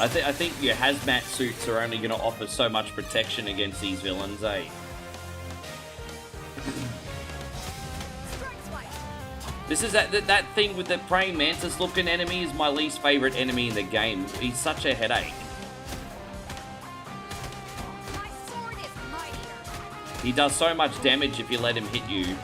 I think your hazmat suits are only going to offer so much protection against these villains, eh? This is that thing with the praying mantis looking enemy is my least favorite enemy in the game. He's such a headache. He does so much damage if you let him hit you.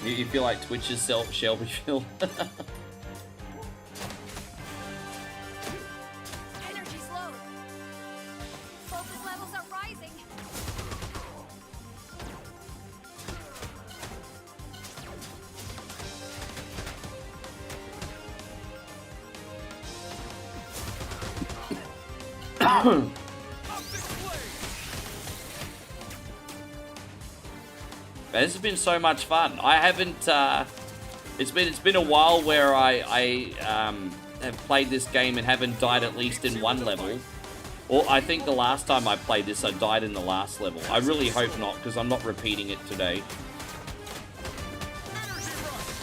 You feel like Twitch's Shelbyville. Energy's low. Focus levels are rising. This has been so much fun. I haven't. It's been a while where I have played this game and haven't died at least in one level. Or I think the last time I played this, I died in the last level. I really hope not, because I'm not repeating it today.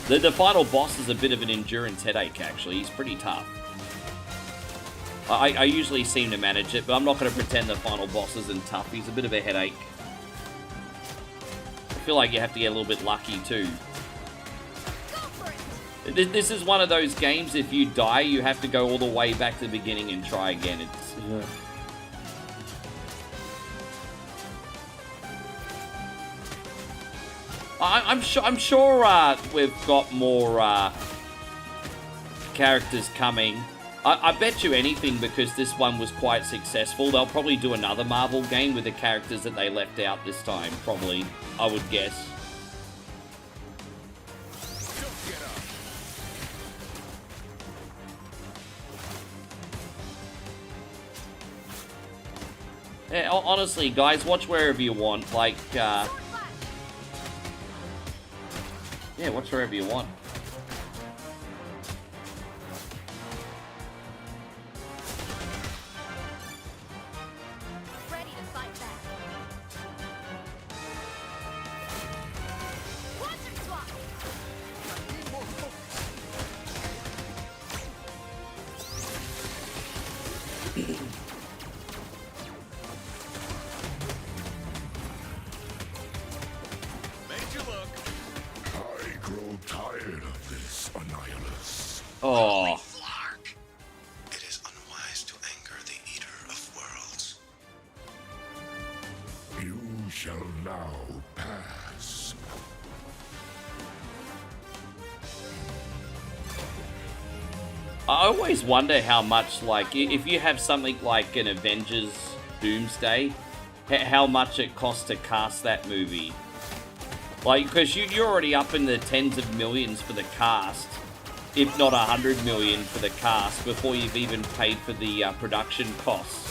The final boss is a bit of an endurance headache, actually. He's pretty tough. I usually seem to manage it, but I'm not going to pretend the final boss isn't tough. He's a bit of a headache. I feel like you have to get a little bit lucky, too. This is one of those games, if you die, you have to go all the way back to the beginning and try again. It's... I'm sure we've got more characters coming. I bet you anything, because this one was quite successful, they'll probably do another Marvel game with the characters that they left out this time, probably, I would guess. Yeah, honestly, guys, watch wherever you want, like, yeah, watch wherever you want. Oh. It is unwise to anger the Eater of Worlds. You shall now pass. I always wonder how much, like, if you have something like an Avengers Doomsday, how much it costs to cast that movie. Like, because you're already up in the tens of millions for the cast, if not 100 million for the cast, before you've even paid for the production costs.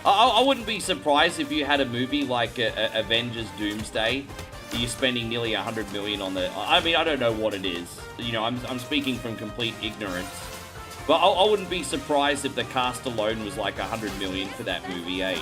I wouldn't be surprised if you had a movie like Avengers Doomsday, you're spending nearly 100 million on the... I mean, I don't know what it is. You know, I'm speaking from complete ignorance. But I wouldn't be surprised if the cast alone was like 100 million for that movie, eh?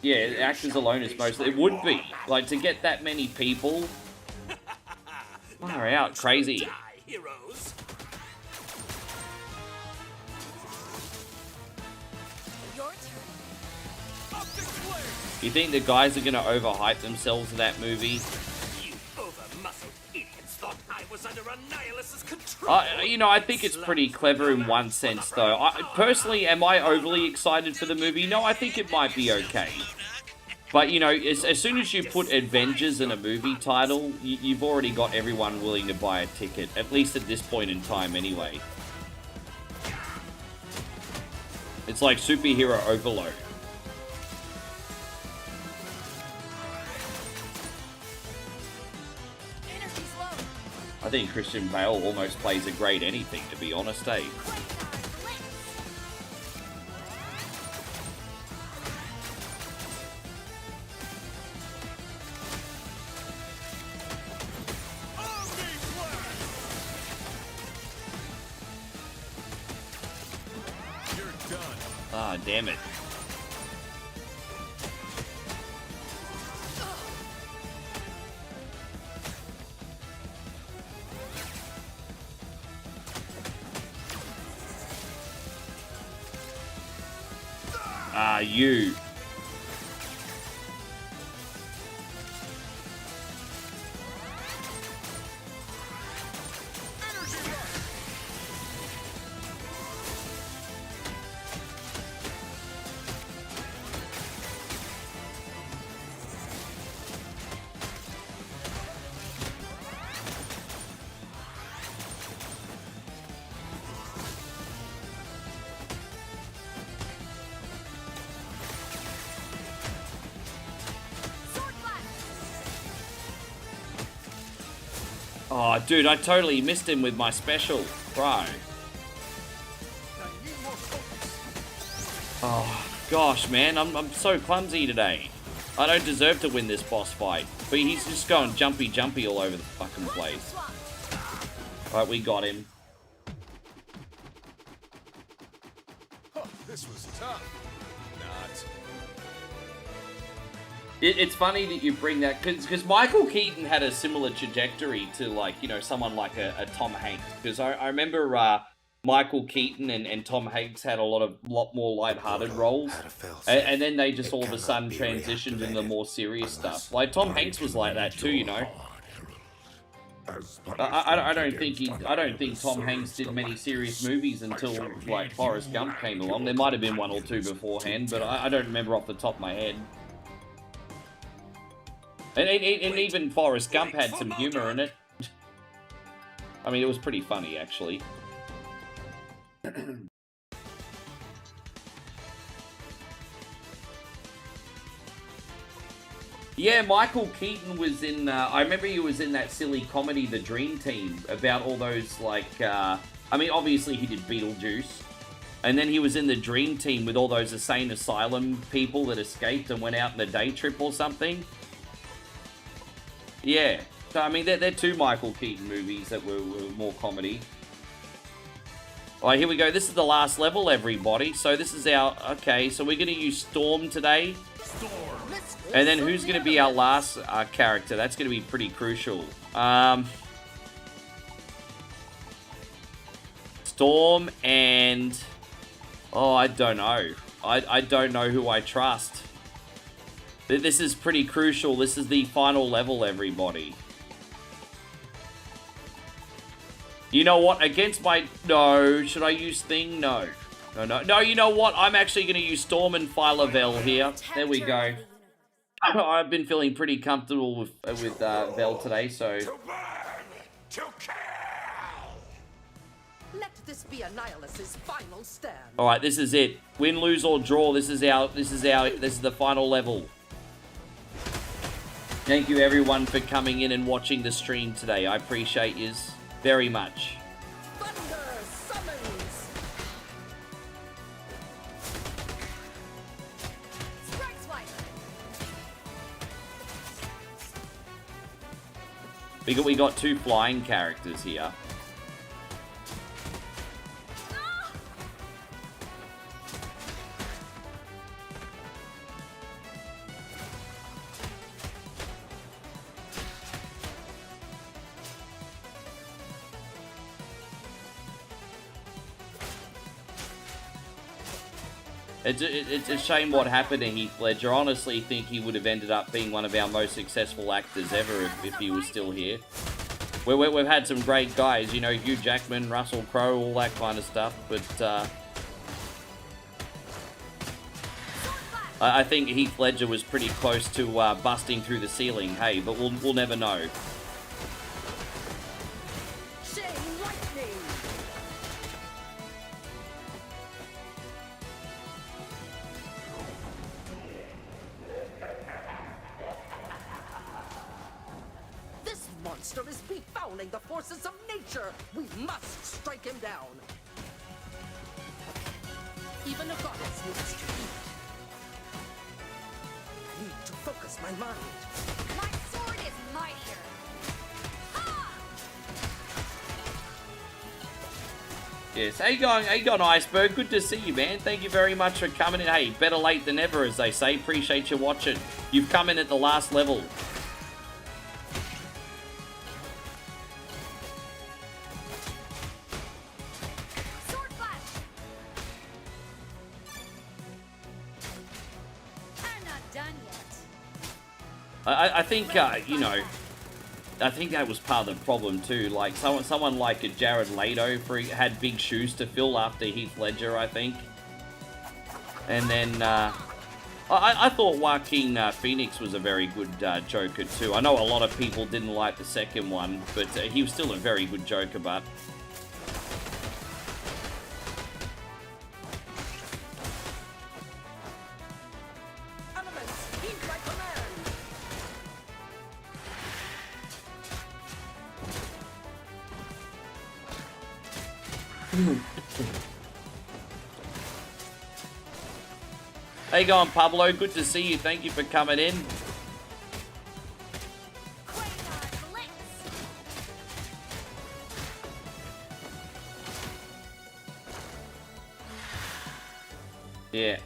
Yeah, actors alone is mostly... It would be. Like, to get that many people... Far out, crazy. Heroes. Your turn. You think the guys are going to overhype themselves in that movie? You over-muscled idiots thought I was under a nihilist's control. You know, I think it's pretty clever in one sense, though. Personally, am I overly excited for the movie? No, I think it might be okay. But, you know, as soon as you put Avengers in a movie title, you've already got everyone willing to buy a ticket. At least at this point in time, anyway. It's like superhero overload. I think Christian Bale almost plays a great anything, to be honest, eh? Ah, damn it. are you? Oh, dude, I totally missed him with my special, bro. Oh, gosh, man, I'm so clumsy today. I don't deserve to win this boss fight, but he's just going jumpy all over the fucking place. All right, we got him. Oh, this was tough. Not. It's funny that you bring that, because Michael Keaton had a similar trajectory to, like, you know, someone like a Tom Hanks. Because I remember Michael Keaton and Tom Hanks had a lot more lighthearted roles. And then they just all of a sudden transitioned into more serious stuff. Like, Tom Hanks was like that too, you know. I don't think Tom Hanks did many serious movies until, like, Forrest Gump came along. There might have been one or two beforehand, but I don't remember off the top of my head. And even Forrest Gump had some humor in it. I mean, it was pretty funny, actually. Yeah, Michael Keaton was in, I remember he was in that silly comedy, The Dream Team, about all those, like, I mean, obviously he did Beetlejuice. And then he was in The Dream Team with all those insane asylum people that escaped and went out on a day trip or something. Yeah, so I mean, they're two Michael Keaton movies that were more comedy. Alright, here we go. This is the last level, everybody. So this is our... Okay, so we're going to use Storm today. And then who's going to be our last character? That's going to be pretty crucial. Storm and... Oh, I don't know. I don't know who I trust. This is pretty crucial. This is the final level, everybody. You know what? Against my... No. Should I use Thing? No. No, you know what? I'm actually going to use Storm and Phyla-Vell here. There we go. I've been feeling pretty comfortable with Vell today, so... Let this be Annihilus's final stand. Alright, this is it. Win, lose, or draw. This is the final level. Thank you everyone for coming in and watching the stream today. I appreciate yous very much. Thunder summons. Strike swipe. We got two flying characters here. It's a shame what happened to Heath Ledger. I honestly think he would have ended up being one of our most successful actors ever if he was still here. We've had some great guys, you know, Hugh Jackman, Russell Crowe, all that kind of stuff, but I think Heath Ledger was pretty close to busting through the ceiling, hey, but we'll never know. Is befouling the forces of nature. We must strike him down. Even a goddess needs to eat. I need to focus my mind. My sword is mightier. Ha! Yes, how you going, Iceberg? Good to see you, man. Thank you very much for coming in. Hey, better late than never, as they say. Appreciate you watching. You've come in at the last level. I think, you know, I think that was part of the problem too. Like, someone like a Jared Leto had big shoes to fill after Heath Ledger, I think. And then, I thought Joaquin Phoenix was a very good Joker too. I know a lot of people didn't like the second one, but he was still a very good Joker, but... How you going, Pablo? Good to see you. Thank you for coming in. Yeah.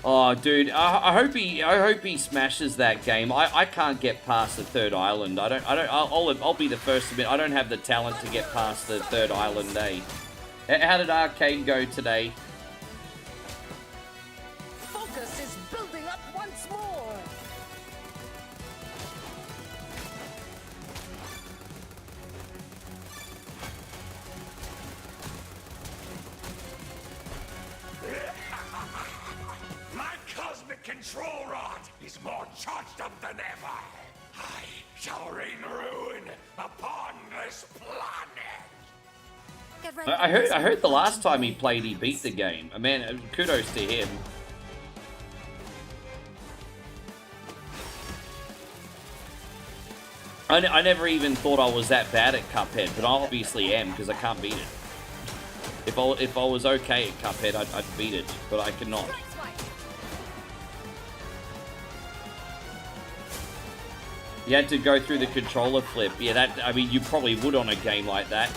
Oh, dude, I hope he smashes that game. I can't get past the third island. I'll be the first to admit I don't have the talent to get past the third island, eh? How did Arcade go today? Focus is building up once more. My cosmic control rod is more charged up than ever. I shall rain ruin upon this planet. I heard the last time he played, he beat the game. Man, kudos to him. I never even thought I was that bad at Cuphead, but I obviously am because I can't beat it. If I was okay at Cuphead, I'd beat it, but I cannot. You had to go through the controller flip. Yeah, I mean, you probably would on a game like that.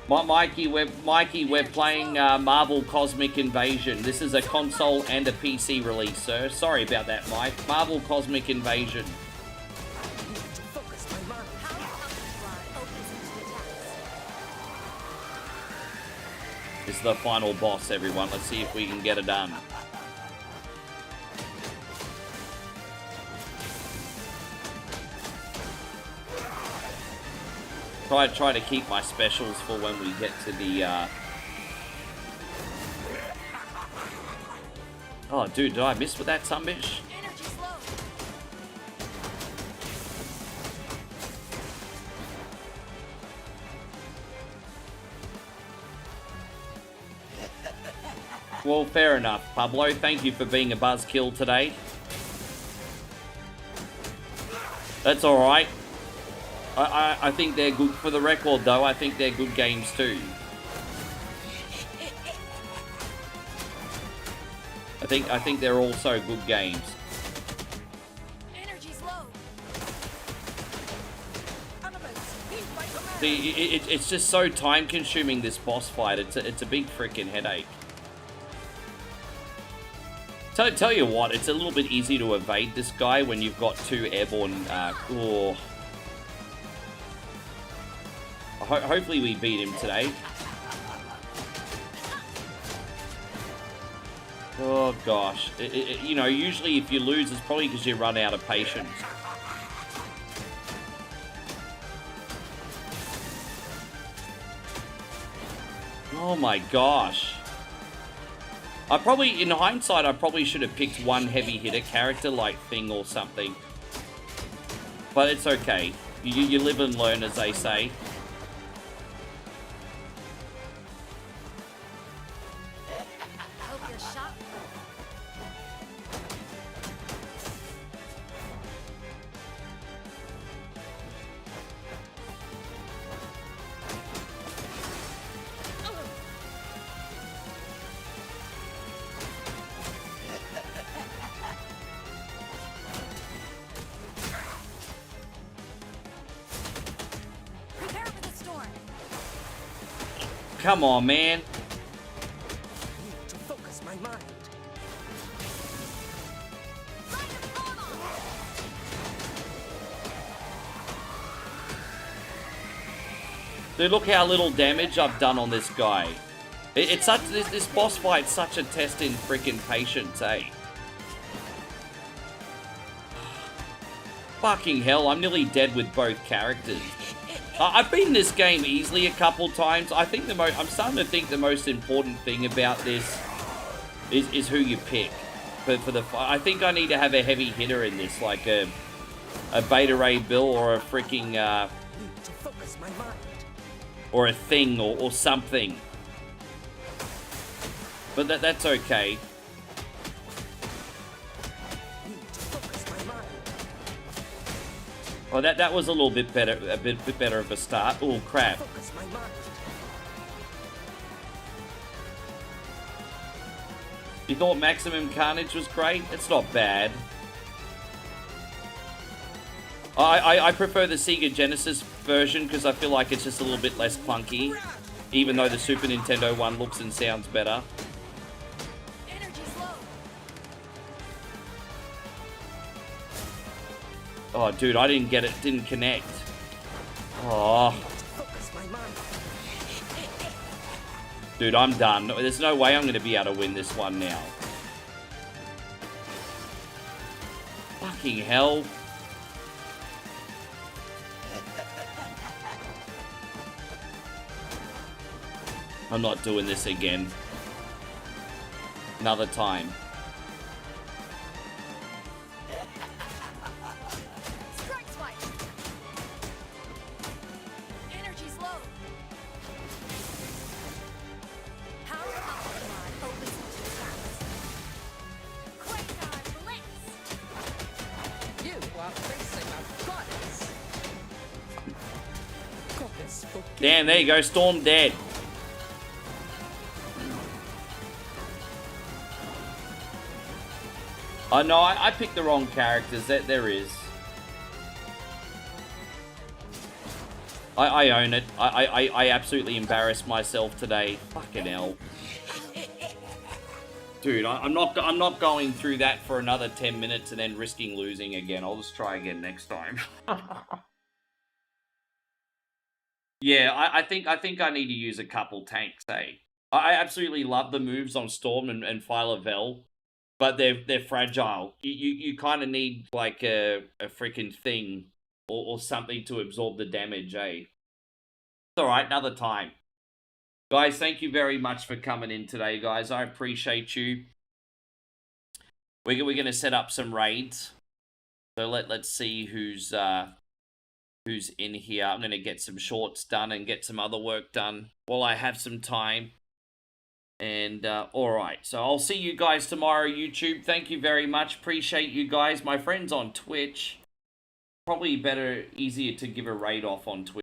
Mikey, we're playing Marvel Cosmic Invasion. This is a console and a PC release, sir. Sorry about that, Mike. Marvel Cosmic Invasion. This is the final boss, everyone. Let's see if we can get it done. Try to keep my specials for when we get to the, Oh, dude, did I miss with that sumbitch? Well, fair enough, Pablo. Thank you for being a buzzkill today. That's alright. I think they're good. For the record, though, I think they're good games, too. I think they're also good games. Energy's low. See, it's just so time-consuming, this boss fight. It's a big freaking headache. Tell you what, it's a little bit easy to evade this guy when you've got two airborne... Hopefully we beat him today. Oh gosh. You know, usually if you lose, it's probably because you run out of patience. Oh my gosh. In hindsight, I probably should have picked one heavy hitter character like Thing or something. But it's okay. You live and learn, as they say. Come on, man. To focus my mind. Dude, look how little damage I've done on this guy. It's such this boss fight's such a test in freaking patience, eh? Fucking hell, I'm nearly dead with both characters. I've beaten this game easily a couple times. I think I'm starting to think the most important thing about this is who you pick for the fight. I think I need to have a heavy hitter in this, like a Beta Ray Bill or a freaking or a thing or something. But that's okay. Oh, that was a little bit better, a bit better of a start. Oh crap! You thought Maximum Carnage was great? It's not bad. I prefer the Sega Genesis version because I feel like it's just a little bit less clunky, even though the Super Nintendo one looks and sounds better. Oh, dude, I didn't get it. Didn't connect. Oh. Dude, I'm done. There's no way I'm going to be able to win this one now. Fucking hell. I'm not doing this again. Another time. Damn, there you go, Storm dead. Oh no, I picked the wrong characters. There is. I own it. I absolutely embarrassed myself today. Fucking hell. Dude, I'm not going through that for another 10 minutes and then risking losing again. I'll just try again next time. Yeah, I think I need to use a couple tanks, eh? I absolutely love the moves on Storm and Phyla-Vell, but they're fragile. You kind of need like a freaking thing or something to absorb the damage, eh? It's alright, another time. Guys, thank you very much for coming in today, guys. I appreciate you. We're going to set up some raids. So let's see who's in here. I'm going to get some shorts done and get some other work done while I have some time. And, alright. So I'll see you guys tomorrow, YouTube. Thank you very much. Appreciate you guys. My friends on Twitch. Probably easier to give a raid off on Twitch.